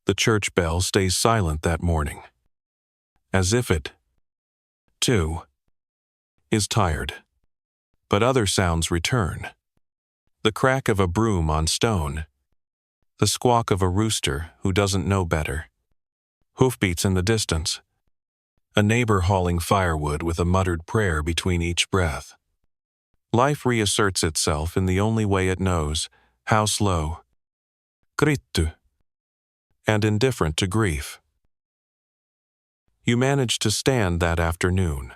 The church bell stays silent that morning, as if it, too, is tired. But other sounds return. The crack of a broom on stone, the squawk of a rooster who doesn't know better, hoofbeats in the distance, a neighbor hauling firewood with a muttered prayer between each breath. Life reasserts itself in the only way it knows, how slow, krittu, and indifferent to grief. You managed to stand that afternoon.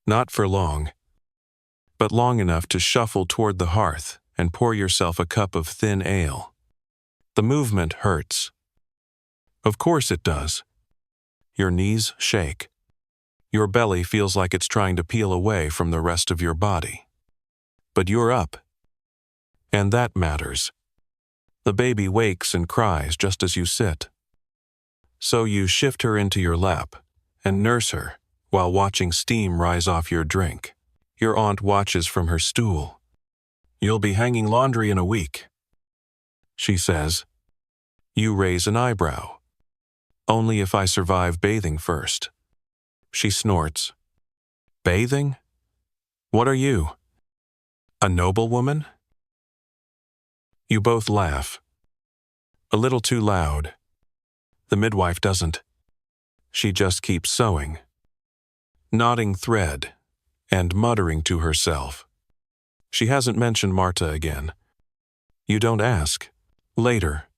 Not for long, but long enough to shuffle toward the hearth and pour yourself a cup of thin ale. The movement hurts. Of course it does. Your knees shake. Your belly feels like it's trying to peel away from the rest of your body. But you're up. And that matters. The baby wakes and cries just as you sit. So you shift her into your lap and nurse her while watching steam rise off your drink. Your aunt watches from her stool. "You'll be hanging laundry in a week," she says. You raise an eyebrow. "Only if I survive bathing first." She snorts. "Bathing? What are you? A noblewoman?" You both laugh. A little too loud. The midwife doesn't. She just keeps sewing, knotting thread, and muttering to herself. She hasn't mentioned Marta again. You don't ask. Later.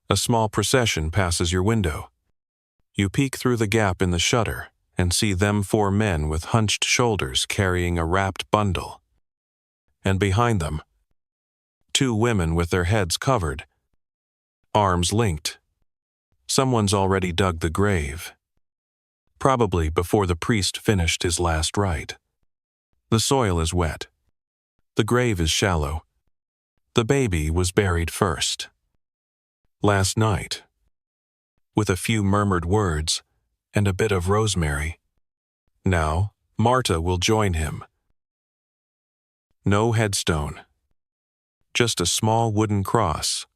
A small procession passes your window. You peek through the gap in the shutter and see them 4 men with hunched shoulders carrying a wrapped bundle. And behind them, 2 women with their heads covered, arms linked. Someone's already dug the grave, probably before the priest finished his last rite. The soil is wet. The grave is shallow. The baby was buried first. Last night, with a few murmured words and a bit of rosemary. Now, Marta will join him. No headstone. Just a small wooden cross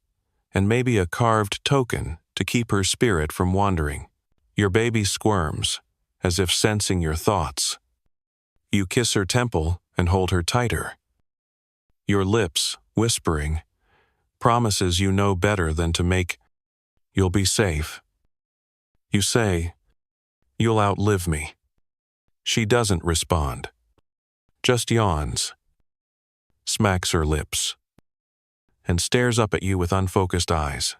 and maybe a carved token to keep her spirit from wandering. Your baby squirms, as if sensing your thoughts. You kiss her temple and hold her tighter. Your lips, whispering, promises you know better than to make. You'll be safe. You say, you'll outlive me. She doesn't respond. Just yawns, smacks her lips, and stares up at you with unfocused eyes.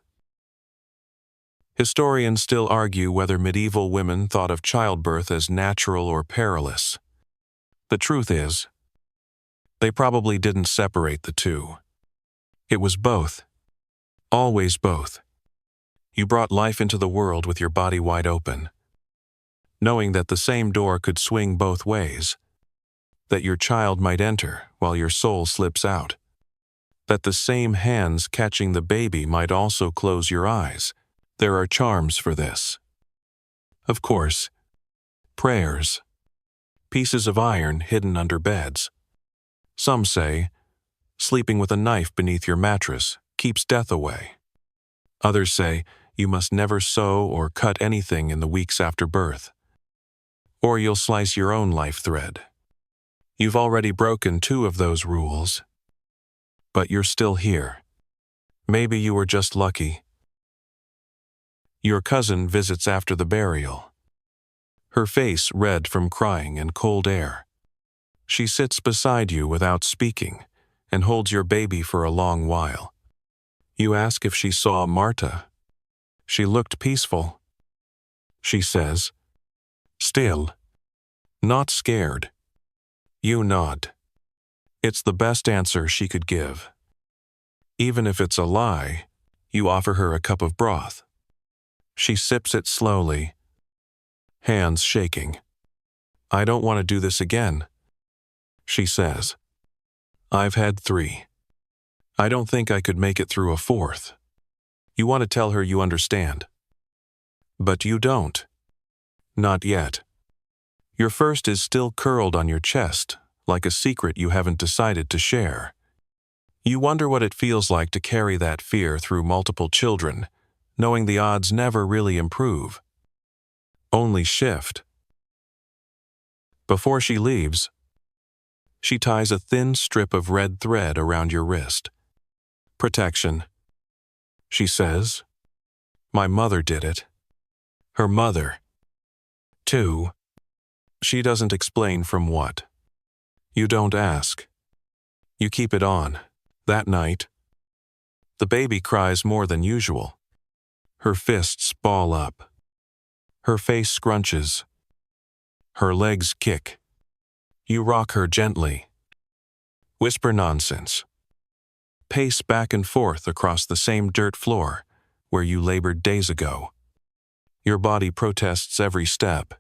Historians still argue whether medieval women thought of childbirth as natural or perilous. The truth is, they probably didn't separate the two. It was both. Always both. You brought life into the world with your body wide open, knowing that the same door could swing both ways, that your child might enter while your soul slips out, that the same hands catching the baby might also close your eyes. There are charms for this. Of course, prayers, pieces of iron hidden under beds. Some say, sleeping with a knife beneath your mattress keeps death away. Others say, you must never sew or cut anything in the weeks after birth, or you'll slice your own life thread. You've already broken 2 of those rules, but you're still here. Maybe you were just lucky. Your cousin visits after the burial, her face red from crying and cold air. She sits beside you without speaking and holds your baby for a long while. You ask if she saw Marta. She looked peaceful. She says, still, not scared. You nod. It's the best answer she could give. Even if it's a lie, you offer her a cup of broth. She sips it slowly, hands shaking. I don't want to do this again, she says. I've had 3. I don't think I could make it through a 4th. You want to tell her you understand. But you don't. Not yet. Your first is still curled on your chest, like a secret you haven't decided to share. You wonder what it feels like to carry that fear through multiple children, knowing the odds never really improve, only shift. Before she leaves, she ties a thin strip of red thread around your wrist. Protection, she says. My mother did it. Her mother, too. She doesn't explain from what. You don't ask. You keep it on. That night, the baby cries more than usual. Her fists ball up. Her face scrunches. Her legs kick. You rock her gently. Whisper nonsense. Pace back and forth across the same dirt floor where you labored days ago. Your body protests every step.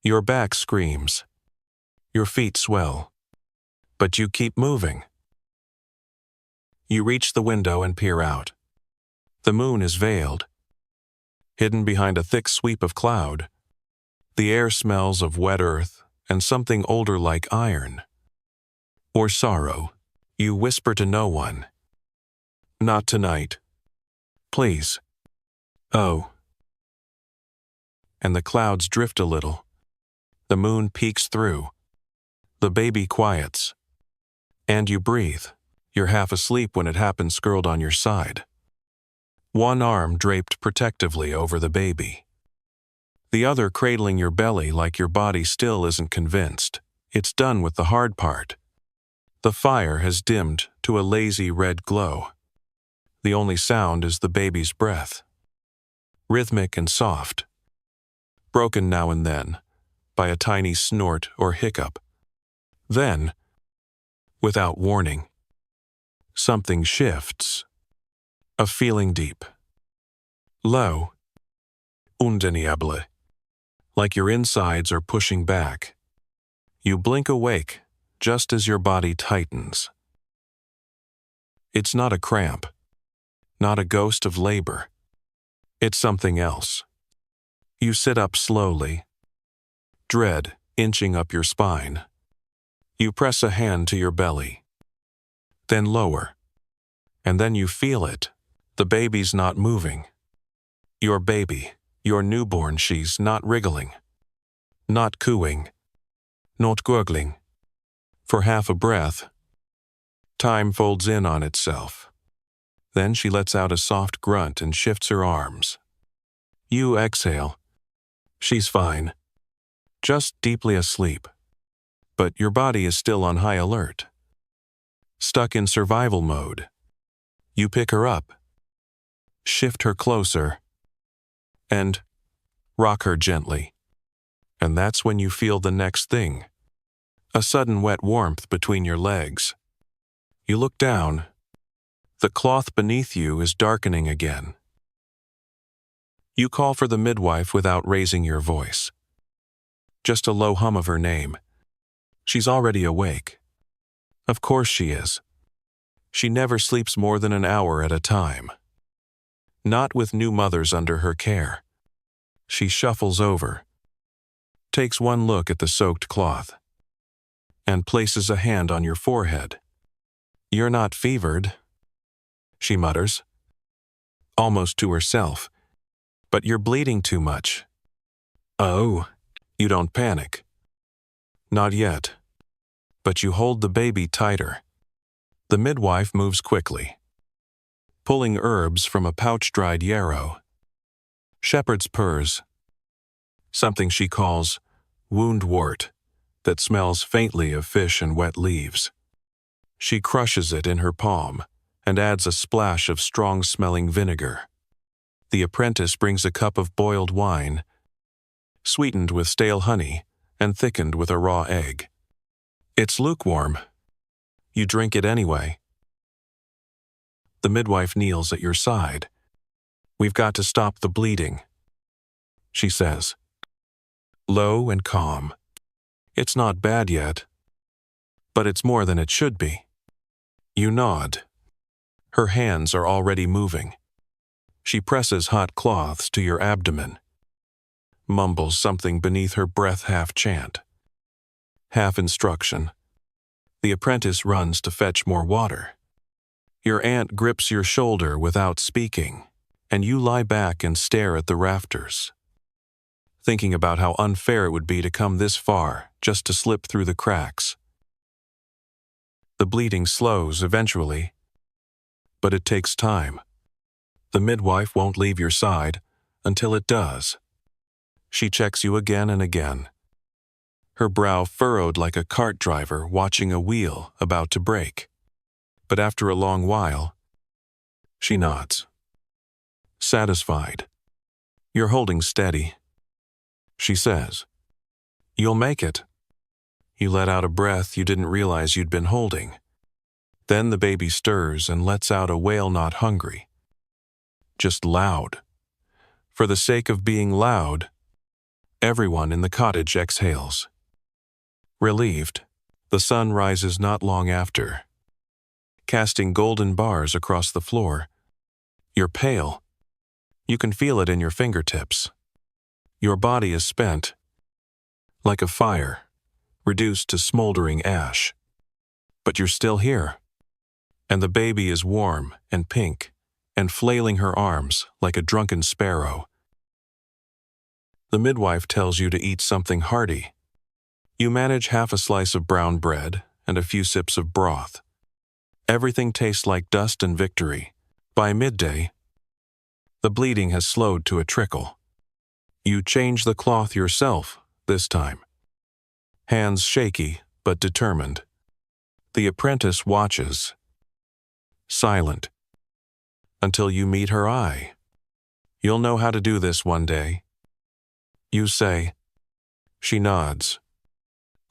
Your back screams. Your feet swell. But you keep moving. You reach the window and peer out. The moon is veiled. Hidden behind a thick sweep of cloud, the air smells of wet earth and something older like iron. Or sorrow. You whisper to no one. Not tonight. Please. Oh. And the clouds drift a little. The moon peeks through. The baby quiets. And you breathe. You're half asleep when it happens, curled on your side. One arm draped protectively over the baby. The other cradling your belly like your body still isn't convinced. It's done with the hard part. The fire has dimmed to a lazy red glow. The only sound is the baby's breath. Rhythmic and soft. Broken now and then by a tiny snort or hiccup. Then, without warning, something shifts. A feeling deep. Low. Undeniable. Like your insides are pushing back. You blink awake just as your body tightens. It's not a cramp. Not a ghost of labor. It's something else. You sit up slowly. Dread inching up your spine. You press a hand to your belly. Then lower. And then you feel it. The baby's not moving. Your baby, your newborn, she's not wriggling, not cooing, not gurgling. For half a breath, time folds in on itself. Then she lets out a soft grunt and shifts her arms. You exhale. She's fine, just deeply asleep. But your body is still on high alert, stuck in survival mode. You pick her up, shift her closer, and rock her gently. And that's when you feel the next thing. A sudden wet warmth between your legs. You look down. The cloth beneath you is darkening again. You call for the midwife without raising your voice. Just a low hum of her name. She's already awake. Of course she is. She never sleeps more than an hour at a time. Not with new mothers under her care. She shuffles over, takes one look at the soaked cloth, and places a hand on your forehead. You're not fevered, she mutters, almost to herself, but you're bleeding too much. Oh, you don't panic. Not yet. But you hold the baby tighter. The midwife moves quickly, pulling herbs from a pouch-dried yarrow. Shepherd's purse, something she calls woundwort, that smells faintly of fish and wet leaves. She crushes it in her palm and adds a splash of strong-smelling vinegar. The apprentice brings a cup of boiled wine, sweetened with stale honey and thickened with a raw egg. It's lukewarm. You drink it anyway. The midwife kneels at your side. We've got to stop the bleeding, she says, low and calm. It's not bad yet, but it's more than it should be. You nod. Her hands are already moving. She presses hot cloths to your abdomen, mumbles something beneath her breath, half chant, half instruction. The apprentice runs to fetch more water. Your aunt grips your shoulder without speaking, and you lie back and stare at the rafters, thinking about how unfair it would be to come this far just to slip through the cracks. The bleeding slows eventually, but it takes time. The midwife won't leave your side until it does. She checks you again and again, her brow furrowed like a cart driver watching a wheel about to break. But after a long while, she nods, satisfied. You're holding steady, she says. You'll make it. You let out a breath you didn't realize you'd been holding. Then the baby stirs and lets out a wail not hungry, just loud. For the sake of being loud, everyone in the cottage exhales. Relieved, the sun rises not long after, casting golden bars across the floor. You're pale. You can feel it in your fingertips. Your body is spent, like a fire, reduced to smoldering ash. But you're still here. And the baby is warm and pink and flailing her arms like a drunken sparrow. The midwife tells you to eat something hearty. You manage half a slice of brown bread and a few sips of broth. Everything tastes like dust and victory. By midday, the bleeding has slowed to a trickle. You change the cloth yourself this time, hands shaky but determined. The apprentice watches, silent, until you meet her eye. You'll know how to do this one day. You say. She nods.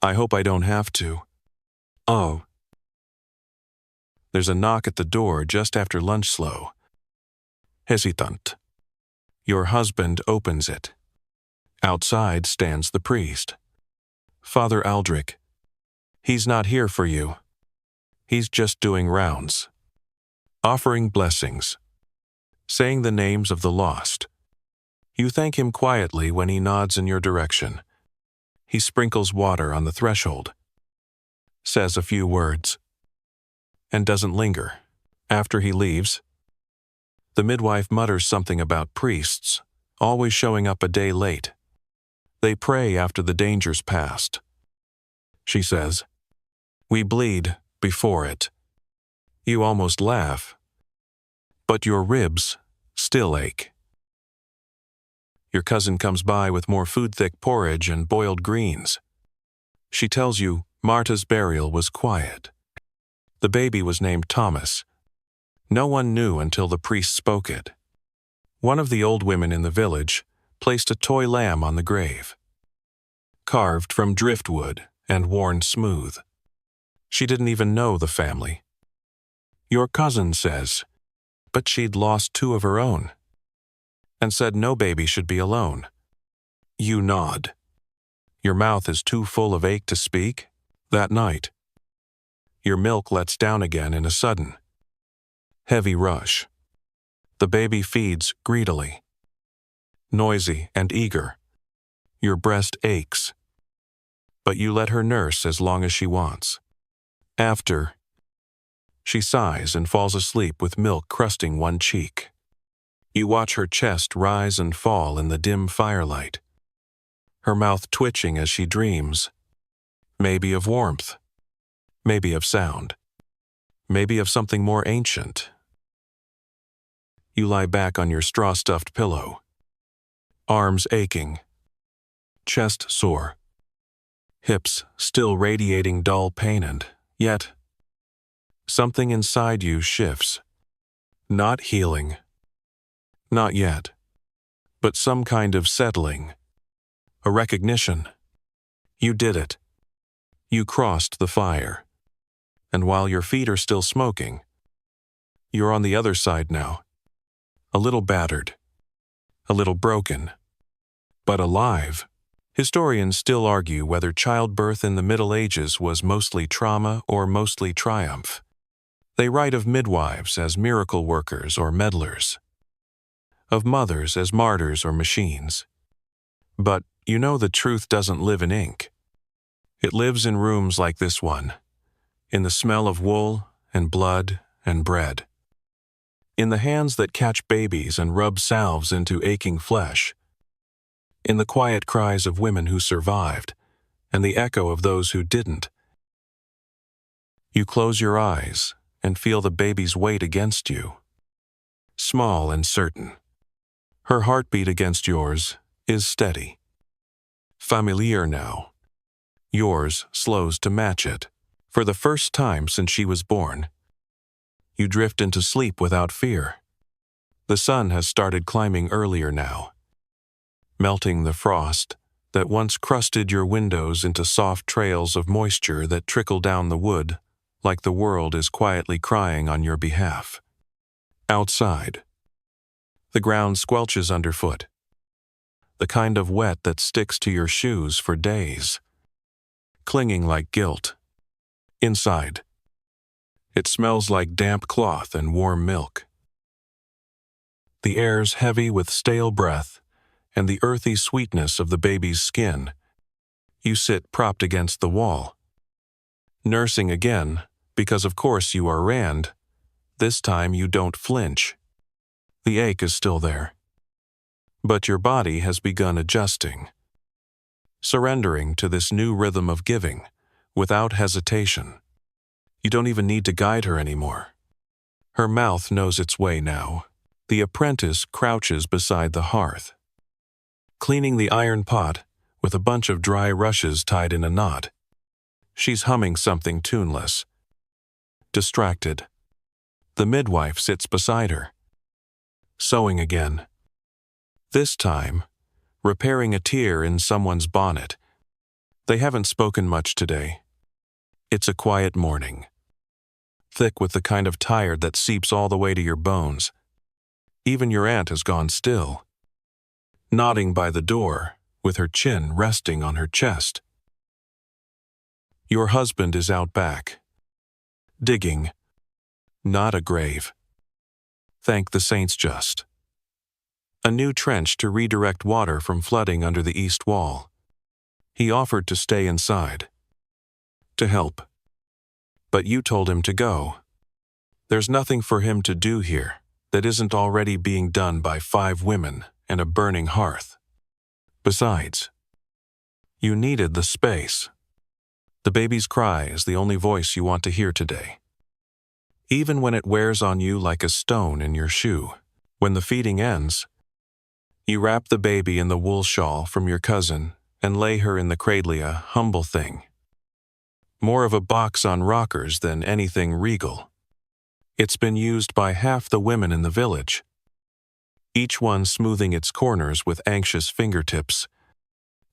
I hope I don't have to. Oh. There's a knock at the door just after lunch slow. Hesitant. Your husband opens it. Outside stands the priest. Father Aldrich. He's not here for you. He's just doing rounds, offering blessings, saying the names of the lost. You thank him quietly when he nods in your direction. He sprinkles water on the threshold, says a few words, and doesn't linger. After he leaves, The midwife mutters something about priests, always showing up a day late. They pray after the danger's past. She says, "We bleed before it." You almost laugh, but your ribs still ache. Your cousin comes by with more food-thick porridge and boiled greens. She tells you Marta's burial was quiet. The baby was named Thomas. No one knew until the priest spoke it. One of the old women in the village placed a toy lamb on the grave, carved from driftwood and worn smooth. She didn't even know the family. Your cousin says, but she'd lost 2 of her own, and said no baby should be alone. You nod. Your mouth is too full of ache to speak. That night, your milk lets down again in a sudden, heavy rush. The baby feeds greedily, noisy and eager. Your breast aches, but you let her nurse as long as she wants. After, she sighs and falls asleep with milk crusting one cheek. You watch her chest rise and fall in the dim firelight, her mouth twitching as she dreams, maybe of warmth, maybe of sound, maybe of something more ancient. You lie back on your straw-stuffed pillow, arms aching, chest sore, hips still radiating dull pain, and yet something inside you shifts. Not healing, not yet, but some kind of settling, a recognition. You did it. You crossed the fire. And while your feet are still smoking, you're on the other side now, a little battered, a little broken, but alive. Historians still argue whether childbirth in the Middle Ages was mostly trauma or mostly triumph. They write of midwives as miracle workers or meddlers, of mothers as martyrs or machines. But you know the truth doesn't live in ink. It lives in rooms like this one, in the smell of wool and blood and bread, in the hands that catch babies and rub salves into aching flesh, in the quiet cries of women who survived and the echo of those who didn't. You close your eyes and feel the baby's weight against you, small and certain. Her heartbeat against yours is steady, familiar now. Yours slows to match it. For the first time since she was born, you drift into sleep without fear. The sun has started climbing earlier now, melting the frost that once crusted your windows into soft trails of moisture that trickle down the wood like the world is quietly crying on your behalf. Outside, the ground squelches underfoot, the kind of wet that sticks to your shoes for days, clinging like guilt. Inside, it smells like damp cloth and warm milk. The air's heavy with stale breath and the earthy sweetness of the baby's skin. You sit propped against the wall, nursing again, because of course you are Rand. This time you don't flinch. The ache is still there, but your body has begun adjusting, surrendering to this new rhythm of giving without hesitation. You don't even need to guide her anymore. Her mouth knows its way now. The apprentice crouches beside the hearth, cleaning the iron pot with a bunch of dry rushes tied in a knot. She's humming something tuneless, distracted. The midwife sits beside her, sewing again. This time, repairing a tear in someone's bonnet. They haven't spoken much today. It's a quiet morning, thick with the kind of tired that seeps all the way to your bones. Even your aunt has gone still, nodding by the door, with her chin resting on her chest. Your husband is out back, digging, not a grave. Thank the saints just. A new trench to redirect water from flooding under the east wall. He offered to stay inside, to help. But you told him to go. There's nothing for him to do here, that isn't already being done by 5 women and a burning hearth. Besides, you needed the space. The baby's cry is the only voice you want to hear today. Even when it wears on you like a stone in your shoe. When the feeding ends, you wrap the baby in the wool shawl from your cousin and lay her in the cradle, a humble thing. More of a box on rockers than anything regal. It's been used by half the women in the village, each one smoothing its corners with anxious fingertips.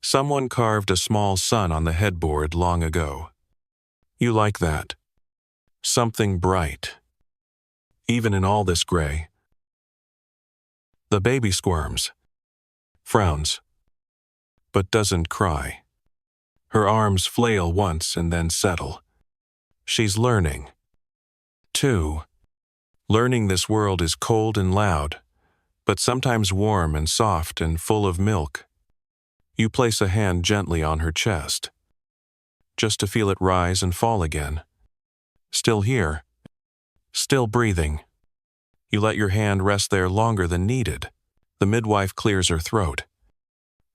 Someone carved a small sun on the headboard long ago. You like that. Something bright. Even in all this gray. The baby squirms, frowns, but doesn't cry. Her arms flail once and then settle. She's learning. Too. Learning this world is cold and loud, but sometimes warm and soft and full of milk. You place a hand gently on her chest, just to feel it rise and fall again. Still here. Still breathing. You let your hand rest there longer than needed. The midwife clears her throat.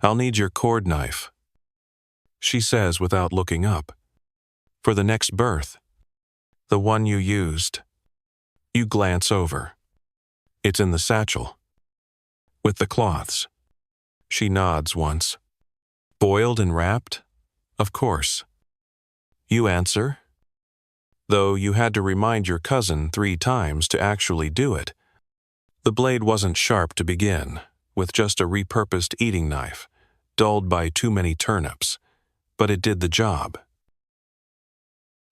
"I'll need your cord knife," she says without looking up. "For the next birth. The one you used." You glance over. It's in the satchel. With the cloths. She nods once. "Boiled and wrapped?" "Of course." You answer, though you had to remind your cousin 3 times to actually do it. The blade wasn't sharp to begin, with just a repurposed eating knife, dulled by too many turnips, but it did the job.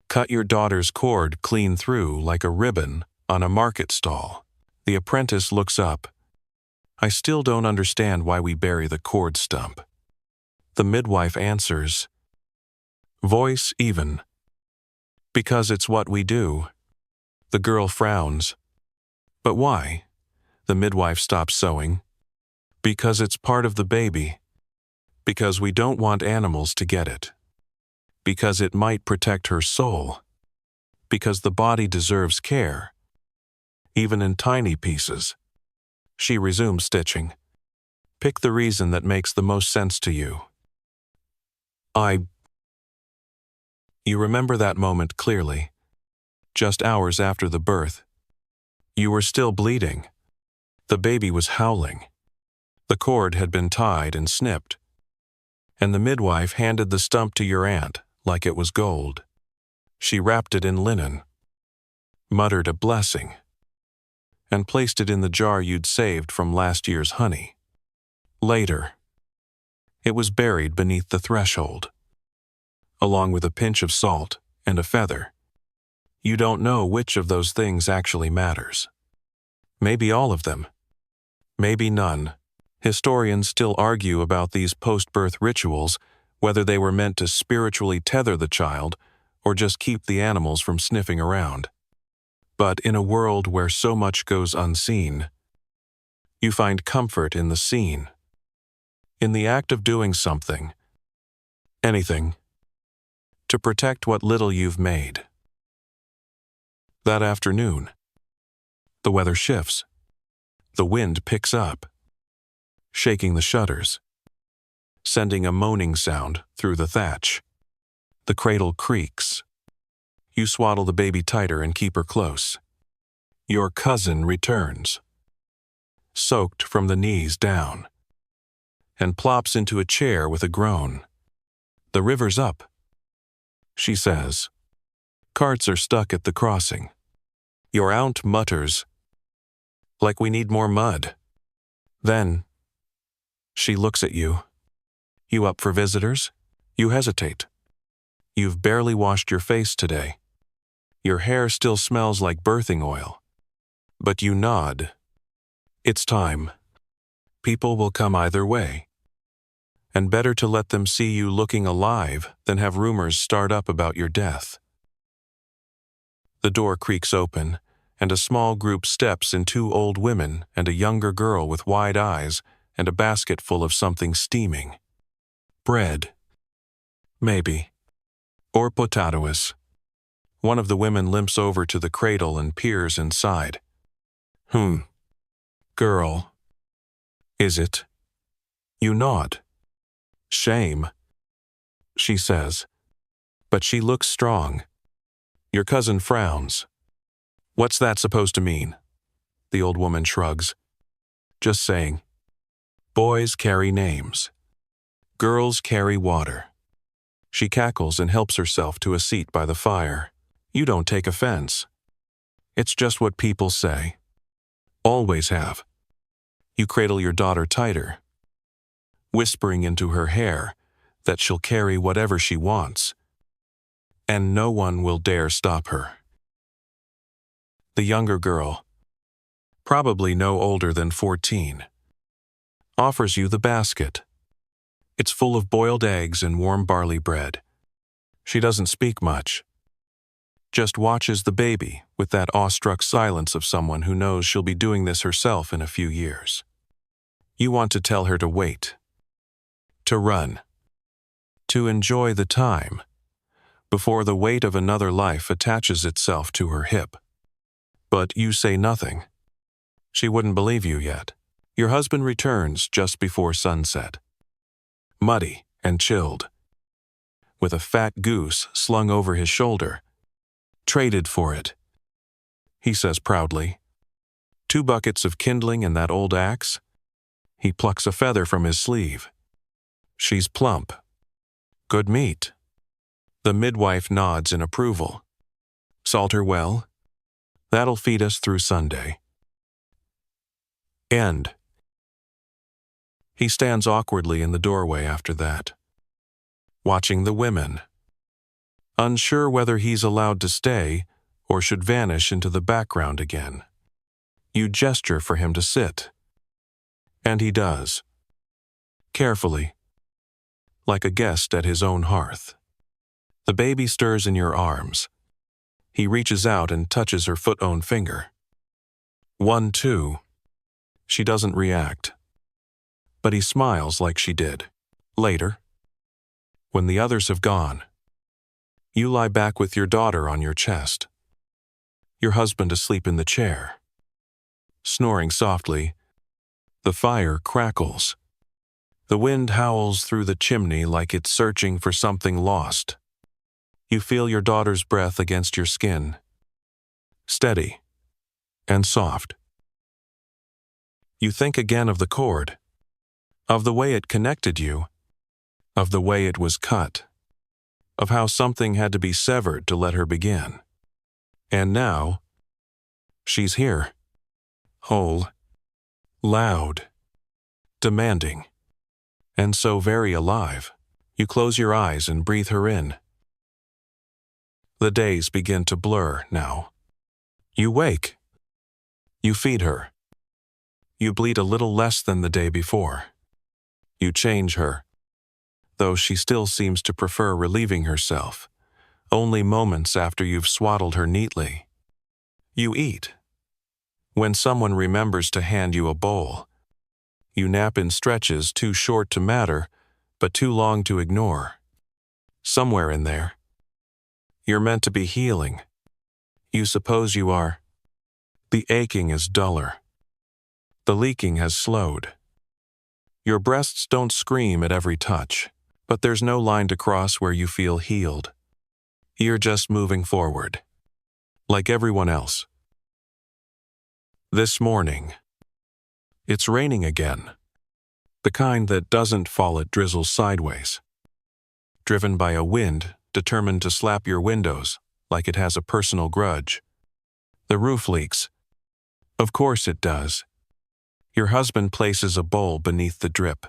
Cut your daughter's cord clean through like a ribbon on a market stall. The apprentice looks up. "I still don't understand why we bury the cord stump." The midwife answers, voice even, "Because it's what we do." The girl frowns. "But why?" The midwife stops sewing. "Because it's part of the baby. Because we don't want animals to get it. Because it might protect her soul. Because the body deserves care, even in tiny pieces." She resumes stitching. "Pick the reason that makes the most sense to you." You remember that moment clearly. Just hours after the birth. You were still bleeding. The baby was howling. The cord had been tied and snipped. And the midwife handed the stump to your aunt like it was gold. She wrapped it in linen, muttered a blessing, and placed it in the jar you'd saved from last year's honey. Later, it was buried beneath the threshold, along with a pinch of salt and a feather. You don't know which of those things actually matters. Maybe all of them. Maybe none. Historians still argue about these post-birth rituals, whether they were meant to spiritually tether the child or just keep the animals from sniffing around. But in a world where so much goes unseen, you find comfort in the scene, in the act of doing something, anything, to protect what little you've made. That afternoon, the weather shifts. The wind picks up, shaking the shutters, sending a moaning sound through the thatch. The cradle creaks. You swaddle the baby tighter and keep her close. Your cousin returns, soaked from the knees down, and plops into a chair with a groan. "The river's up," she says. "Carts are stuck at the crossing." Your aunt mutters, "Like we need more mud." Then, she looks at you. "You up for visitors?" You hesitate. You've barely washed your face today. Your hair still smells like birthing oil. But you nod. It's time. People will come either way. And better to let them see you looking alive than have rumors start up about your death. The door creaks open, and a small group steps in 2 old women and a younger girl with wide eyes and a basket full of something steaming. Bread. Maybe. Or potatoes. One of the women limps over to the cradle and peers inside. girl. Is it? You nod. Shame, she says. But she looks strong. Your cousin frowns. What's that supposed to mean? The old woman shrugs. Just saying. Boys carry names. Girls carry water. She cackles and helps herself to a seat by the fire. You don't take offense. It's just what people say. Always have. You cradle your daughter tighter, whispering into her hair that she'll carry whatever she wants, and no one will dare stop her. The younger girl, probably no older than 14, offers you the basket. It's full of boiled eggs and warm barley bread. She doesn't speak much, just watches the baby with that awestruck silence of someone who knows she'll be doing this herself in a few years. You want to tell her to wait, to run, to enjoy the time, before the weight of another life attaches itself to her hip. But you say nothing. She wouldn't believe you yet. Your husband returns just before sunset, muddy and chilled, with a fat goose slung over his shoulder. Traded for it, he says proudly. 2 buckets of kindling and that old axe? He plucks a feather from his sleeve. She's plump. Good meat. The midwife nods in approval. Salt her well? That'll feed us through Sunday. End. He stands awkwardly in the doorway after that, watching the women, unsure whether he's allowed to stay or should vanish into the background again. You gesture for him to sit, and he does, carefully, like a guest at his own hearth. The baby stirs in your arms. He reaches out and touches her foot-own finger. 1, 2. She doesn't react, but he smiles like she did. Later, when the others have gone, you lie back with your daughter on your chest, your husband asleep in the chair. Snoring softly, the fire crackles. The wind howls through the chimney like it's searching for something lost. You feel your daughter's breath against your skin, steady and soft. You think again of the cord, of the way it connected you, of the way it was cut, of how something had to be severed to let her begin. And now, she's here, whole, loud, demanding, and so very alive. You close your eyes and breathe her in. The days begin to blur now. You wake. You feed her. You bleed a little less than the day before. You change her, though she still seems to prefer relieving herself, only moments after you've swaddled her neatly. You eat. When someone remembers to hand you a bowl, you nap in stretches too short to matter, but too long to ignore. Somewhere in there, you're meant to be healing. You suppose you are. The aching is duller. The leaking has slowed. Your breasts don't scream at every touch, but there's no line to cross where you feel healed. You're just moving forward, like everyone else. This morning, it's raining again, the kind that doesn't fall, it drizzles sideways, driven by a wind determined to slap your windows like it has a personal grudge. The roof leaks. Of course it does. Your husband places a bowl beneath the drip.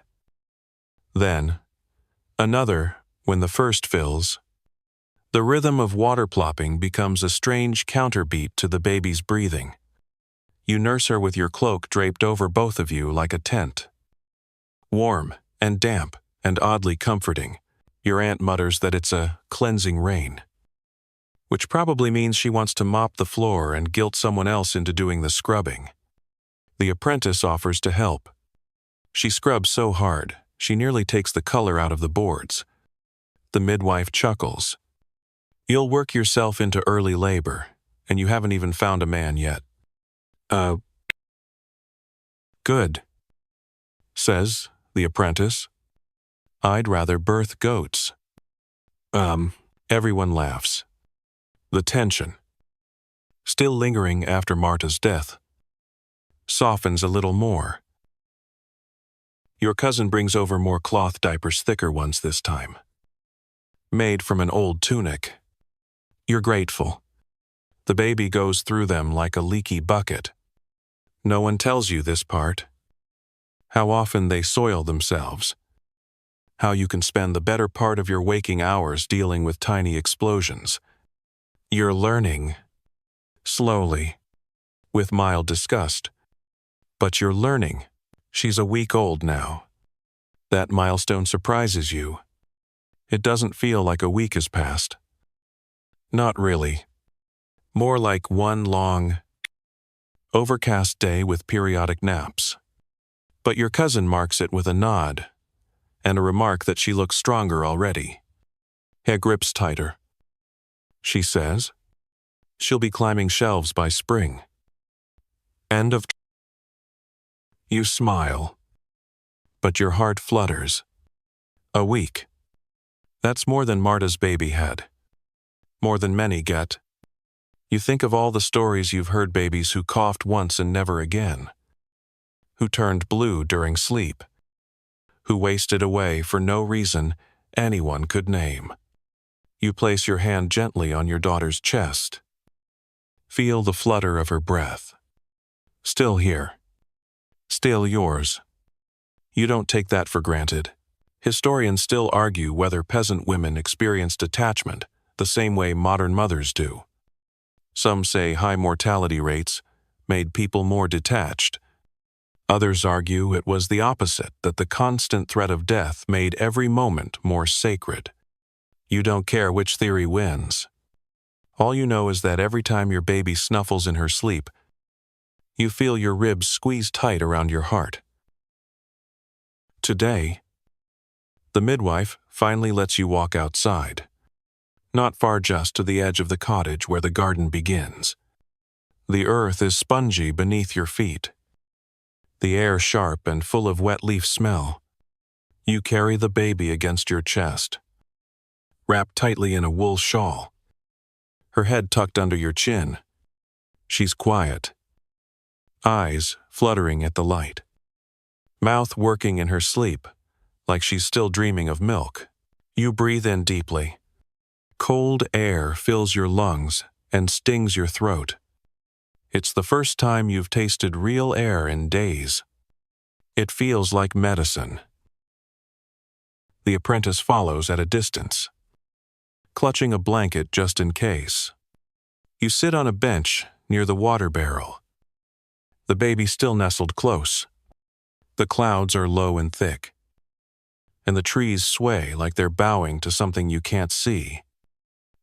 Then, another when the first fills. The rhythm of water plopping becomes a strange counterbeat to the baby's breathing. You nurse her with your cloak draped over both of you like a tent. Warm and damp and oddly comforting, your aunt mutters that it's a cleansing rain, which probably means she wants to mop the floor and guilt someone else into doing the scrubbing. The apprentice offers to help. She scrubs so hard, she nearly takes the color out of the boards. The midwife chuckles. You'll work yourself into early labor, and you haven't even found a man yet. Good, says the apprentice. I'd rather birth goats. Everyone laughs. The tension, still lingering after Marta's death, softens a little more. Your cousin brings over more cloth diapers, thicker ones this time, made from an old tunic. You're grateful. The baby goes through them like a leaky bucket. No one tells you this part. How often they soil themselves. How you can spend the better part of your waking hours dealing with tiny explosions. You're learning. Slowly. With mild disgust. But you're learning. She's a week old now. That milestone surprises you. It doesn't feel like a week has passed. Not really. More like one long, overcast day with periodic naps. But your cousin marks it with a nod, and a remark that she looks stronger already. Her grips tighter. She says, she'll be climbing shelves by spring. End of. You smile, but your heart flutters. A week. That's more than Marta's baby had. More than many get. You think of all the stories you've heard, babies who coughed once and never again, who turned blue during sleep, who wasted away for no reason anyone could name. You place your hand gently on your daughter's chest. Feel the flutter of her breath. Still here. Still yours. You don't take that for granted. Historians still argue whether peasant women experienced attachment the same way modern mothers do. Some say high mortality rates made people more detached. Others argue it was the opposite, that the constant threat of death made every moment more sacred. You don't care which theory wins. All you know is that every time your baby snuffles in her sleep, you feel your ribs squeeze tight around your heart. Today, the midwife finally lets you walk outside. Not far, just to the edge of the cottage where the garden begins. The earth is spongy beneath your feet. The air sharp and full of wet leaf smell. You carry the baby against your chest, wrapped tightly in a wool shawl. Her head tucked under your chin. She's quiet. Eyes fluttering at the light. Mouth working in her sleep, like she's still dreaming of milk. You breathe in deeply. Cold air fills your lungs and stings your throat. It's the first time you've tasted real air in days. It feels like medicine. The apprentice follows at a distance, clutching a blanket just in case. You sit on a bench near the water barrel. The baby still nestled close. The clouds are low and thick, and the trees sway like they're bowing to something you can't see.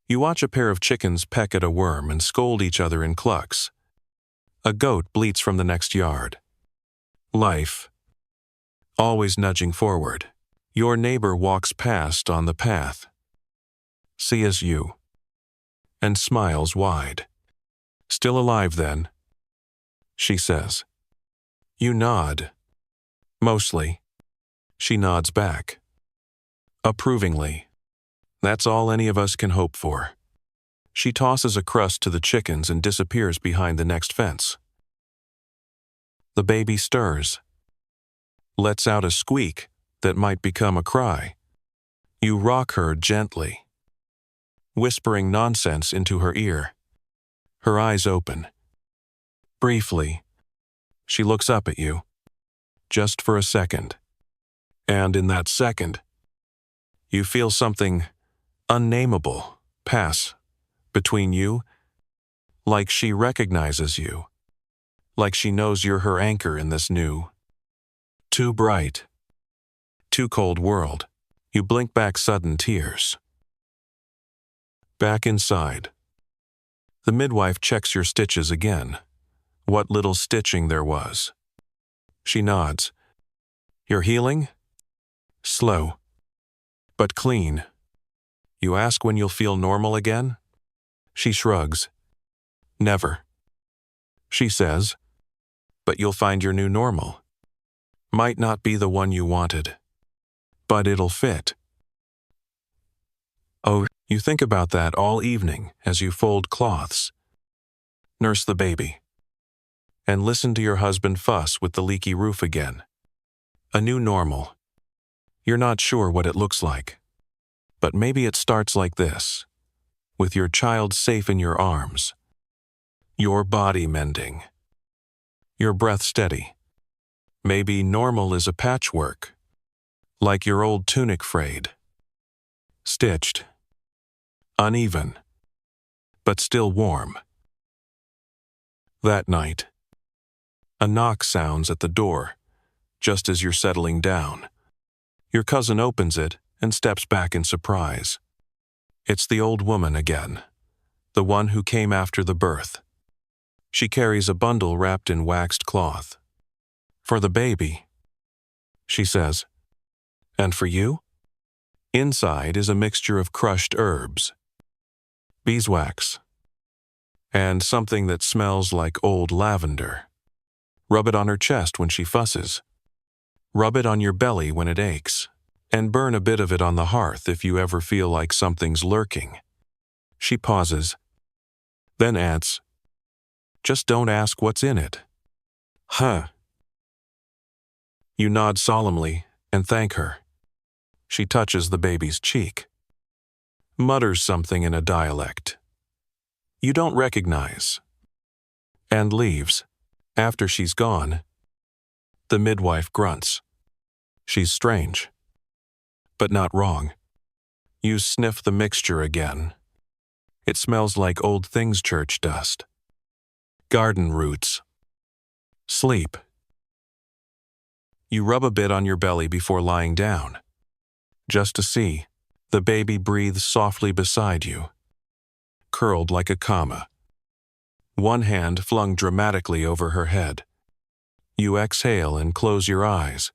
You watch a pair of chickens peck at a worm and scold each other in clucks. A goat bleats from the next yard. Life, always nudging forward. Your neighbor walks past on the path, sees you, and smiles wide. Still alive then, she says. You nod. Mostly. She nods back. Approvingly. That's all any of us can hope for. She tosses a crust to the chickens and disappears behind the next fence. The baby stirs, lets out a squeak that might become a cry. You rock her gently, whispering nonsense into her ear. Her eyes open. Briefly, she looks up at you, just for a second. And in that second, you feel something unnameable pass between you, like she recognizes you, like she knows you're her anchor in this new, too bright, too cold world. You blink back sudden tears. Back inside. The midwife checks your stitches again, what little stitching there was. She nods. You're healing? Slow, but clean. You ask when you'll feel normal again? She shrugs. Never. She says, but you'll find your new normal. Might not be the one you wanted, but it'll fit. Oh, you think about that all evening as you fold cloths, nurse the baby, and listen to your husband fuss with the leaky roof again. A new normal. You're not sure what it looks like, but maybe it starts like this, with your child safe in your arms, your body mending, your breath steady. Maybe normal is a patchwork, like your old tunic frayed, stitched, uneven, but still warm. That night, a knock sounds at the door, just as you're settling down. Your cousin opens it and steps back in surprise. It's the old woman again, the one who came after the birth. She carries a bundle wrapped in waxed cloth. For the baby, she says. And for you? Inside is a mixture of crushed herbs, beeswax, and something that smells like old lavender. Rub it on her chest when she fusses. Rub it on your belly when it aches. And burn a bit of it on the hearth if you ever feel like something's lurking. She pauses, then adds, just don't ask what's in it. Huh. You nod solemnly and thank her. She touches the baby's cheek, mutters something in a dialect you don't recognize, and leaves. After she's gone, the midwife grunts. She's strange, but not wrong. You sniff the mixture again. It smells like old things church dust, garden roots, sleep. You rub a bit on your belly before lying down, just to see. The baby breathes softly beside you, curled like a comma, one hand flung dramatically over her head. You exhale and close your eyes.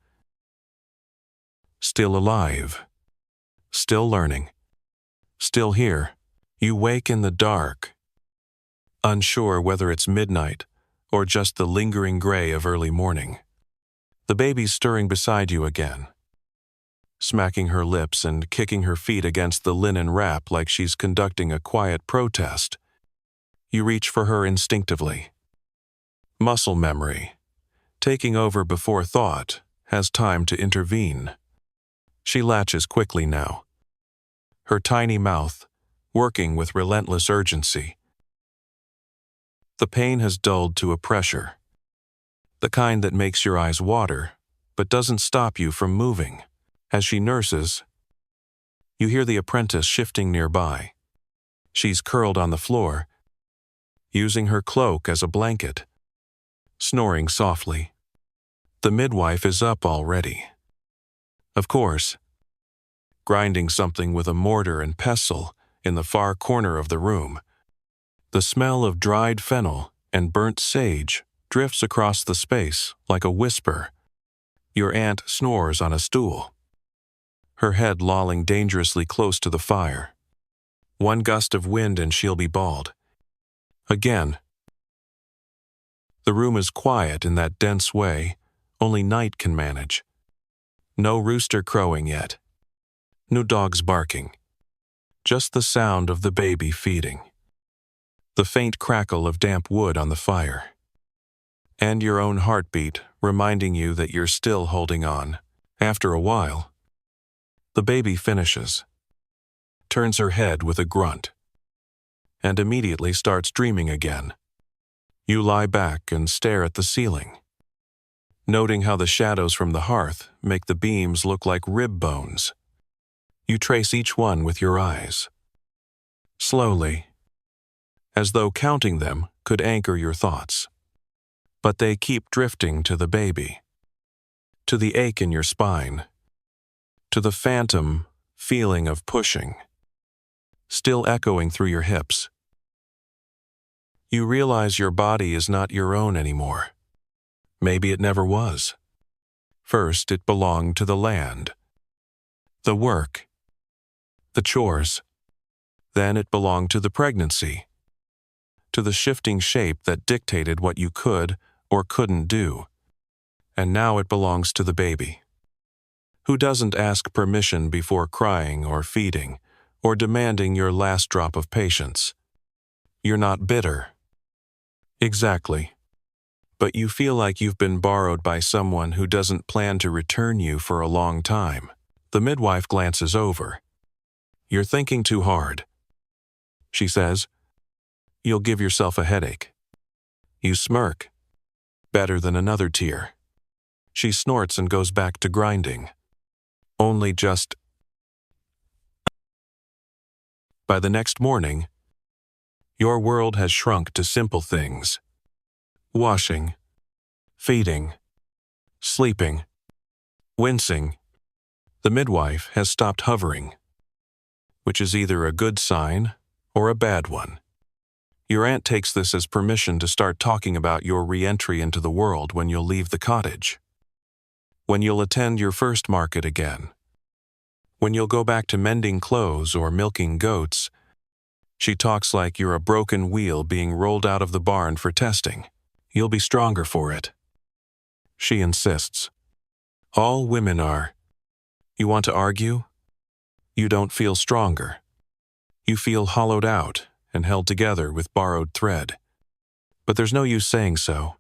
Still alive, still learning, still here. You wake in the dark, unsure whether it's midnight or just the lingering gray of early morning. The baby's stirring beside you again, smacking her lips and kicking her feet against the linen wrap like she's conducting a quiet protest. You reach for her instinctively. Muscle memory, taking over before thought, has time to intervene. She latches quickly now, her tiny mouth working with relentless urgency. The pain has dulled to a pressure, the kind that makes your eyes water, but doesn't stop you from moving. As she nurses, you hear the apprentice shifting nearby. She's curled on the floor, using her cloak as a blanket, snoring softly. The midwife is up already. Of course, grinding something with a mortar and pestle in the far corner of the room. The smell of dried fennel and burnt sage drifts across the space like a whisper. Your aunt snores on a stool, her head lolling dangerously close to the fire. One gust of wind and she'll be bald. Again. The room is quiet in that dense way only night can manage. No rooster crowing yet. No dogs barking. Just the sound of the baby feeding. The faint crackle of damp wood on the fire. And your own heartbeat reminding you that you're still holding on. After a while, the baby finishes, turns her head with a grunt, and immediately starts dreaming again. You lie back and stare at the ceiling, noting how the shadows from the hearth make the beams look like rib bones. You trace each one with your eyes, slowly, as though counting them could anchor your thoughts. But they keep drifting to the baby, to the ache in your spine, to the phantom feeling of pushing, still echoing through your hips. You realize your body is not your own anymore. Maybe it never was. First, it belonged to the land, the work, the chores. Then it belonged to the pregnancy, to the shifting shape that dictated what you could or couldn't do. and now it belongs to the baby, who doesn't ask permission before crying or feeding or demanding your last drop of patience. You're not bitter. Exactly. But you feel like you've been borrowed by someone who doesn't plan to return you for a long time. The midwife glances over. You're thinking too hard, she says. You'll give yourself a headache. You smirk. Better than another tear. She snorts and goes back to grinding. Only just. By the next morning, your world has shrunk to simple things. Washing, feeding, sleeping, wincing. The midwife has stopped hovering, which is either a good sign or a bad one. Your aunt takes this as permission to start talking about your re-entry into the world when you'll leave the cottage, when you'll attend your first market again, when you'll go back to mending clothes or milking goats. She talks like you're a broken wheel being rolled out of the barn for testing. You'll be stronger for it. She insists. All women are. You want to argue? You don't feel stronger. You feel hollowed out and held together with borrowed thread. But there's no use saying so.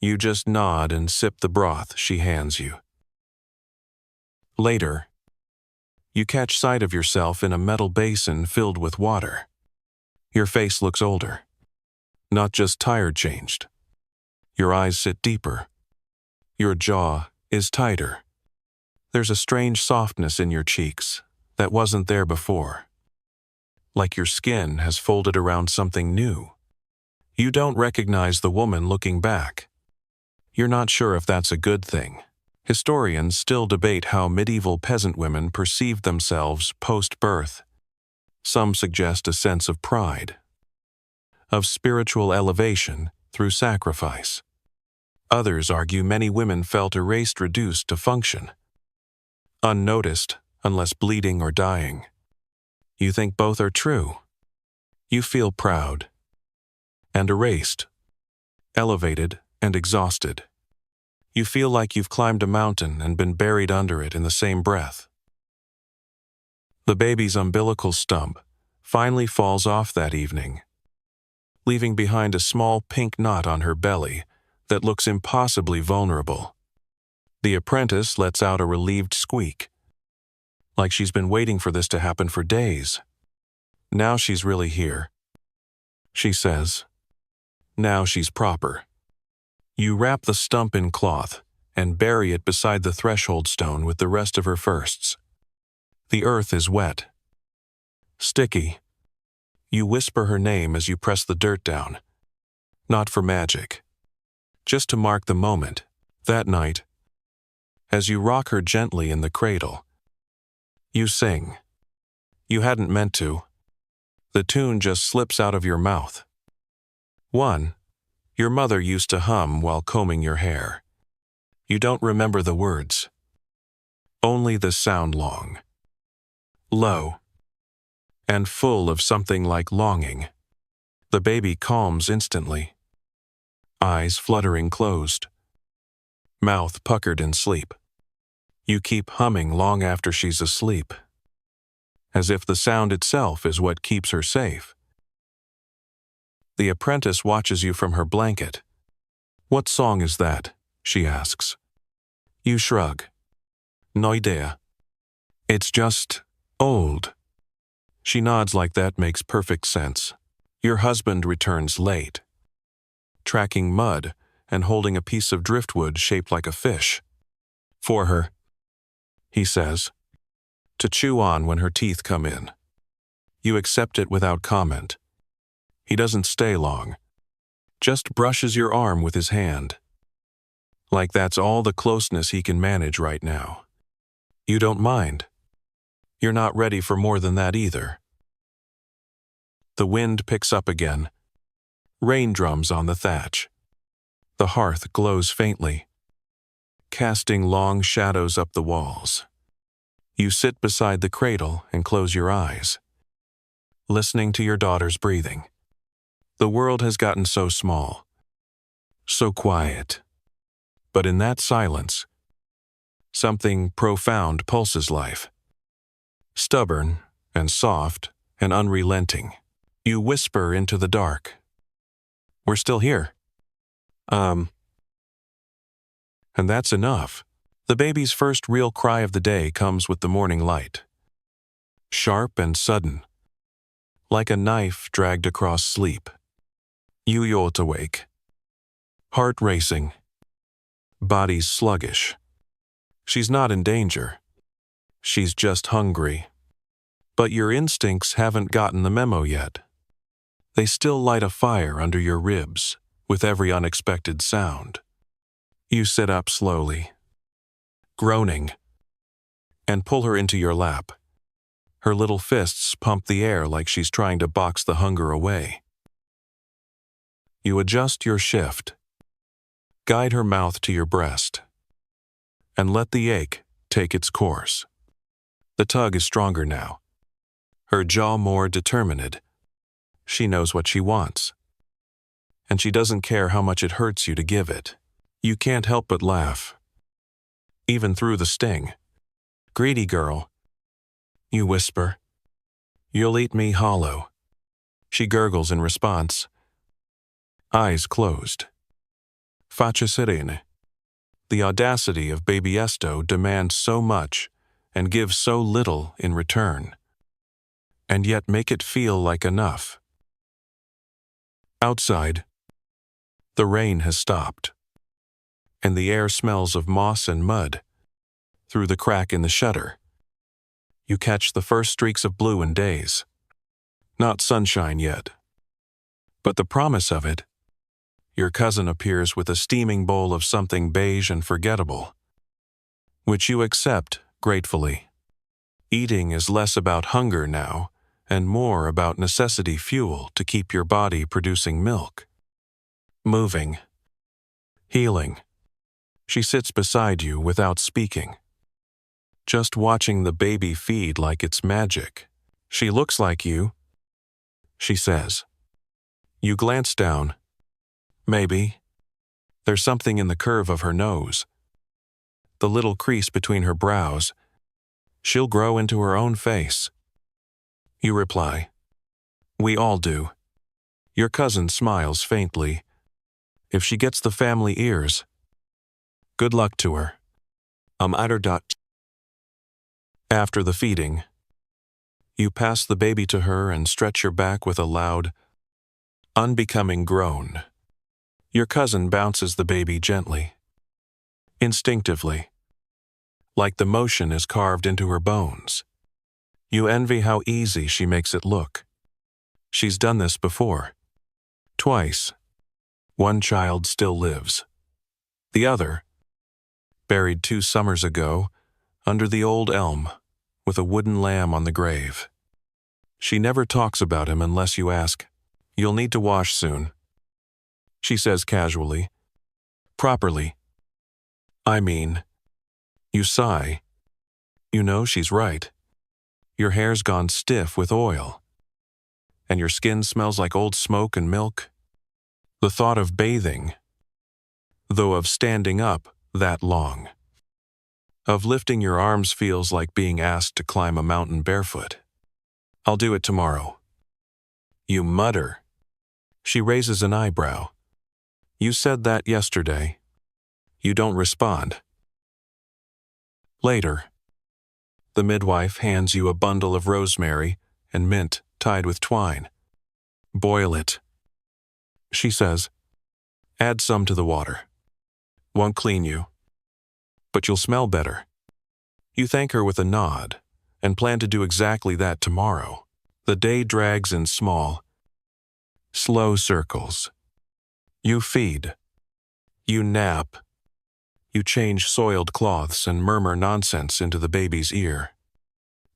You just nod and sip the broth she hands you. Later, you catch sight of yourself in a metal basin filled with water. Your face looks older. Not just tired changed. Your eyes sit deeper. Your jaw is tighter. There's a strange softness in your cheeks that wasn't there before. Like your skin has folded around something new. You don't recognize the woman looking back. You're not sure if that's a good thing. Historians still debate how medieval peasant women perceived themselves post-birth. Some suggest a sense of pride, of spiritual elevation through sacrifice. Others argue many women felt erased, reduced to function, unnoticed unless bleeding or dying. You think both are true. You feel proud and erased, elevated and exhausted. You feel like you've climbed a mountain and been buried under it in the same breath. The baby's umbilical stump finally falls off that evening, leaving behind a small pink knot on her belly that looks impossibly vulnerable. The apprentice lets out a relieved squeak, like she's been waiting for this to happen for days. Now she's really here, she says. Now she's proper. You wrap the stump in cloth and bury it beside the threshold stone with the rest of her firsts. The earth is wet, sticky. You whisper her name as you press the dirt down. Not for magic, just to mark the moment. That night, as you rock her gently in the cradle, you sing. You hadn't meant to. The tune just slips out of your mouth. One your mother used to hum while combing your hair. You don't remember the words. Only the sound long, low, and full of something like longing. The baby calms instantly. Eyes fluttering closed. Mouth puckered in sleep. You keep humming long after she's asleep, as if the sound itself is what keeps her safe. The apprentice watches you from her blanket. What song is that? She asks. You shrug. No idea. It's just old. She nods like that makes perfect sense. Your husband returns late, tracking mud and holding a piece of driftwood shaped like a fish. For her, he says, to chew on when her teeth come in. You accept it without comment. He doesn't stay long, just brushes your arm with his hand. Like that's all the closeness he can manage right now. You don't mind. You're not ready for more than that either. The wind picks up again. Rain drums on the thatch. The hearth glows faintly, casting long shadows up the walls. You sit beside the cradle and close your eyes, listening to your daughter's breathing. The world has gotten so small, so quiet. But in that silence, something profound pulses life. Stubborn and soft and unrelenting. You whisper into the dark. We're still here. And that's enough. The baby's first real cry of the day comes with the morning light. Sharp and sudden, like a knife dragged across sleep. You jolt awake. Heart racing. Body sluggish. She's not in danger. She's just hungry. But your instincts haven't gotten the memo yet. They still light a fire under your ribs with every unexpected sound. You sit up slowly, groaning, and pull her into your lap. Her little fists pump the air like she's trying to box the hunger away. You adjust your shift, guide her mouth to your breast, and let the ache take its course. The tug is stronger now, her jaw more determined. She knows what she wants, and she doesn't care how much it hurts you to give it. You can't help but laugh, even through the sting. Greedy girl, you whisper. You'll eat me hollow. She gurgles in response, eyes closed. Faccia serene. The audacity of baby Esto demands so much and give so little in return, and yet make it feel like enough. Outside, the rain has stopped, and the air smells of moss and mud. Through the crack in the shutter, you catch the first streaks of blue in days. Not sunshine yet, but the promise of it. Your cousin appears with a steaming bowl of something beige and forgettable, which you accept gratefully. Eating is less about hunger now and more about necessity fuel to keep your body producing milk. Moving. Healing. She sits beside you without speaking, just watching the baby feed like it's magic. She looks like you, she says. You glance down. Maybe. There's something in the curve of her nose, the little crease between her brows. She'll grow into her own face. You reply. We all do. Your cousin smiles faintly. If she gets the family ears, good luck to her. After the feeding, you pass the baby to her and stretch your back with a loud, unbecoming groan. Your cousin bounces the baby gently, instinctively, like the motion is carved into her bones. You envy how easy she makes it look. She's done this before. Twice. One child still lives. The other, buried 2 summers ago, under the old elm, with a wooden lamb on the grave. She never talks about him unless you ask. You'll need to wash soon, she says casually. Properly. I mean, you sigh. You know she's right. Your hair's gone stiff with oil, and your skin smells like old smoke and milk. The thought of bathing, though of standing up that long, of lifting your arms feels like being asked to climb a mountain barefoot. I'll do it tomorrow. You mutter. She raises an eyebrow. You said that yesterday. You don't respond. Later, the midwife hands you a bundle of rosemary and mint tied with twine. Boil it, she says. Add some to the water. Won't clean you, but you'll smell better. You thank her with a nod and plan to do exactly that tomorrow. The day drags in small, slow circles. You feed. You nap. You change soiled cloths and murmur nonsense into the baby's ear.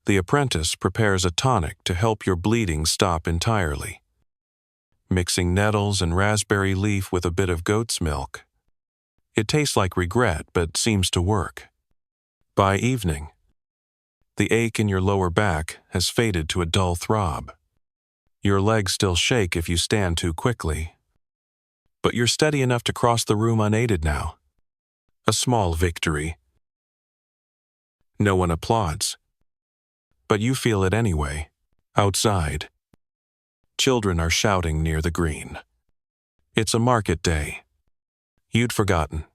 The apprentice prepares a tonic to help your bleeding stop entirely, mixing nettles and raspberry leaf with a bit of goat's milk. It tastes like regret, but seems to work. By evening, the ache in your lower back has faded to a dull throb. Your legs still shake if you stand too quickly, but you're steady enough to cross the room unaided now. A small victory. No one applauds. But you feel it anyway. Outside, children are shouting near the green. It's a market day. You'd forgotten.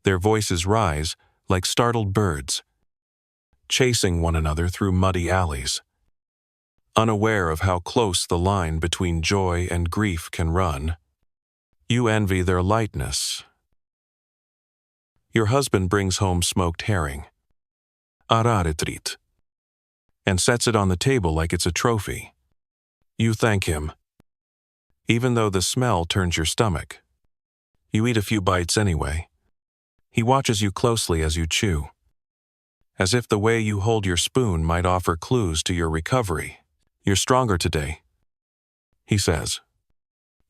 Their voices rise like startled birds, chasing one another through muddy alleys. Unaware of how close the line between joy and grief can run, you envy their lightness. Your husband brings home smoked herring, araretrit, and sets it on the table like it's a trophy. You thank him, even though the smell turns your stomach. You eat a few bites anyway. He watches you closely as you chew, as if the way you hold your spoon might offer clues to your recovery. You're stronger today, he says.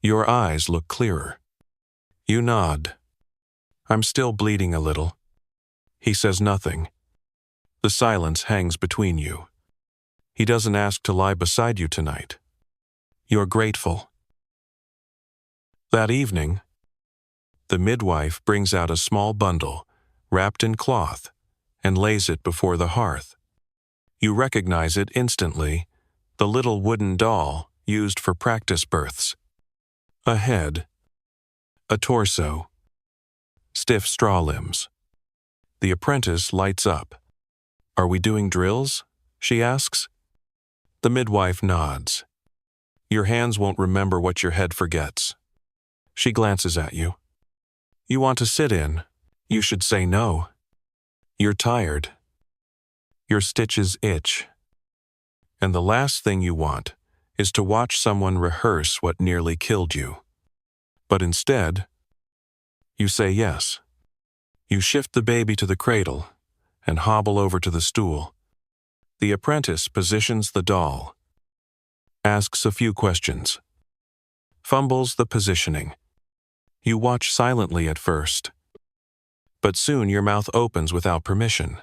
Your eyes look clearer. You nod. I'm still bleeding a little. He says nothing. The silence hangs between you. He doesn't ask to lie beside you tonight. You're grateful. That evening, the midwife brings out a small bundle, wrapped in cloth, and lays it before the hearth. You recognize it instantly, the little wooden doll used for practice births. A head, a torso, stiff straw limbs. The apprentice lights up. Are we doing drills? She asks. The midwife nods. Your hands won't remember what your head forgets. She glances at you. You want to sit in. You should say no. You're tired. Your stitches itch. And the last thing you want is to watch someone rehearse what nearly killed you. But instead, you say yes. You shift the baby to the cradle and hobble over to the stool. The apprentice positions the doll, asks a few questions, fumbles the positioning. You watch silently at first, but soon your mouth opens without permission.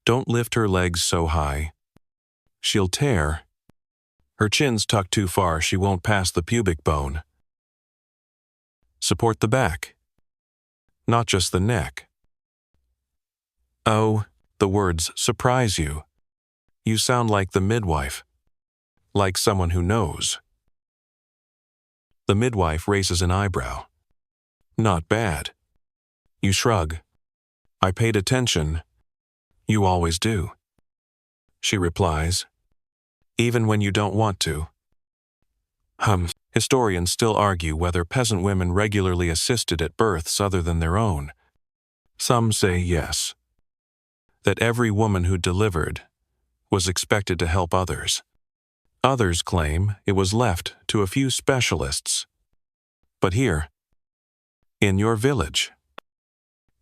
Don't lift her legs so high. She'll tear. Her chin's tucked too far, she won't pass the pubic bone. Support the back, not just the neck. Oh, the words surprise you. You sound like the midwife, like someone who knows. The midwife raises an eyebrow. Not bad. You shrug. I paid attention. You always do. She replies, even when you don't want to. Historians still argue whether peasant women regularly assisted at births other than their own. Some say yes, that every woman who delivered was expected to help others. Others claim it was left to a few specialists. But here, in your village,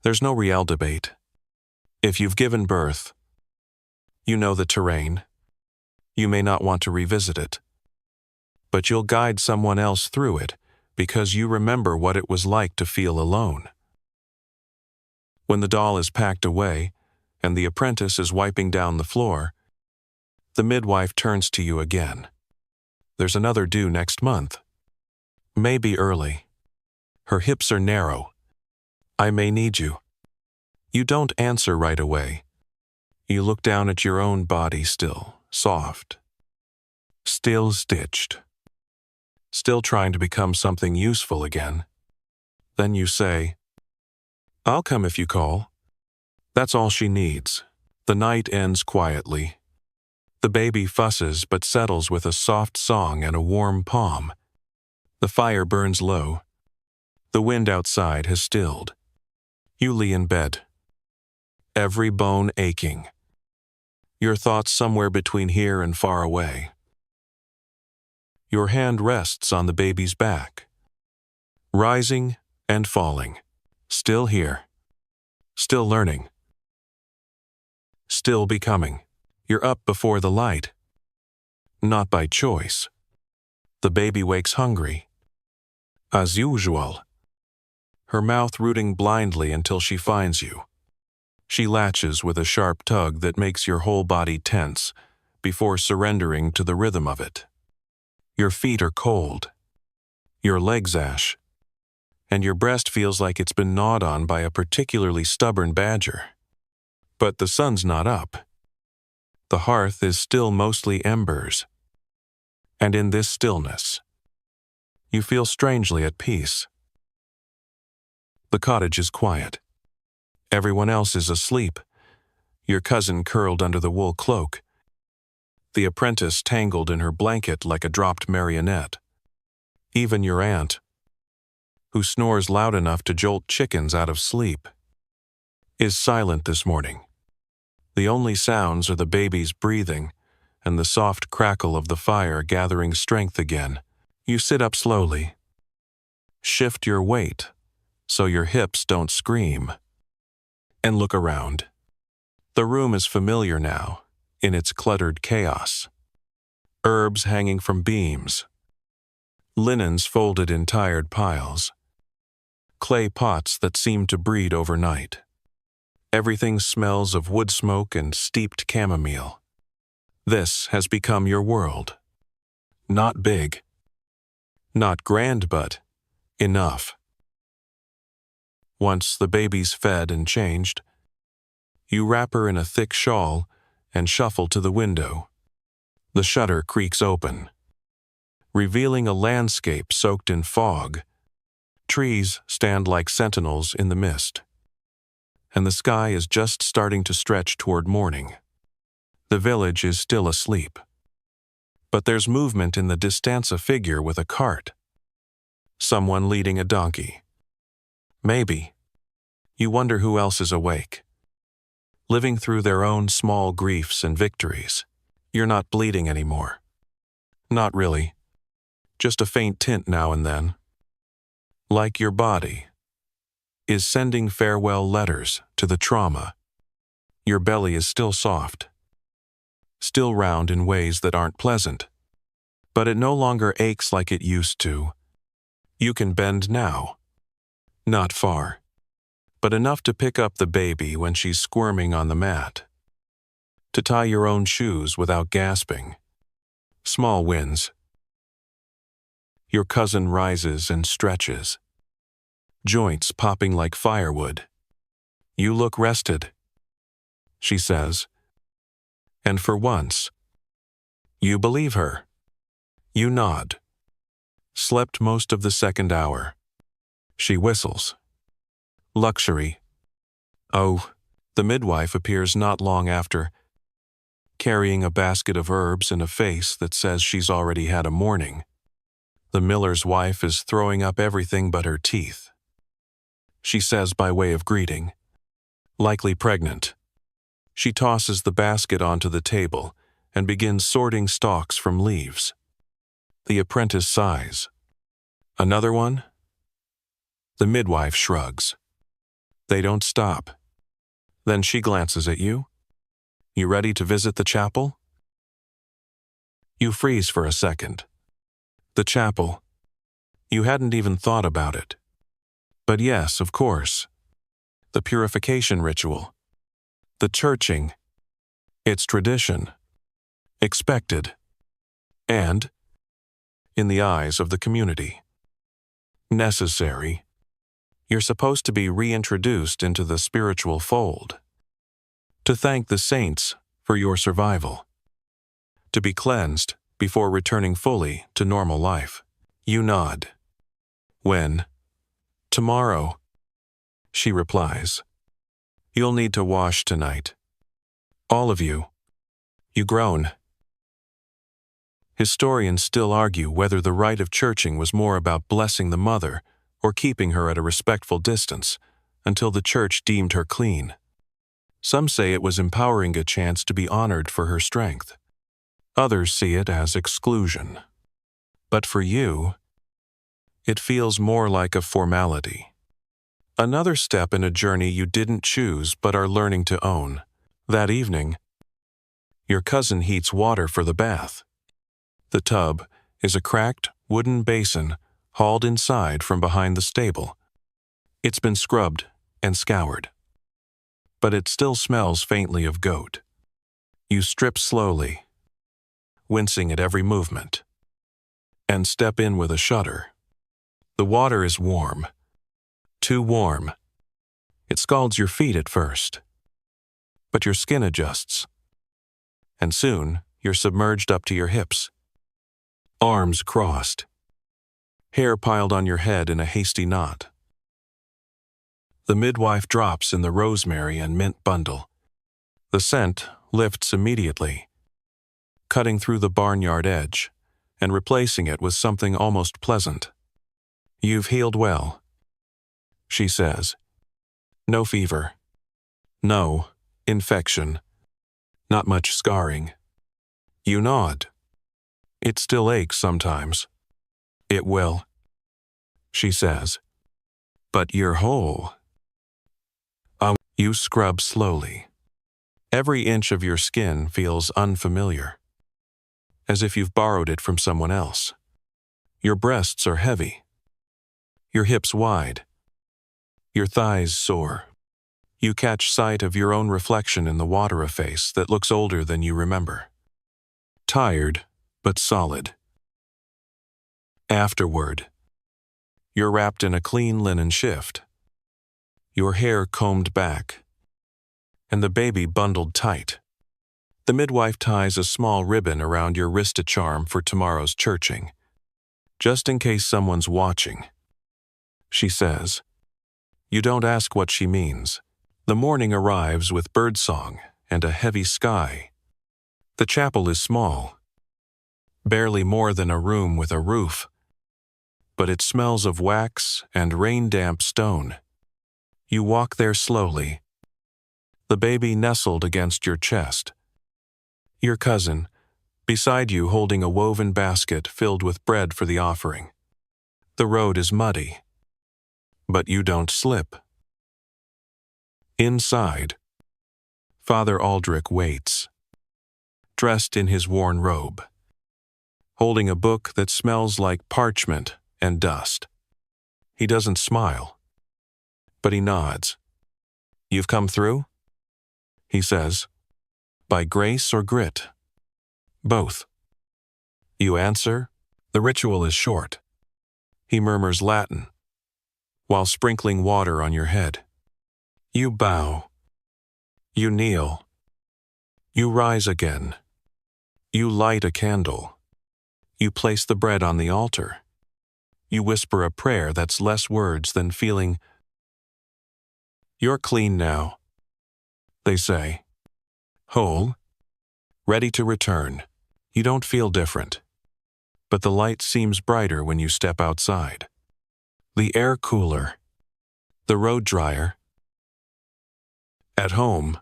there's no real debate. If you've given birth, you know the terrain. You may not want to revisit it, but you'll guide someone else through it because you remember what it was like to feel alone. When the doll is packed away and the apprentice is wiping down the floor, the midwife turns to you again. There's another due next month. Maybe early. Her hips are narrow. I may need you. You don't answer right away. You look down at your own body still, soft, still stitched, still trying to become something useful again. Then you say, I'll come if you call. That's all she needs. The night ends quietly. The baby fusses but settles with a soft song and a warm palm. The fire burns low. The wind outside has stilled. You lie in bed, every bone aching. Your thoughts somewhere between here and far away. Your hand rests on the baby's back, rising and falling, still here, still learning, still becoming. You're up before the light, not by choice. The baby wakes hungry, as usual, her mouth rooting blindly until she finds you. She latches with a sharp tug that makes your whole body tense before surrendering to the rhythm of it. Your feet are cold, your legs ash, and your breast feels like it's been gnawed on by a particularly stubborn badger. But the sun's not up. The hearth is still mostly embers. And in this stillness, you feel strangely at peace. The cottage is quiet. Everyone else is asleep. Your cousin curled under the wool cloak. The apprentice tangled in her blanket like a dropped marionette. Even your aunt, who snores loud enough to jolt chickens out of sleep, is silent this morning. The only sounds are the baby's breathing and the soft crackle of the fire gathering strength again. You sit up slowly. Shift your weight so your hips don't scream, and look around. The room is familiar now, in its cluttered chaos. Herbs hanging from beams. Linens folded in tired piles. Clay pots that seem to breed overnight. Everything smells of wood smoke and steeped chamomile. This has become your world. Not big. Not grand, but enough. Once the baby's fed and changed, you wrap her in a thick shawl and shuffle to the window. The shutter creaks open, revealing a landscape soaked in fog. Trees stand like sentinels in the mist, and the sky is just starting to stretch toward morning. The village is still asleep, but there's movement in the distance, a figure with a cart. Someone leading a donkey. Maybe. You wonder who else is awake, living through their own small griefs and victories. You're not bleeding anymore. Not really. Just a faint tint now and then. Like your body is sending farewell letters to the trauma. Your belly is still soft, still round in ways that aren't pleasant, but it no longer aches like it used to. You can bend now. Not far, but enough to pick up the baby when she's squirming on the mat. To tie your own shoes without gasping. Small wins. Your cousin rises and stretches, joints popping like firewood. You look rested, she says. And for once, you believe her. You nod. Slept most of the second hour. She whistles. Luxury. Oh, the midwife appears not long after, carrying a basket of herbs and a face that says she's already had a morning. The miller's wife is throwing up everything but her teeth. She says by way of greeting, likely pregnant. She tosses the basket onto the table and begins sorting stalks from leaves. The apprentice sighs. Another one? The midwife shrugs. They don't stop. Then she glances at you. You ready to visit the chapel? You freeze for a second. The chapel. You hadn't even thought about it. But yes, of course. The purification ritual. The churching. It's tradition. Expected. And, in the eyes of the community, necessary. You're supposed to be reintroduced into the spiritual fold. To thank the saints for your survival. To be cleansed before returning fully to normal life. You nod. When? Tomorrow, she replies. You'll need to wash tonight. All of you. You groan. Historians still argue whether the rite of churching was more about blessing the mother or keeping her at a respectful distance until the church deemed her clean. Some say it was empowering a chance to be honored for her strength. Others see it as exclusion. But for you, it feels more like a formality. Another step in a journey you didn't choose but are learning to own. That evening, your cousin heats water for the bath. The tub is a cracked wooden basin hauled inside from behind the stable. It's been scrubbed and scoured, but it still smells faintly of goat. You strip slowly, wincing at every movement, and step in with a shudder. The water is warm, too warm. It scalds your feet at first, but your skin adjusts, and soon you're submerged up to your hips. Arms crossed, hair piled on your head in a hasty knot. The midwife drops in the rosemary and mint bundle. The scent lifts immediately, cutting through the barnyard edge and replacing it with something almost pleasant. "You've healed well," she says. "No fever. No infection. Not much scarring." You nod. "It still aches sometimes." "It will," she says. "But you're whole." You scrub slowly. Every inch of your skin feels unfamiliar, as if you've borrowed it from someone else. Your breasts are heavy, your hips wide, your thighs sore. You catch sight of your own reflection in the water, a face that looks older than you remember. Tired, but solid. Afterward, you're wrapped in a clean linen shift, your hair combed back, and the baby bundled tight. The midwife ties a small ribbon around your wrist, a charm for tomorrow's churching, just in case someone's watching. She says. You don't ask what she means. The morning arrives with birdsong and a heavy sky. The chapel is small, barely more than a room with a roof, but it smells of wax and rain-damp stone. You walk there slowly, the baby nestled against your chest. Your cousin, beside you, holding a woven basket filled with bread for the offering. The road is muddy, but you don't slip. Inside, Father Aldrich waits, dressed in his worn robe, holding a book that smells like parchment and dust. He doesn't smile, but he nods. You've come through? He says. By grace or grit? Both. You answer. The ritual is short. He murmurs Latin, while sprinkling water on your head. You bow. You kneel. You rise again. You light a candle. You place the bread on the altar. You whisper a prayer that's less words than feeling. You're clean now, they say. Whole. Ready to return. You don't feel different, but the light seems brighter when you step outside. The air cooler. The road drier. At home,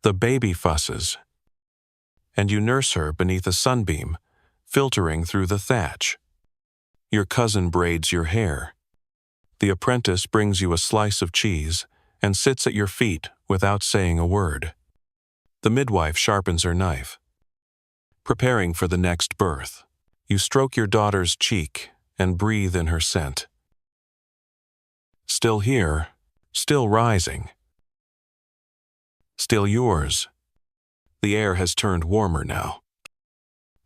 the baby fusses, and you nurse her beneath a sunbeam, filtering through the thatch. Your cousin braids your hair. The apprentice brings you a slice of cheese and sits at your feet without saying a word. The midwife sharpens her knife. Preparing for the next birth, you stroke your daughter's cheek and breathe in her scent. Still here, still rising. Still yours. The air has turned warmer now.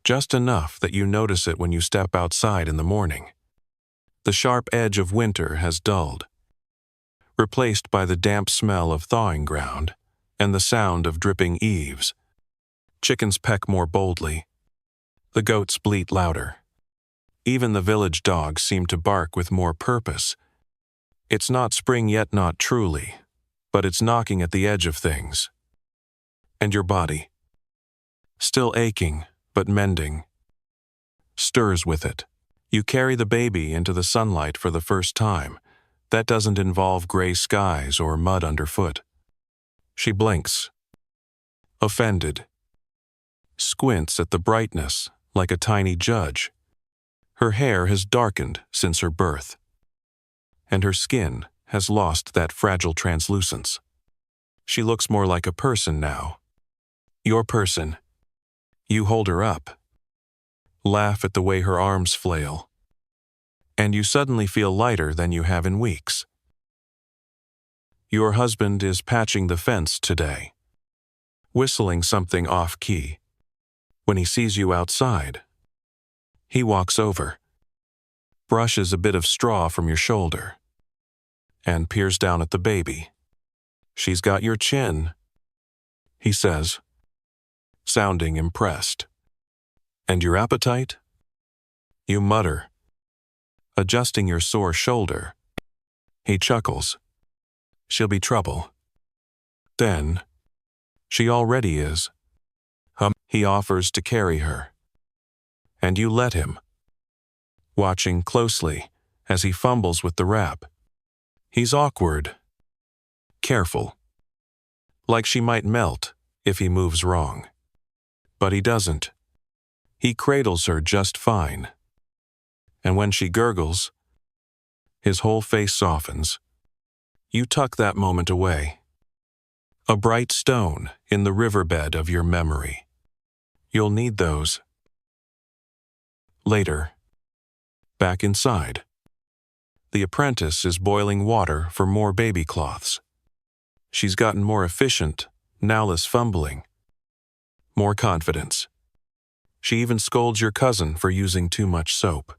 Just enough that you notice it when you step outside in the morning. The sharp edge of winter has dulled, replaced by the damp smell of thawing ground and the sound of dripping eaves. Chickens peck more boldly. The goats bleat louder. Even the village dogs seem to bark with more purpose. It's not spring yet, not truly, but it's knocking at the edge of things. And your body, still aching but mending, stirs with it. You carry the baby into the sunlight for the first time. That doesn't involve gray skies or mud underfoot. She blinks, offended, squints at the brightness like a tiny judge. Her hair has darkened since her birth, and her skin has lost that fragile translucence. She looks more like a person now. Your person. You hold her up, laugh at the way her arms flail, and you suddenly feel lighter than you have in weeks. Your husband is patching the fence today, whistling something off-key. When he sees you outside, he walks over, brushes a bit of straw from your shoulder. and peers down at the baby. "She's got your chin," he says, sounding impressed. "And your appetite?" You mutter, adjusting your sore shoulder. He chuckles. "She'll be trouble." Then, she already is. He offers to carry her. And you let him, watching closely as he fumbles with the wrap. He's awkward, careful, like she might melt if he moves wrong. But he doesn't. He cradles her just fine. And when she gurgles, his whole face softens. You tuck that moment away. A bright stone in the riverbed of your memory. You'll need those. Later, back inside, the apprentice is boiling water for more baby cloths. She's gotten more efficient, now less fumbling. More confidence. She even scolds your cousin for using too much soap.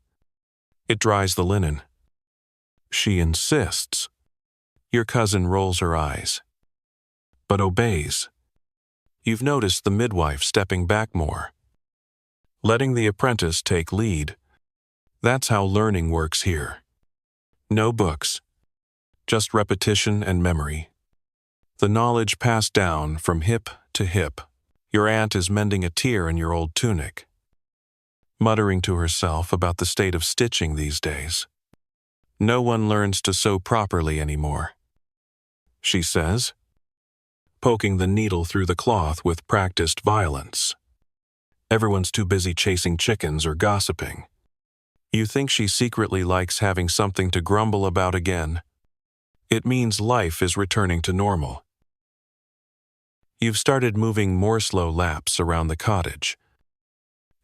It dries the linen. She insists. Your cousin rolls her eyes, but obeys. You've noticed the midwife stepping back more, letting the apprentice take lead. That's how learning works here. No books, just repetition and memory. The knowledge passed down from hip to hip. Your aunt is mending a tear in your old tunic, muttering to herself about the state of stitching these days. "No one learns to sew properly anymore," she says, poking the needle through the cloth with practiced violence. Everyone's too busy chasing chickens or gossiping. You think she secretly likes having something to grumble about again. It means life is returning to normal. You've started moving more slow laps around the cottage.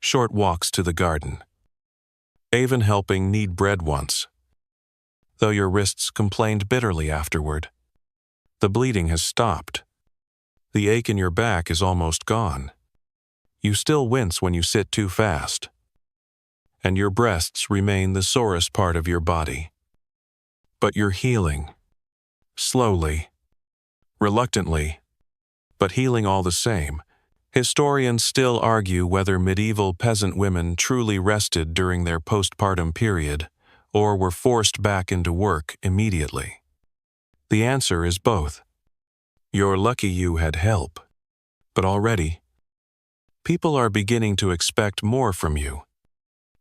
Short walks to the garden. Even helping knead bread once, though your wrists complained bitterly afterward. The bleeding has stopped. The ache in your back is almost gone. You still wince when you sit too fast. And your breasts remain the sorest part of your body. But you're healing. Slowly. Reluctantly. But healing all the same. Historians still argue whether medieval peasant women truly rested during their postpartum period, or were forced back into work immediately. The answer is both. You're lucky you had help. But already, people are beginning to expect more from you.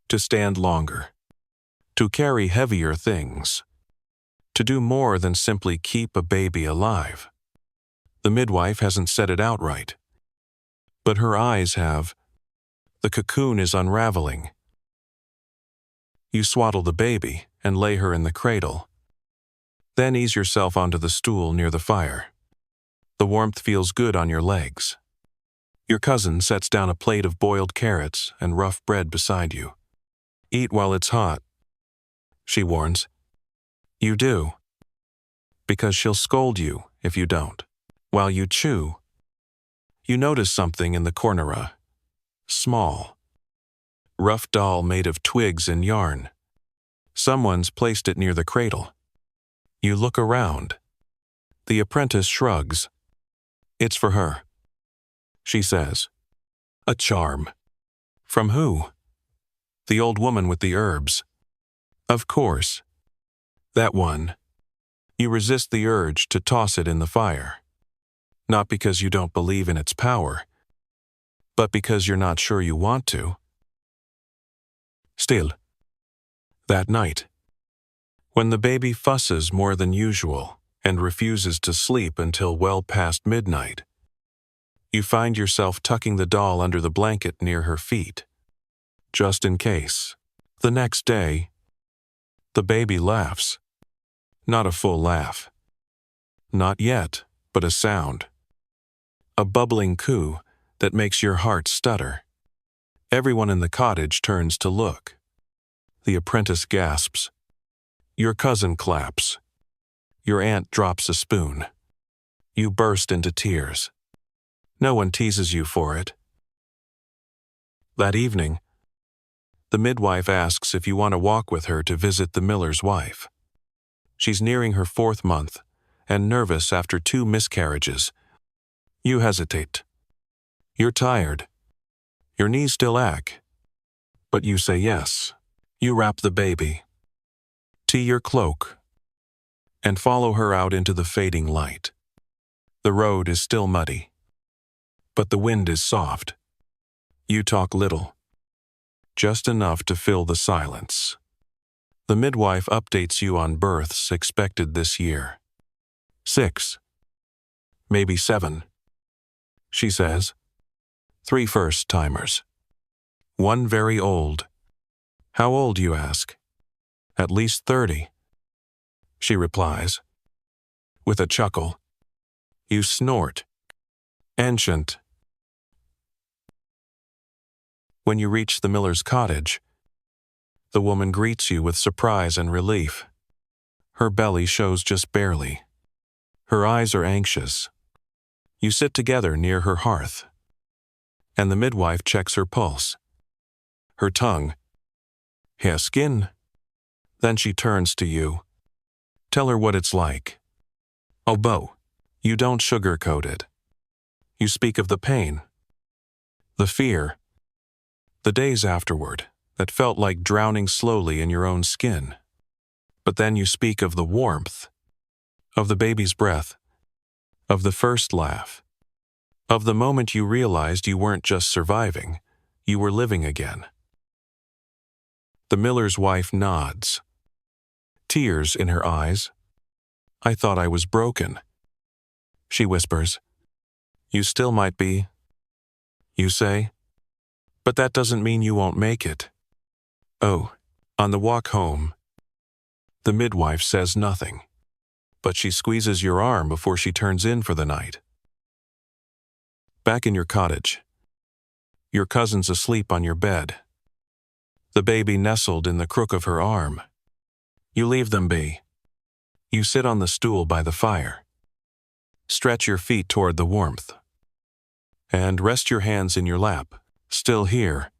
To stand longer. To carry heavier things. To do more than simply keep a baby alive. The midwife hasn't said it outright, but her eyes have. The cocoon is unraveling. You swaddle the baby and lay her in the cradle. Then ease yourself onto the stool near the fire. The warmth feels good on your legs. Your cousin sets down a plate of boiled carrots and rough bread beside you. "Eat while it's hot," she warns. You do, because she'll scold you if you don't. While you chew, you notice something in the corner. Small, rough doll made of twigs and yarn. Someone's placed it near the cradle. You look around. The apprentice shrugs. "It's for her," she says. "A charm." "From who?" "The old woman with the herbs." "Of course. That one." You resist the urge to toss it in the fire. Not because you don't believe in its power, but because you're not sure you want to. Still, that night, when the baby fusses more than usual and refuses to sleep until well past midnight, you find yourself tucking the doll under the blanket near her feet, just in case. The next day, the baby laughs. Not a full laugh. Not yet, but a sound. A bubbling coo that makes your heart stutter. Everyone in the cottage turns to look. The apprentice gasps. Your cousin claps. Your aunt drops a spoon. You burst into tears. No one teases you for it. That evening, the midwife asks if you want to walk with her to visit the miller's wife. She's nearing her 4th month, and nervous after 2 miscarriages. You hesitate. You're tired. Your knees still ache. But you say yes. You wrap the baby, tie your cloak, and follow her out into the fading light. The road is still muddy, but the wind is soft. You talk little, just enough to fill the silence. The midwife updates you on births expected this year. 6, maybe 7, she says. 3 first-timers. 1 very old. How old, you ask? At least 30, she replies. With a chuckle, you snort. Ancient. When you reach the miller's cottage, the woman greets you with surprise and relief. Her belly shows just barely. Her eyes are anxious. You sit together near her hearth, and the midwife checks her pulse. Her tongue. Her skin. Then she turns to you. Tell her what it's like. Oh, Bo, you don't sugarcoat it. You speak of the pain, the fear, the days afterward that felt like drowning slowly in your own skin. But then you speak of the warmth, of the baby's breath, of the first laugh, of the moment you realized you weren't just surviving, you were living again. The miller's wife nods, tears in her eyes. I thought I was broken, she whispers. You still might be, you say, but that doesn't mean you won't make it. Oh, on the walk home, the midwife says nothing, but she squeezes your arm before she turns in for the night. Back in your cottage, your cousin's asleep on your bed, the baby nestled in the crook of her arm. You leave them be. You sit on the stool by the fire, stretch your feet toward the warmth, and rest your hands in your lap, still here,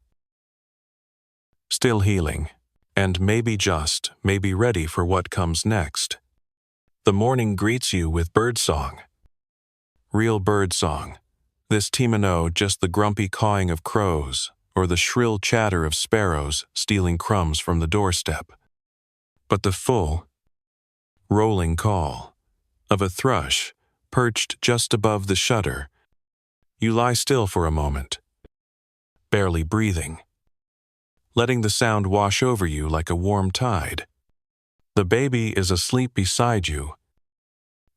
still healing, and maybe ready for what comes next. The morning greets you with birdsong. Real birdsong. This Timano just the grumpy cawing of crows or the shrill chatter of sparrows stealing crumbs from the doorstep. But the full, rolling call of a thrush perched just above the shutter. You lie still for a moment, barely breathing, letting the sound wash over you like a warm tide. The baby is asleep beside you,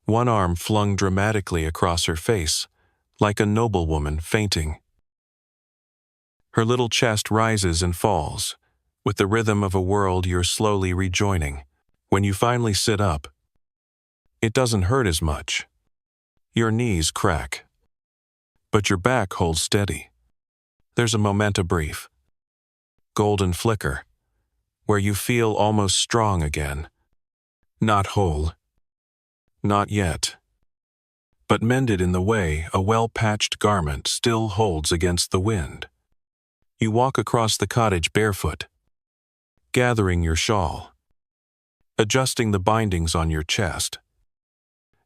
one arm flung dramatically across her face, like a noblewoman fainting. Her little chest rises and falls, with the rhythm of a world you're slowly rejoining. When you finally sit up, it doesn't hurt as much. Your knees crack, but your back holds steady. There's a momenta brief, golden flicker, where you feel almost strong again. Not whole, not yet, but mended in the way a well-patched garment still holds against the wind. You walk across the cottage barefoot, gathering your shawl, adjusting the bindings on your chest,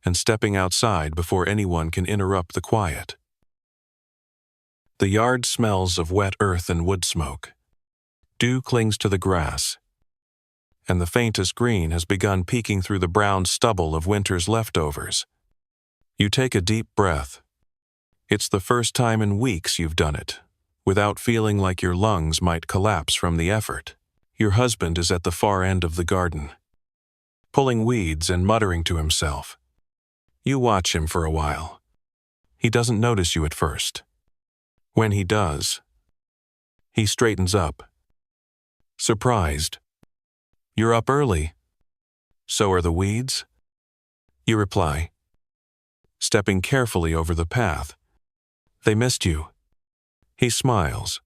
and stepping outside before anyone can interrupt the quiet. The yard smells of wet earth and wood smoke. Dew clings to the grass, and the faintest green has begun peeking through the brown stubble of winter's leftovers. You take a deep breath. It's the first time in weeks you've done it, without feeling like your lungs might collapse from the effort. Your husband is at the far end of the garden, pulling weeds and muttering to himself. You watch him for a while. He doesn't notice you at first. When he does, he straightens up, surprised. You're up early. So are the weeds? You reply, stepping carefully over the path. They missed you. He smiles,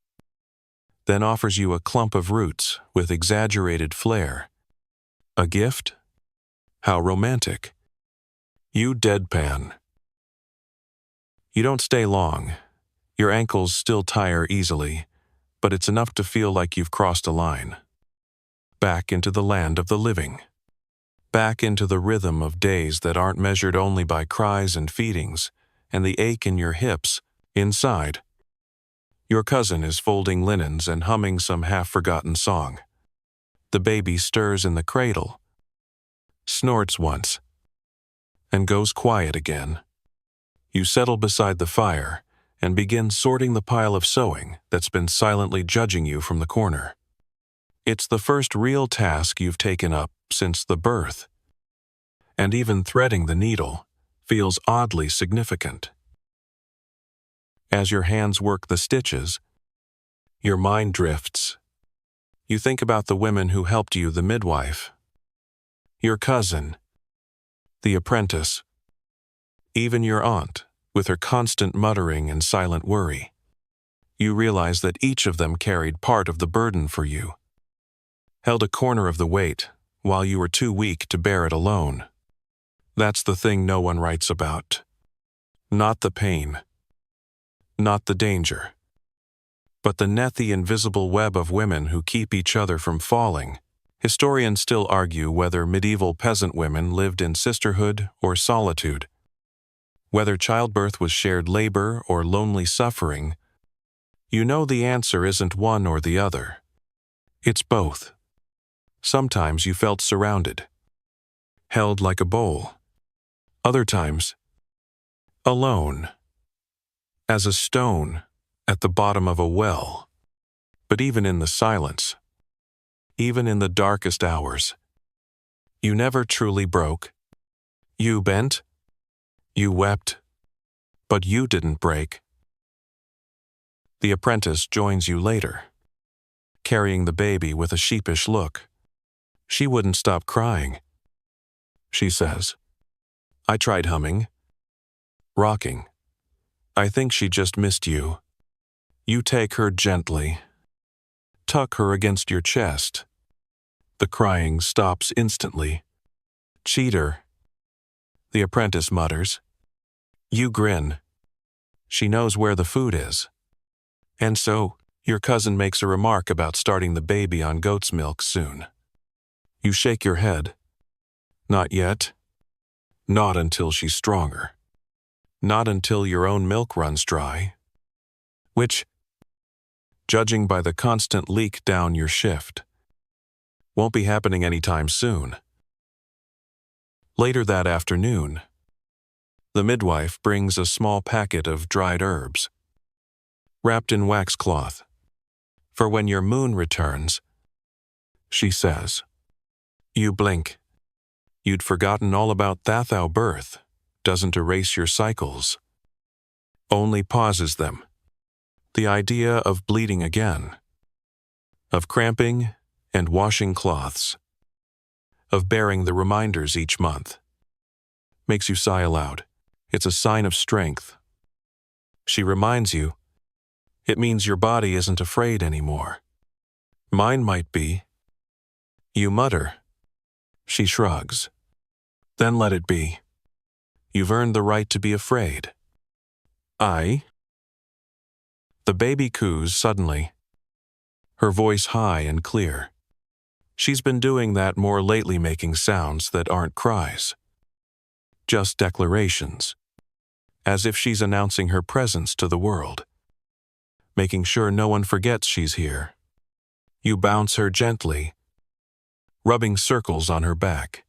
then offers you a clump of roots with exaggerated flair. A gift? How romantic. You deadpan. You don't stay long. Your ankles still tire easily, but it's enough to feel like you've crossed a line. Back into the land of the living. back into the rhythm of days that aren't measured only by cries and feedings, and the ache in your hips. Inside, your cousin is folding linens and humming some half-forgotten song. The baby stirs in the cradle, snorts once, and goes quiet again. You settle beside the fire and begin sorting the pile of sewing that's been silently judging you from the corner. It's the first real task you've taken up since the birth, and even threading the needle feels oddly significant. As your hands work the stitches, your mind drifts. You think about the women who helped you, the midwife, your cousin, the apprentice, even your aunt, with her constant muttering and silent worry. You realize that each of them carried part of the burden for you, held a corner of the weight while you were too weak to bear it alone. That's the thing no one writes about. Not the pain, not the danger, but the invisible web of women who keep each other from falling. Historians still argue whether medieval peasant women lived in sisterhood or solitude, whether childbirth was shared labor or lonely suffering. You know the answer isn't one or the other. It's both. Sometimes you felt surrounded, held like a bowl. Other times, alone, as a stone at the bottom of a well. But even in the silence, even in the darkest hours, you never truly broke. You bent, you wept, but you didn't break. The apprentice joins you later, carrying the baby with a sheepish look. She wouldn't stop crying. She says, "I tried humming, rocking. I think she just missed you." You take her gently, tuck her against your chest. The crying stops instantly. "Cheater," the apprentice mutters. You grin. She knows where the food is. And so, your cousin makes a remark about starting the baby on goat's milk soon. You shake your head. Not yet. Not until she's stronger. Not until your own milk runs dry. Which, judging by the constant leak down your shift, won't be happening anytime soon. Later that afternoon, the midwife brings a small packet of dried herbs, wrapped in waxcloth, for when your moon returns. She says. You blink. You'd forgotten all about Thathow birth. Doesn't erase your cycles, only pauses them. The idea of bleeding again, of cramping and washing cloths, of bearing the reminders each month, makes you sigh aloud. It's a sign of strength. She reminds you, it means your body isn't afraid anymore. Mine might be. You mutter. She shrugs. Then let it be. You've earned the right to be afraid. I? The baby coos suddenly, her voice high and clear. She's been doing that more lately, making sounds that aren't cries, just declarations, as if she's announcing her presence to the world, making sure no one forgets she's here. You bounce her gently, rubbing circles on her back,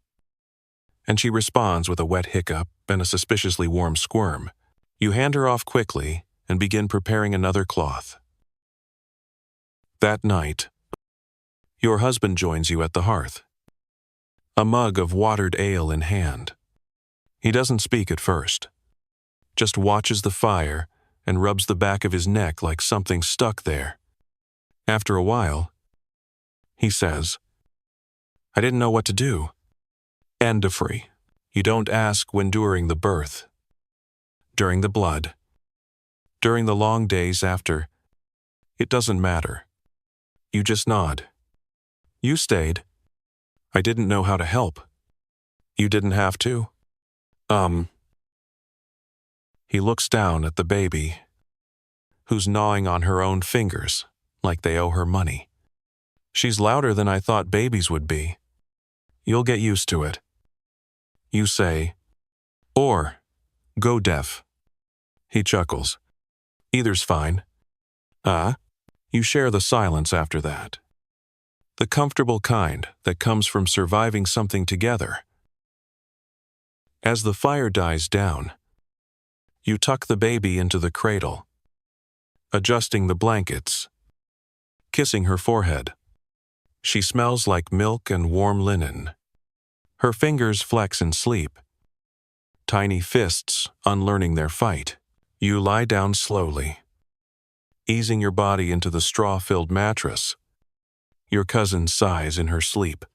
and she responds with a wet hiccup and a suspiciously warm squirm. You hand her off quickly and begin preparing another cloth. That night, your husband joins you at the hearth, a mug of watered ale in hand. He doesn't speak at first, just watches the fire and rubs the back of his neck like something stuck there. After a while, he says, "I didn't know what to do." And free. You don't ask when during the birth, during the blood, during the long days after. It doesn't matter. You just nod. You stayed. I didn't know how to help. You didn't have to? He looks down at the baby, who's gnawing on her own fingers like they owe her money. She's louder than I thought babies would be. You'll get used to it. You say, or, go deaf. He chuckles. Either's fine. Ah, you share the silence after that. The comfortable kind that comes from surviving something together. As the fire dies down, you tuck the baby into the cradle, adjusting the blankets, kissing her forehead. She smells like milk and warm linen. Her fingers flex in sleep, tiny fists unlearning their fight. You lie down slowly, easing your body into the straw-filled mattress. Your cousin sighs in her sleep.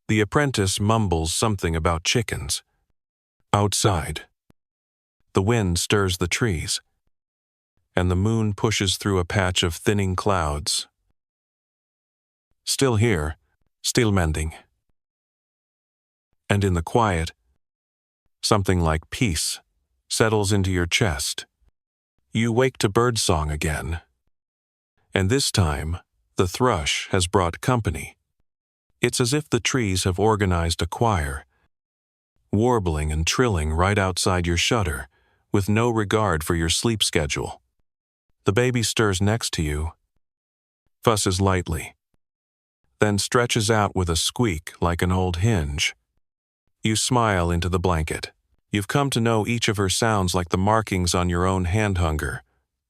The apprentice mumbles something about chickens. Outside, the wind stirs the trees, and the moon pushes through a patch of thinning clouds. Still here, still mending. And in the quiet, something like peace settles into your chest. You wake to birdsong again. And this time, the thrush has brought company. It's as if the trees have organized a choir, warbling and trilling right outside your shutter, with no regard for your sleep schedule. The baby stirs next to you, fusses lightly, then stretches out with a squeak like an old hinge. You smile into the blanket. You've come to know each of her sounds like the markings on your own hand hunger.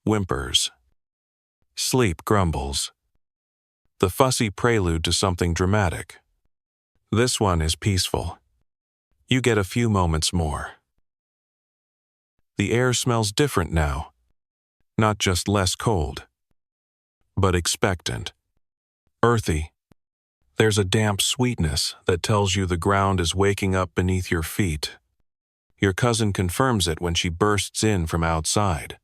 Whimpers. Sleep grumbles. The fussy prelude to something dramatic. This one is peaceful. You get a few moments more. The air smells different now. Not just less cold, but expectant. Earthy. There's a damp sweetness that tells you the ground is waking up beneath your feet. Your cousin confirms it when she bursts in from outside,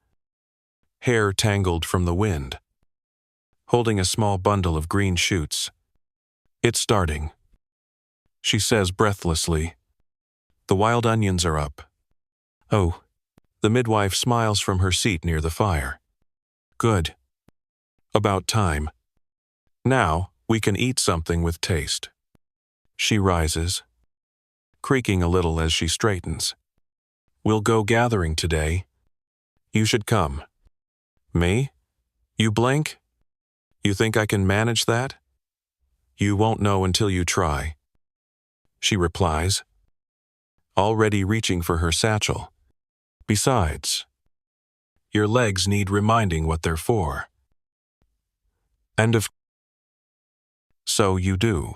hair tangled from the wind, holding a small bundle of green shoots. It's starting, she says breathlessly. The wild onions are up. Oh, the midwife smiles from her seat near the fire. Good. About time. Now, we can eat something with taste. She rises, creaking a little as she straightens. We'll go gathering today. You should come. Me? You blink? You think I can manage that? You won't know until you try, she replies, already reaching for her satchel. Besides, your legs need reminding what they're for. So you do.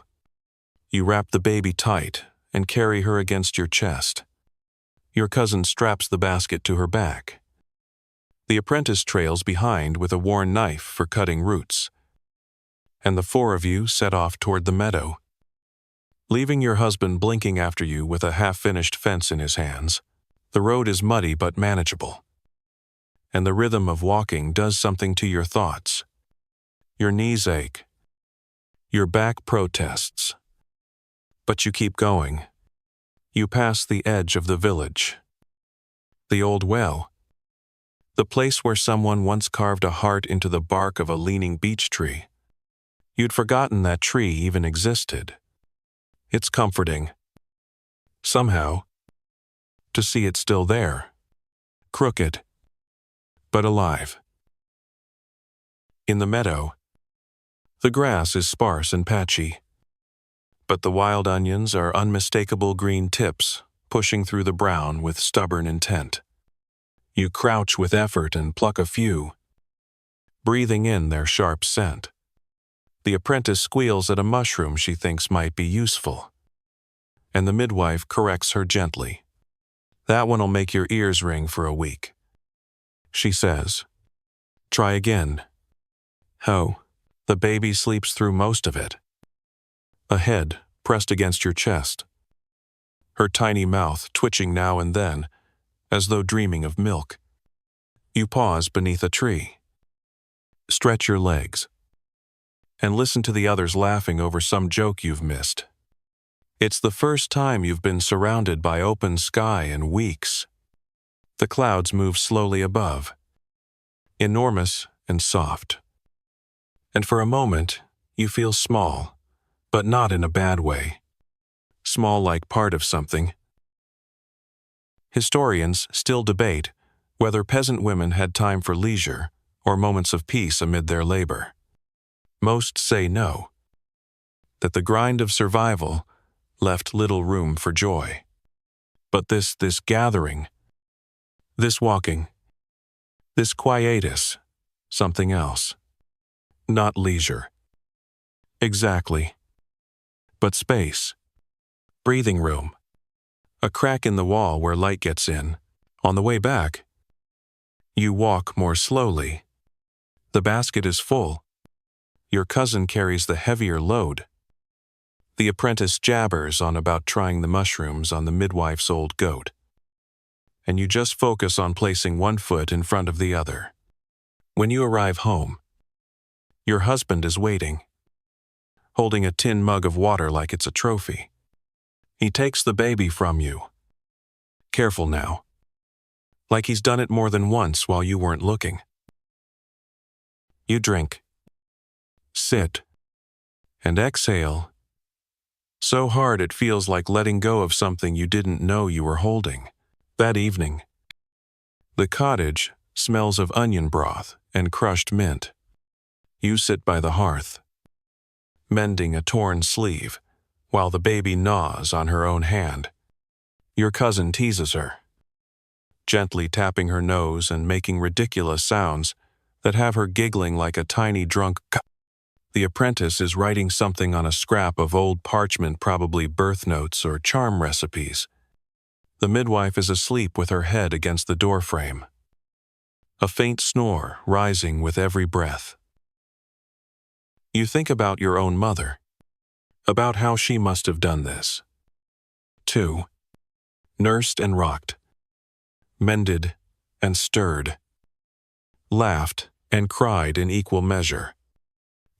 You wrap the baby tight and carry her against your chest. Your cousin straps the basket to her back. The apprentice trails behind with a worn knife for cutting roots. And the four of you set off toward the meadow, leaving your husband blinking after you with a half-finished fence in his hands. The road is muddy but manageable, and the rhythm of walking does something to your thoughts. Your knees ache. Your back protests. But you keep going. You pass the edge of the village. The old well. The place where someone once carved a heart into the bark of a leaning beech tree. You'd forgotten that tree even existed. It's comforting, somehow, to see it still there. Crooked, but alive. In the meadow, the grass is sparse and patchy, but the wild onions are unmistakable green tips, pushing through the brown with stubborn intent. You crouch with effort and pluck a few, breathing in their sharp scent. The apprentice squeals at a mushroom she thinks might be useful, and the midwife corrects her gently. That one'll make your ears ring for a week, she says. Try again. Oh, the baby sleeps through most of it. A head pressed against your chest, her tiny mouth twitching now and then, as though dreaming of milk. You pause beneath a tree. Stretch your legs, and listen to the others laughing over some joke you've missed. It's the first time you've been surrounded by open sky in weeks. The clouds move slowly above, enormous and soft. And for a moment, you feel small, but not in a bad way. Small like part of something, Historians still debate whether peasant women had time for leisure or moments of peace amid their labor. Most say no, that the grind of survival left little room for joy. But this gathering, this walking, this quietus, something else. Not leisure. Exactly. But space. Breathing room. A crack in the wall where light gets in. On the way back, you walk more slowly. The basket is full. Your cousin carries the heavier load. The apprentice jabbers on about trying the mushrooms on the midwife's old goat. And you just focus on placing one foot in front of the other. When you arrive home, your husband is waiting, holding a tin mug of water like it's a trophy. He takes the baby from you. Careful now. Like he's done it more than once while you weren't looking. You drink, sit, and exhale. So hard it feels like letting go of something you didn't know you were holding. That evening, the cottage smells of onion broth and crushed mint. You sit by the hearth, mending a torn sleeve, while the baby gnaws on her own hand. Your cousin teases her, gently tapping her nose and making ridiculous sounds that have her giggling like a tiny drunk The apprentice is writing something on a scrap of old parchment, probably birth notes or charm recipes. The midwife is asleep with her head against the doorframe, a faint snore rising with every breath. You think about your own mother, about how she must have done this, too. Nursed and rocked, mended and stirred, laughed and cried in equal measure.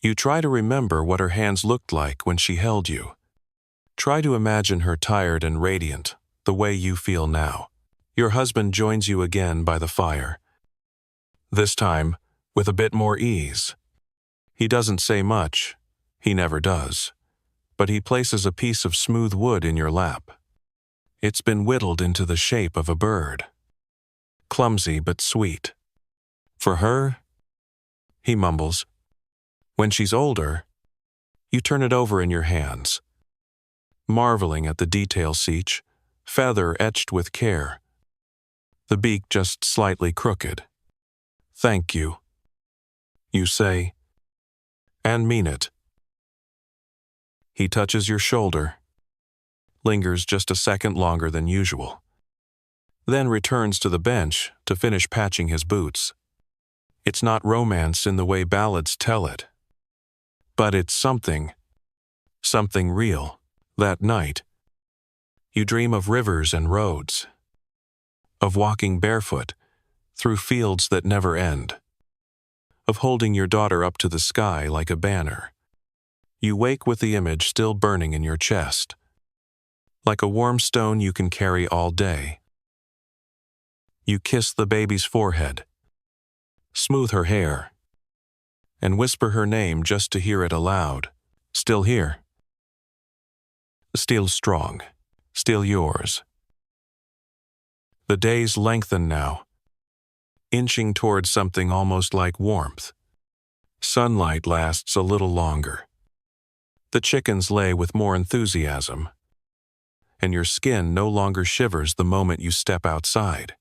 You try to remember what her hands looked like when she held you. Try to imagine her tired and radiant, the way you feel now. Your husband joins you again by the fire, this time with a bit more ease. He doesn't say much, he never does, but he places a piece of smooth wood in your lap. It's been whittled into the shape of a bird. Clumsy but sweet. For her, he mumbles. When she's older, you turn it over in your hands, marveling at the details each, feather etched with care, the beak just slightly crooked. Thank you, you say, and mean it. He touches your shoulder, lingers just a second longer than usual, then returns to the bench to finish patching his boots. It's not romance in the way ballads tell it, but it's something real. That night, you dream of rivers and roads, of walking barefoot through fields that never end, of holding your daughter up to the sky like a banner. You wake with the image still burning in your chest, like a warm stone you can carry all day. You kiss the baby's forehead, smooth her hair, and whisper her name just to hear it aloud. Still here. Still strong. Still yours. The days lengthen now, inching towards something almost like warmth. Sunlight lasts a little longer. The chickens lay with more enthusiasm, and your skin no longer shivers the moment you step outside.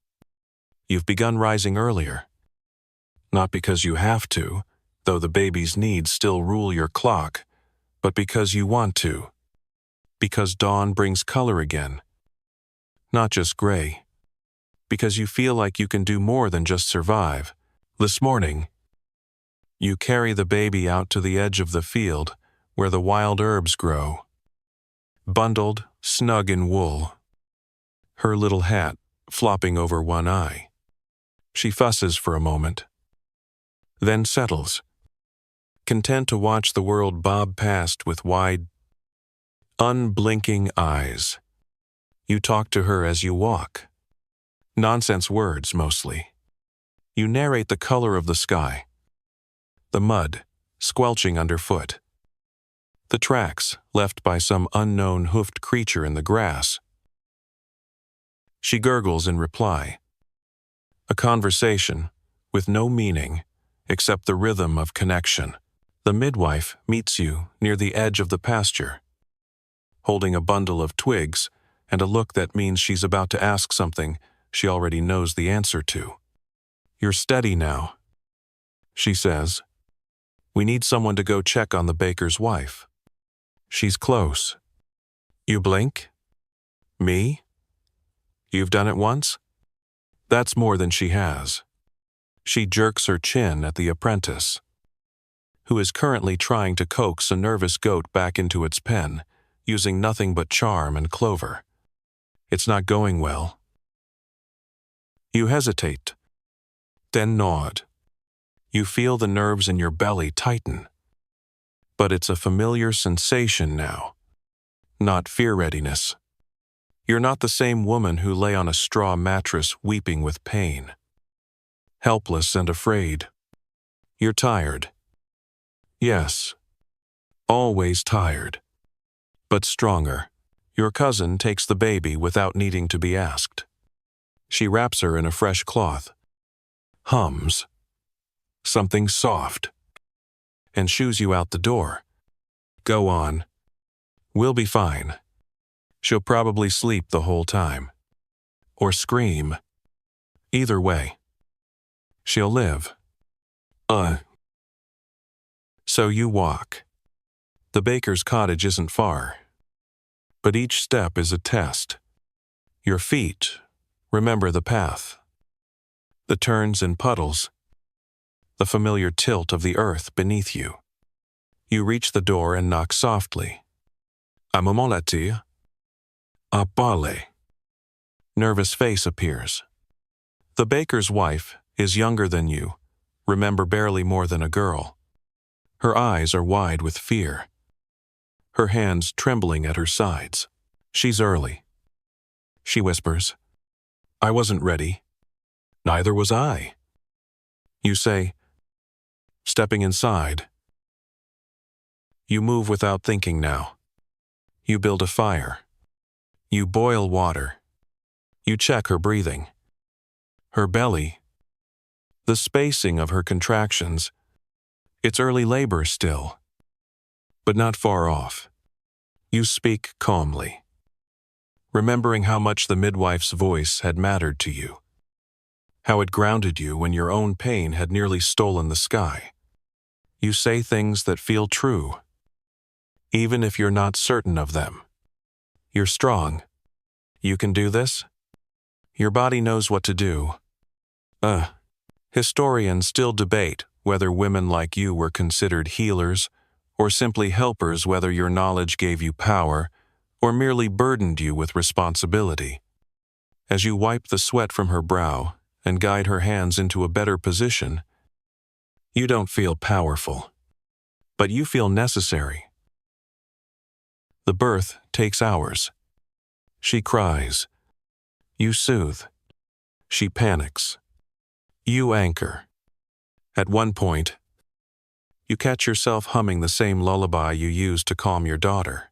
You've begun rising earlier, not because you have to, though the baby's needs still rule your clock, but because you want to. Because dawn brings color again, not just gray. Because you feel like you can do more than just survive. This morning, you carry the baby out to the edge of the field where the wild herbs grow, bundled, snug in wool, her little hat flopping over one eye. She fusses for a moment, then settles, content to watch the world bob past with wide, unblinking eyes. You talk to her as you walk. Nonsense words, mostly. You narrate the color of the sky, the mud squelching underfoot, the tracks left by some unknown hoofed creature in the grass. She gurgles in reply. A conversation, with no meaning, except the rhythm of connection. The midwife meets you near the edge of the pasture, holding a bundle of twigs and a look that means she's about to ask something she already knows the answer to. You're steady now, she says. We need someone to go check on the baker's wife. She's close. You blink? Me? You've done it once? That's more than she has. She jerks her chin at the apprentice, who is currently trying to coax a nervous goat back into its pen, using nothing but charm and clover. It's not going well. You hesitate, then nod. You feel the nerves in your belly tighten. But it's a familiar sensation now, not fear readiness. You're not the same woman who lay on a straw mattress weeping with pain, helpless and afraid. You're tired. Yes, always tired, but stronger. Your cousin takes the baby without needing to be asked. She wraps her in a fresh cloth, hums something soft, and shoos you out the door. Go on. We'll be fine. She'll probably sleep the whole time. Or scream. Either way, she'll live. So you walk. The baker's cottage isn't far, but each step is a test. Your feet remember the path, the turns and puddles, the familiar tilt of the earth beneath you. You reach the door and knock softly. À moment là-t-il? À parler. Nervous face appears. The baker's wife is younger than you, remember barely more than a girl. Her eyes are wide with fear, her hands trembling at her sides. She's early. She whispers, I wasn't ready. Neither was I. You say, stepping inside. You move without thinking now. You build a fire. You boil water. You check her breathing. Her belly. The spacing of her contractions. It's early labor still, but not far off. You speak calmly, remembering how much the midwife's voice had mattered to you, how it grounded you when your own pain had nearly stolen the sky. You say things that feel true, even if you're not certain of them. You're strong. You can do this. Your body knows what to do. Historians still debate whether women like you were considered healers or simply helpers, whether your knowledge gave you power or merely burdened you with responsibility. As you wipe the sweat from her brow and guide her hands into a better position, you don't feel powerful, but you feel necessary. The birth takes hours. She cries. You soothe. She panics. You anchor. At one point, you catch yourself humming the same lullaby you used to calm your daughter.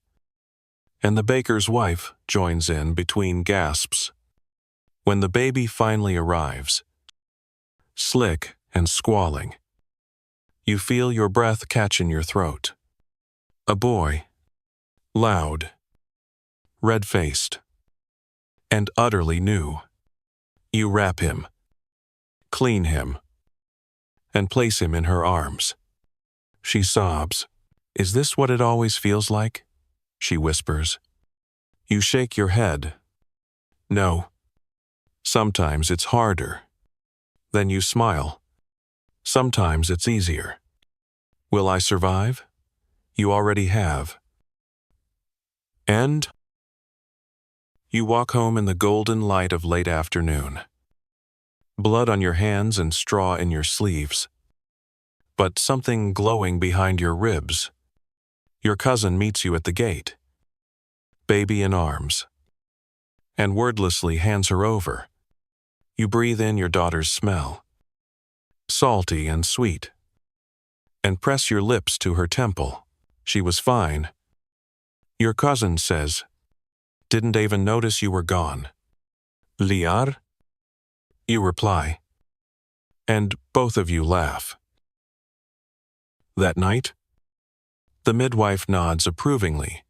And the baker's wife joins in between gasps. When the baby finally arrives, slick and squalling, you feel your breath catch in your throat. A boy, loud, red-faced, and utterly new. You wrap him, clean him, and place him in her arms. She sobs. Is this what it always feels like? She whispers. You shake your head. No. Sometimes it's harder. Then you smile. Sometimes it's easier. Will I survive? You already have. And you walk home in the golden light of late afternoon. Blood on your hands and straw in your sleeves, but something glowing behind your ribs. Your cousin meets you at the gate, baby in arms, and wordlessly hands her over. You breathe in your daughter's smell, salty and sweet, and press your lips to her temple. She was fine. Your cousin says, didn't even notice you were gone. Liar? You reply, and both of you laugh. That night, the midwife nods approvingly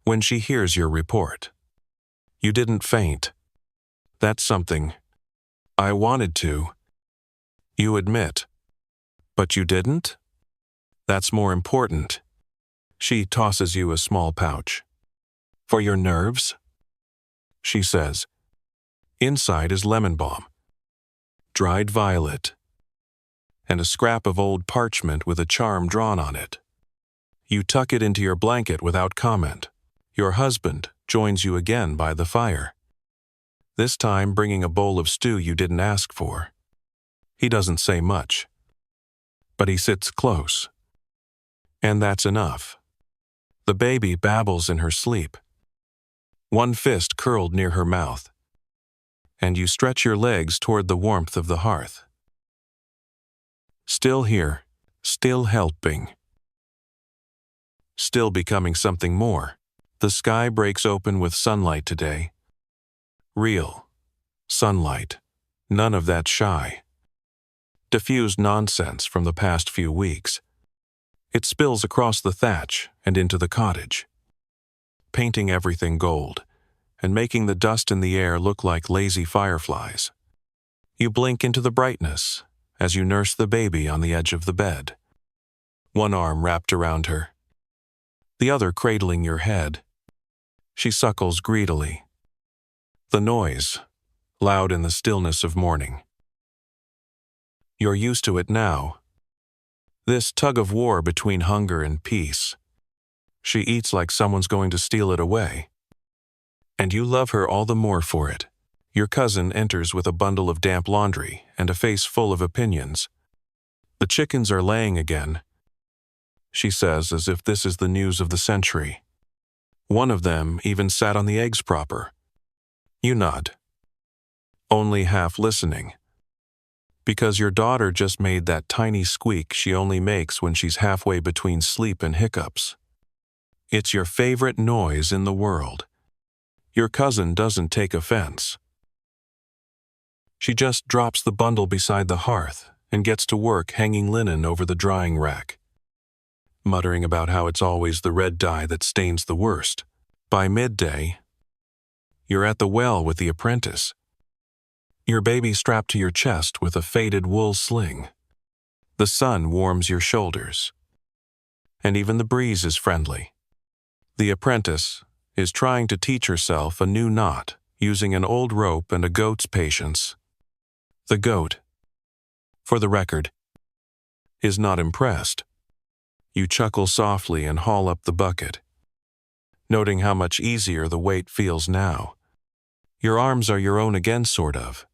when she hears your report. You didn't faint. That's something. I wanted to. You admit. But you didn't? That's more important. She tosses you a small pouch. For your nerves? She says. Inside is lemon balm, dried violet, and a scrap of old parchment with a charm drawn on it. You tuck it into your blanket without comment. Your husband joins you again by the fire, this time bringing a bowl of stew you didn't ask for. He doesn't say much, but he sits close. And that's enough. The baby babbles in her sleep, one fist curled near her mouth, and you stretch your legs toward the warmth of the hearth. Still here, still helping. Still becoming something more. The sky breaks open with sunlight today. Real sunlight. None of that shy, diffused nonsense from the past few weeks. It spills across the thatch and into the cottage, painting everything gold and making the dust in the air look like lazy fireflies. You blink into the brightness as you nurse the baby on the edge of the bed, one arm wrapped around her, the other cradling your head. She suckles greedily. The noise, loud in the stillness of morning. You're used to it now. This tug-of-war between hunger and peace. She eats like someone's going to steal it away. And you love her all the more for it. Your cousin enters with a bundle of damp laundry and a face full of opinions. The chickens are laying again, she says, as if this is the news of the century. One of them even sat on the eggs proper. You nod, only half listening, because your daughter just made that tiny squeak she only makes when she's halfway between sleep and hiccups. It's your favorite noise in the world. Your cousin doesn't take offense. She just drops the bundle beside the hearth and gets to work hanging linen over the drying rack, muttering about how it's always the red dye that stains the worst. By midday, you're at the well with the apprentice, your baby strapped to your chest with a faded wool sling. The sun warms your shoulders, and even the breeze is friendly. The apprentice is trying to teach herself a new knot using an old rope and a goat's patience. The goat, for the record, is not impressed. You chuckle softly and haul up the bucket, noting how much easier the weight feels now. Your arms are your own again, sort of.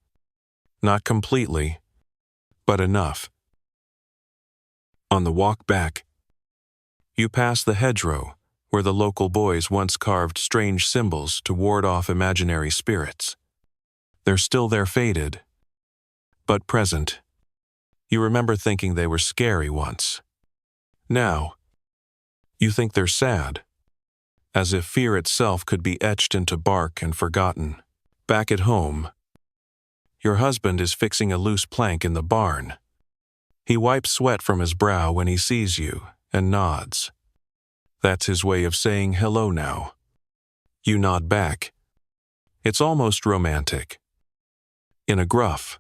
Not completely, but enough. On the walk back, you pass the hedgerow where the local boys once carved strange symbols to ward off imaginary spirits. They're still there, faded, but present. You remember thinking they were scary once. Now, you think they're sad, as if fear itself could be etched into bark and forgotten. Back at home, your husband is fixing a loose plank in the barn. He wipes sweat from his brow when he sees you and nods. That's his way of saying hello now. You nod back. It's almost romantic. In a gruff,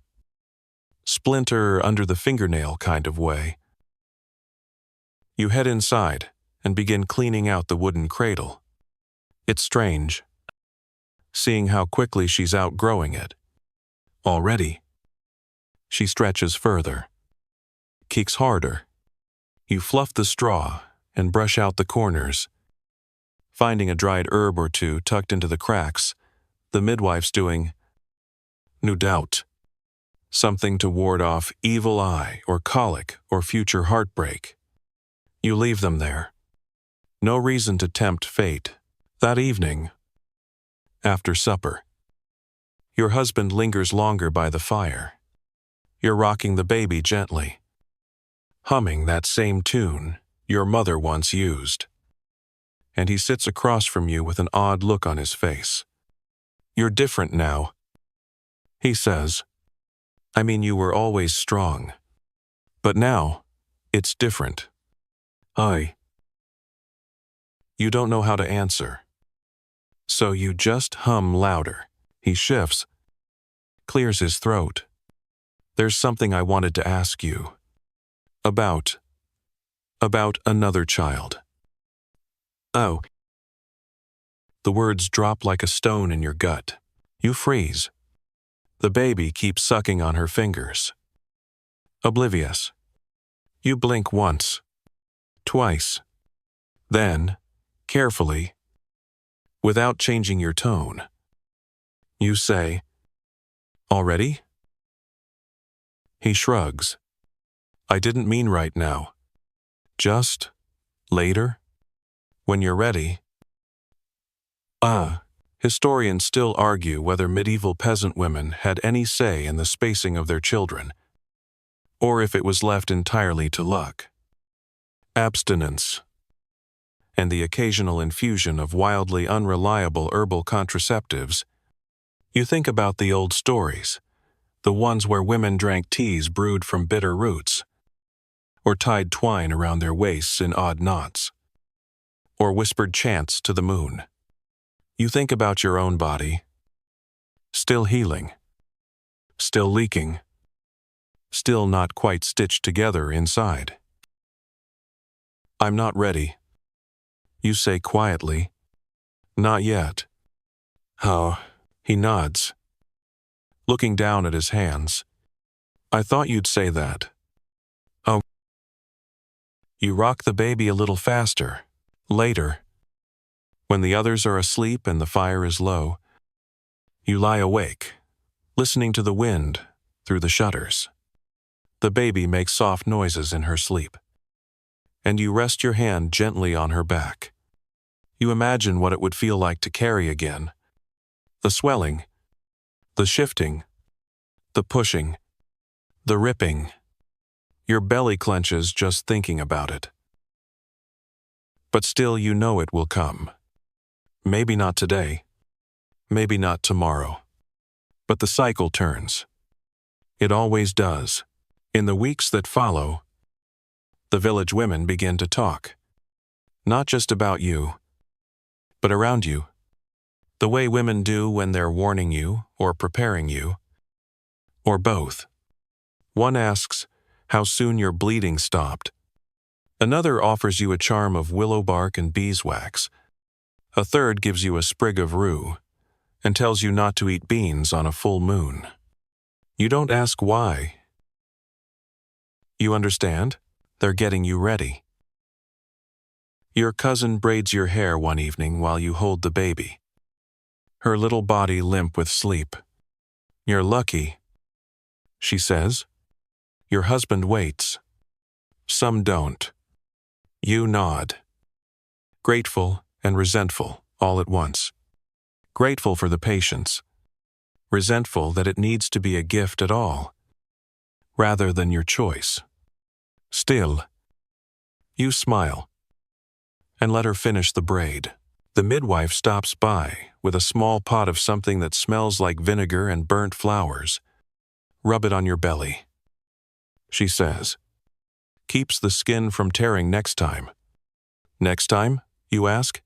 splinter under the fingernail kind of way. You head inside and begin cleaning out the wooden cradle. It's strange, seeing how quickly she's outgrowing it. Already, she stretches further, kicks harder. You fluff the straw and brush out the corners, finding a dried herb or two tucked into the cracks. The midwife's doing, no doubt, something to ward off evil eye or colic or future heartbreak. You leave them there. No reason to tempt fate. That evening, after supper, your husband lingers longer by the fire. You're rocking the baby gently, humming that same tune your mother once used. And he sits across from you with an odd look on his face. You're different now. He says, I mean, you were always strong. But now, it's different. You don't know how to answer. So you just hum louder. He shifts, clears his throat. There's something I wanted to ask you. About another child. Oh. The words drop like a stone in your gut. You freeze. The baby keeps sucking on her fingers. Oblivious. You blink once. Twice. Then, carefully, without changing your tone, you say, Already? He shrugs. I didn't mean right now. Just later? When you're ready. Historians still argue whether medieval peasant women had any say in the spacing of their children, or if it was left entirely to luck. Abstinence, and the occasional infusion of wildly unreliable herbal contraceptives. You think about the old stories, the ones where women drank teas brewed from bitter roots, or tied twine around their waists in odd knots, or whispered chants to the moon. You think about your own body, still healing, still leaking, still not quite stitched together inside. I'm not ready. You say quietly, Not yet. Oh, he nods, looking down at his hands. I thought you'd say that. Oh. You rock the baby a little faster. Later, when the others are asleep and the fire is low, you lie awake, listening to the wind through the shutters. The baby makes soft noises in her sleep, and you rest your hand gently on her back. You imagine what it would feel like to carry again. The swelling, the shifting, the pushing, the ripping. Your belly clenches just thinking about it. But still you know it will come. Maybe not today, maybe not tomorrow. But the cycle turns. It always does. In the weeks that follow, the village women begin to talk. Not just about you, but around you. The way women do when they're warning you or preparing you, or both. One asks how soon your bleeding stopped. Another offers you a charm of willow bark and beeswax. A third gives you a sprig of rue and tells you not to eat beans on a full moon. You don't ask why. You understand? They're getting you ready. Your cousin braids your hair one evening while you hold the baby, her little body limp with sleep. You're lucky, she says. Your husband waits. Some don't. You nod. Grateful and resentful all at once. Grateful for the patience. Resentful that it needs to be a gift at all, rather than your choice. Still, you smile and let her finish the braid. The midwife stops by with a small pot of something that smells like vinegar and burnt flowers. Rub it on your belly, she says. Keeps the skin from tearing next time. Next time, you ask?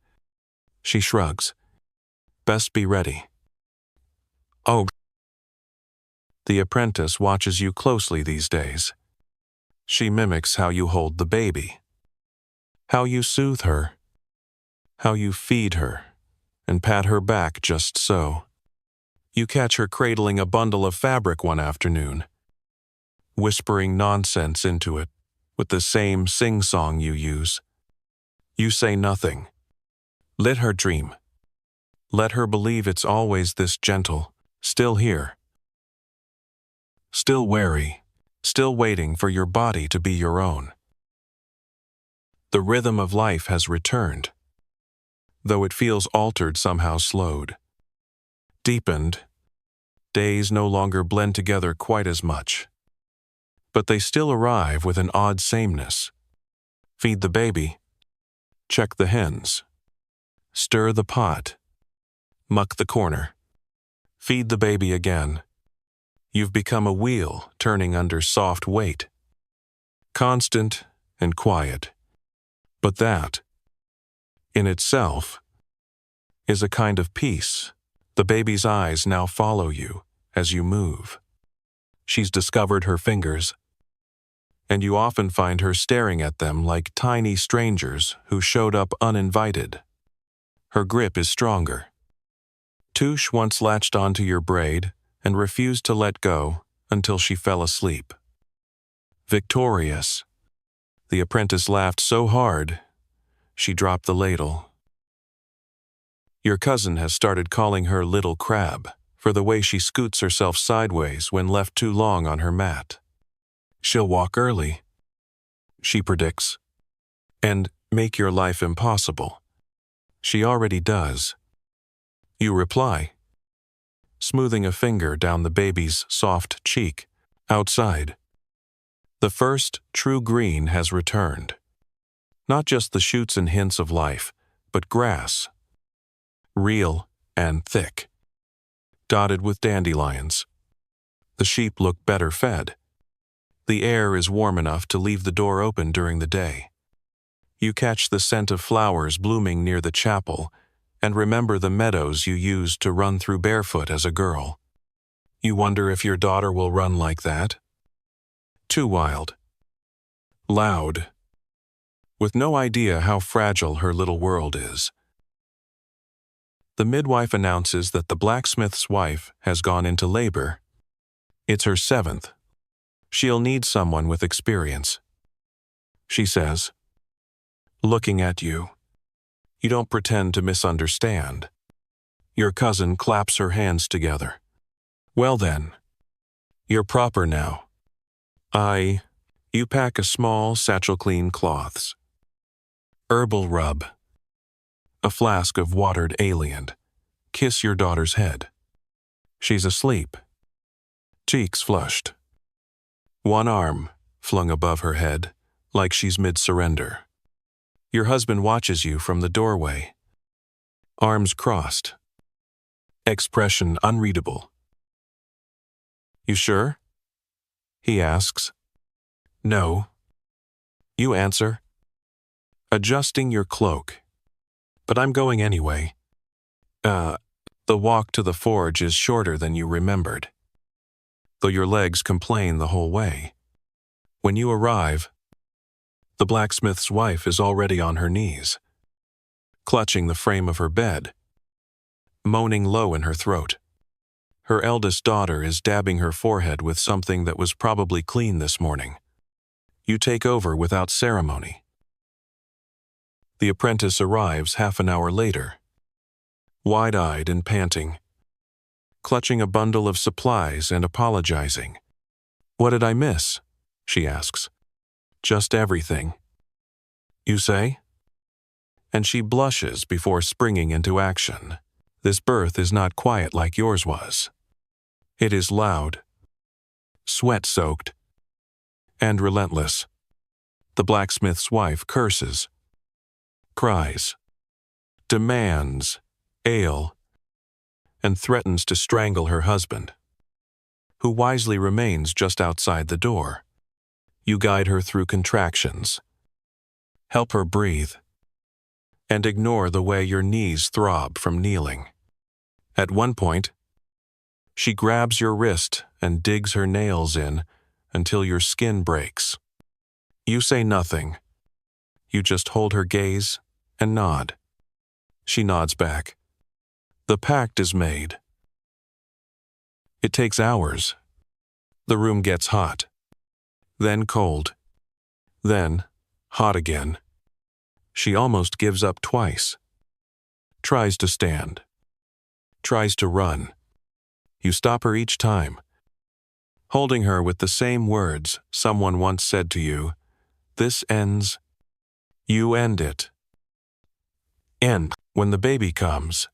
She shrugs. Best be ready. Oh. The apprentice watches you closely these days. She mimics how you hold the baby, how you soothe her, how you feed her and pat her back just so. You catch her cradling a bundle of fabric one afternoon, whispering nonsense into it with the same sing-song you use. You say nothing. Let her dream. Let her believe it's always this gentle, still here. Still wary, still waiting for your body to be your own. The rhythm of life has returned, though it feels altered, somehow slowed. Deepened, days no longer blend together quite as much. But they still arrive with an odd sameness. Feed the baby. Check the hens. Stir the pot. Muck the corner. Feed the baby again. You've become a wheel turning under soft weight. Constant and quiet. But that, in itself, is a kind of peace. The baby's eyes now follow you as you move. She's discovered her fingers, and you often find her staring at them like tiny strangers who showed up uninvited. Her grip is stronger. Touche once latched onto your braid and refused to let go until she fell asleep. Victorious. The apprentice laughed so hard, she dropped the ladle. Your cousin has started calling her Little Crab for the way she scoots herself sideways when left too long on her mat. She'll walk early, she predicts, and make your life impossible. She already does. You reply, smoothing a finger down the baby's soft cheek. Outside, the first true green has returned. Not just the shoots and hints of life, but grass. Real and thick. Dotted with dandelions. The sheep look better fed. The air is warm enough to leave the door open during the day. You catch the scent of flowers blooming near the chapel and remember the meadows you used to run through barefoot as a girl. You wonder if your daughter will run like that? Too wild. Loud. With no idea how fragile her little world is. The midwife announces that the blacksmith's wife has gone into labor. It's her 7th. She'll need someone with experience, she says. Looking at you. You don't pretend to misunderstand. Your cousin claps her hands together. Well then, you're proper now. You pack a small satchel clean cloths. Herbal rub. A flask of watered allium. Kiss your daughter's head. She's asleep. Cheeks flushed. One arm flung above her head, like she's mid-surrender. Your husband watches you from the doorway. Arms crossed. Expression unreadable. You sure? He asks. No. You answer. Adjusting your cloak. But I'm going anyway. The walk to the forge is shorter than you remembered. Though your legs complain the whole way. When you arrive, the blacksmith's wife is already on her knees, clutching the frame of her bed, moaning low in her throat. Her eldest daughter is dabbing her forehead with something that was probably clean this morning. You take over without ceremony. The apprentice arrives half an hour later, wide-eyed and panting, clutching a bundle of supplies and apologizing. What did I miss? She asks. Just everything. You say? And she blushes before springing into action. This birth is not quiet like yours was. It is loud, sweat-soaked, and relentless. The blacksmith's wife curses, cries, demands ale, and threatens to strangle her husband, who wisely remains just outside the door. You guide her through contractions, help her breathe, and ignore the way your knees throb from kneeling. At one point, she grabs your wrist and digs her nails in until your skin breaks. You say nothing. You just hold her gaze and nod. She nods back. The pact is made. It takes hours. The room gets hot, then cold, then hot again. She almost gives up twice. Tries to stand. Tries to run. You stop her each time, holding her with the same words someone once said to you, "This ends, you end it." And when the baby comes,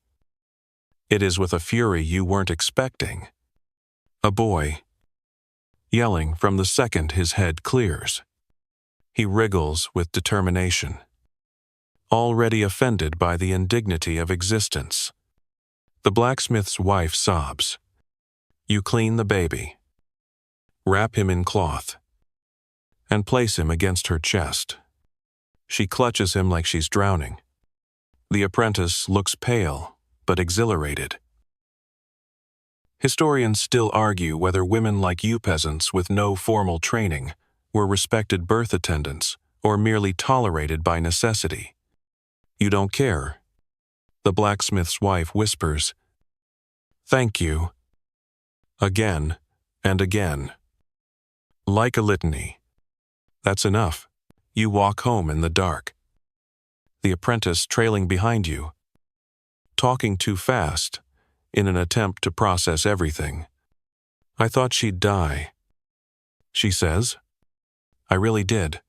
it is with a fury you weren't expecting. A boy, yelling from the second his head clears. He wriggles with determination, already offended by the indignity of existence. The blacksmith's wife sobs. You clean the baby, Wrap him in cloth and place him against her chest. She clutches him like she's drowning. The apprentice looks pale, but exhilarated. Historians still argue whether women like you peasants with no formal training were respected birth attendants or merely tolerated by necessity. You don't care. The blacksmith's wife whispers, "Thank you," again and again. Like a litany. That's enough. You walk home in the dark. The apprentice trailing behind you, talking too fast in an attempt to process everything. "I thought she'd die," she says. "I really did.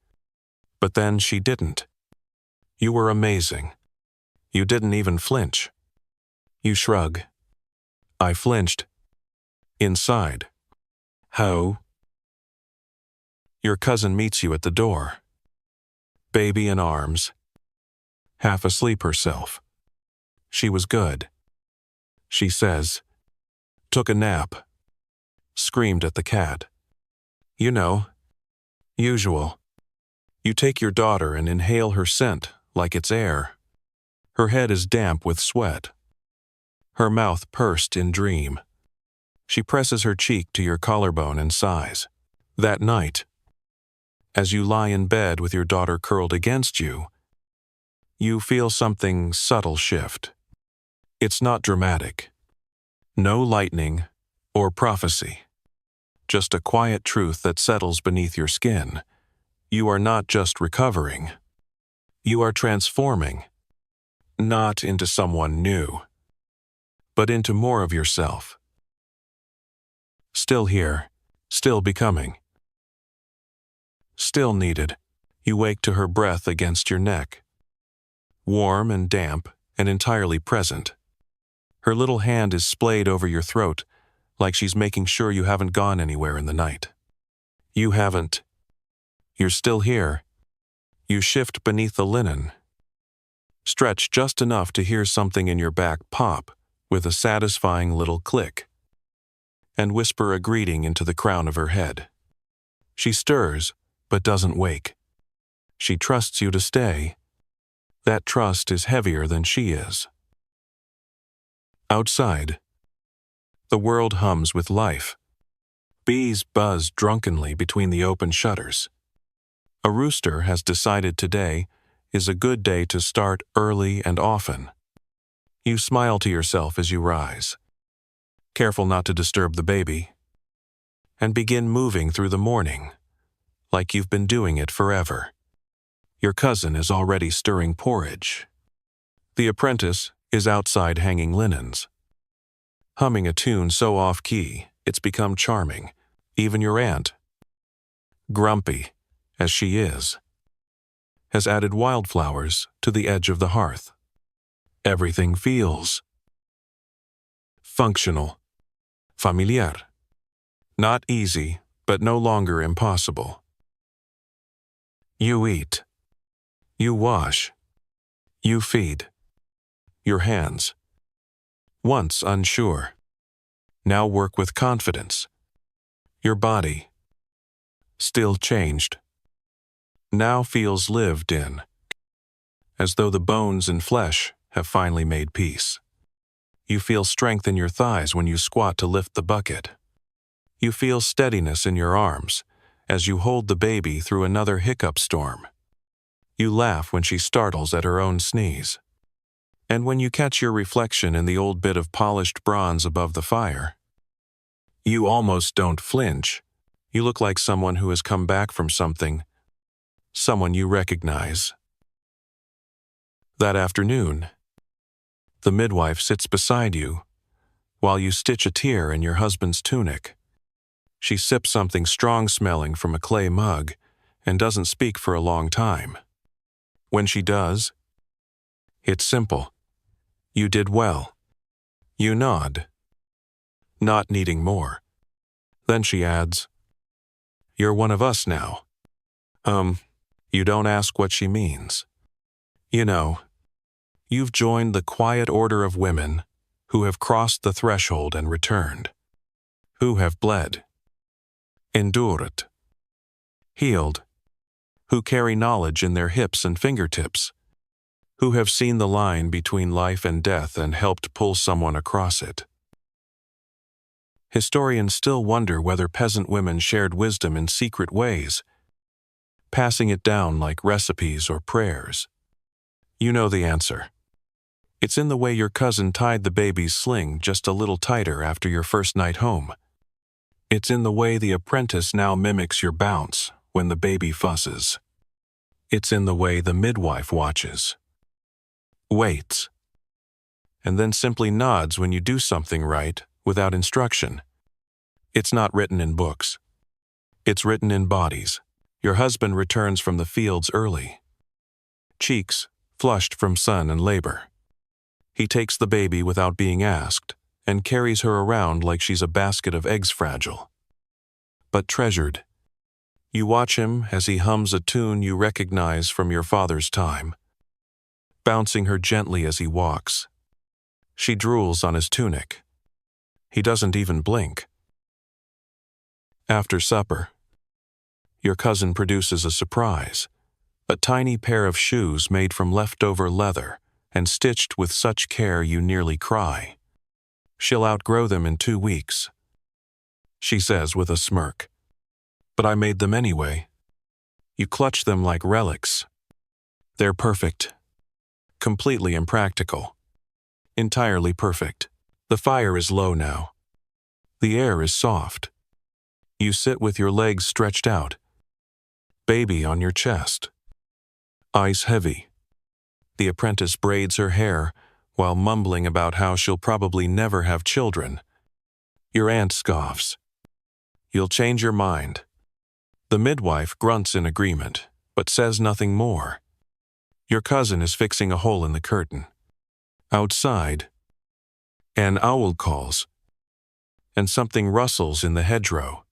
But then she didn't. You were amazing. You didn't even flinch." You shrug. "I flinched. Inside." "How?" Your cousin meets you at the door. Baby in arms. Half asleep herself. She was good. She says, "Took a nap." Screamed at the cat. You know. Usual. You take your daughter and inhale her scent like it's air. Her head is damp with sweat. Her mouth pursed in dream. She presses her cheek to your collarbone and sighs. That night, as you lie in bed with your daughter curled against you, you feel something subtle shift. It's not dramatic. No lightning or prophecy. Just a quiet truth that settles beneath your skin. You are not just recovering. You are transforming. Not into someone new, but into more of yourself. Still here, still becoming. Still needed. You wake to her breath against your neck. Warm and damp and entirely present. Her little hand is splayed over your throat, like she's making sure you haven't gone anywhere in the night. You haven't. You're still here. You shift beneath the linen. Stretch just enough to hear something in your back pop with a satisfying little click, and whisper a greeting into the crown of her head. She stirs, but doesn't wake. She trusts you to stay. That trust is heavier than she is. Outside, the world hums with life. Bees buzz drunkenly between the open shutters. A rooster has decided today is a good day to start early and often. You smile to yourself as you rise, careful not to disturb the baby, and begin moving through the morning, like you've been doing it forever. Your cousin is already stirring porridge. The apprentice is outside hanging linens, humming a tune so off-key it's become charming. Even your aunt, grumpy as she is, has added wildflowers to the edge of the hearth. Everything feels functional, familiar. Not easy, but no longer impossible. You eat. You wash. You feed. Your hands, once unsure, now work with confidence. Your body, still changed, now feels lived in, as though the bones and flesh have finally made peace. You feel strength in your thighs when you squat to lift the bucket. You feel steadiness in your arms as you hold the baby through another hiccup storm. You laugh when she startles at her own sneeze. And when you catch your reflection in the old bit of polished bronze above the fire, you almost don't flinch. You look like someone who has come back from something, someone you recognize. That afternoon, the midwife sits beside you while you stitch a tear in your husband's tunic. She sips something strong-smelling from a clay mug and doesn't speak for a long time. When she does, it's simple. You did well. You nod, not needing more. Then she adds, "You're one of us now." You don't ask what she means. You know, you've joined the quiet order of women who have crossed the threshold and returned, who have bled endured, healed, who carry knowledge in their hips and fingertips, who have seen the line between life and death and helped pull someone across it. Historians still wonder whether peasant women shared wisdom in secret ways, passing it down like recipes or prayers. You know the answer. It's in the way your cousin tied the baby's sling just a little tighter after your first night home. It's in the way the apprentice now mimics your bounce when the baby fusses. It's in the way the midwife watches, waits, and then simply nods when you do something right without instruction. It's not written in books. It's written in bodies. Your husband returns from the fields early, cheeks flushed from sun and labor. He takes the baby without being asked and carries her around like she's a basket of eggs, fragile but treasured. You watch him as he hums a tune you recognize from your father's time, bouncing her gently as he walks. She drools on his tunic. He doesn't even blink. After supper, your cousin produces a surprise, a tiny pair of shoes made from leftover leather and stitched with such care you nearly cry. She'll outgrow them in 2 weeks, she says with a smirk. But I made them anyway. You clutch them like relics. They're perfect, completely impractical, entirely perfect. The fire is low now. The air is soft. You sit with your legs stretched out, baby on your chest, eyes heavy. The apprentice braids her hair while mumbling about how she'll probably never have children. Your aunt scoffs. You'll change your mind. The midwife grunts in agreement, but says nothing more. Your cousin is fixing a hole in the curtain. Outside, an owl calls, and something rustles in the hedgerow.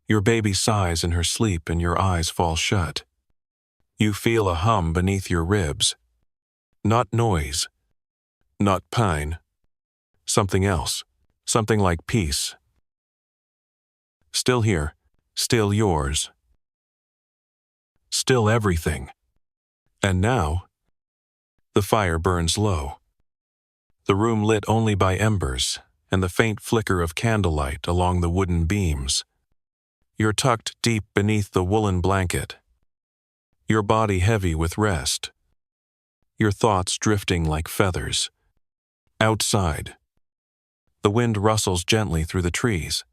Your baby sighs in her sleep and your eyes fall shut. You feel a hum beneath your ribs. Not noise, not pine. Something else, something like peace. Still here, still yours. Still everything. And now, the fire burns low. The room lit only by embers and the faint flicker of candlelight along the wooden beams. You're tucked deep beneath the woolen blanket, your body heavy with rest, your thoughts drifting like feathers. Outside, the wind rustles gently through the trees,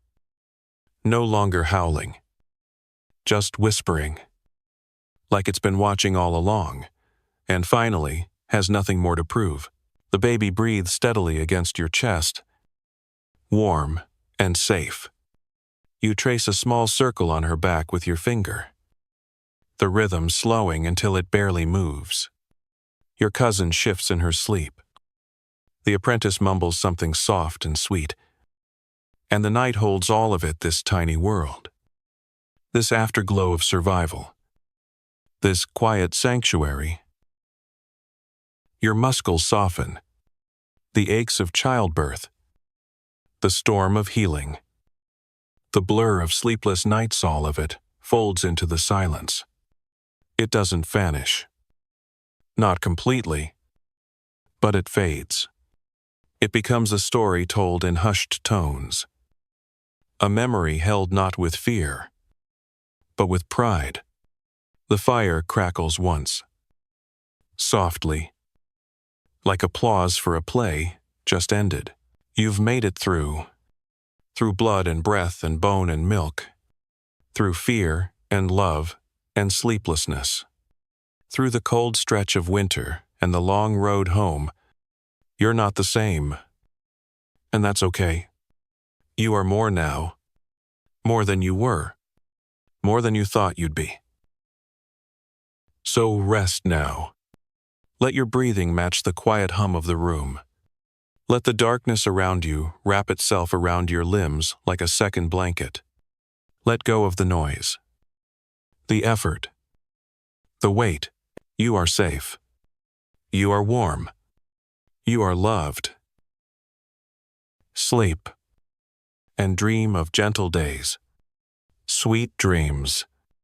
no longer howling, just whispering, like it's been watching all along, and finally has nothing more to prove. The baby breathes steadily against your chest, warm and safe. You trace a small circle on her back with your finger, the rhythm slowing until it barely moves. Your cousin shifts in her sleep. The apprentice mumbles something soft and sweet, and the night holds all of it, this tiny world, this afterglow of survival, this quiet sanctuary. Your muscles soften, the aches of childbirth, the storm of healing. The blur of sleepless nights, all of it, folds into the silence. It doesn't vanish. Not completely, but it fades. It becomes a story told in hushed tones. A memory held not with fear, but with pride. The fire crackles once, softly, like applause for a play just ended. You've made it through blood and breath and bone and milk, through fear and love and sleeplessness, through the cold stretch of winter and the long road home. You're not the same, and that's okay. You are more now, more than you were, more than you thought you'd be. So rest now. Let your breathing match the quiet hum of the room. Let the darkness around you wrap itself around your limbs like a second blanket. Let go of the noise, the effort, the weight. You are safe. You are warm. You are loved. Sleep. and dream of gentle days. Sweet dreams.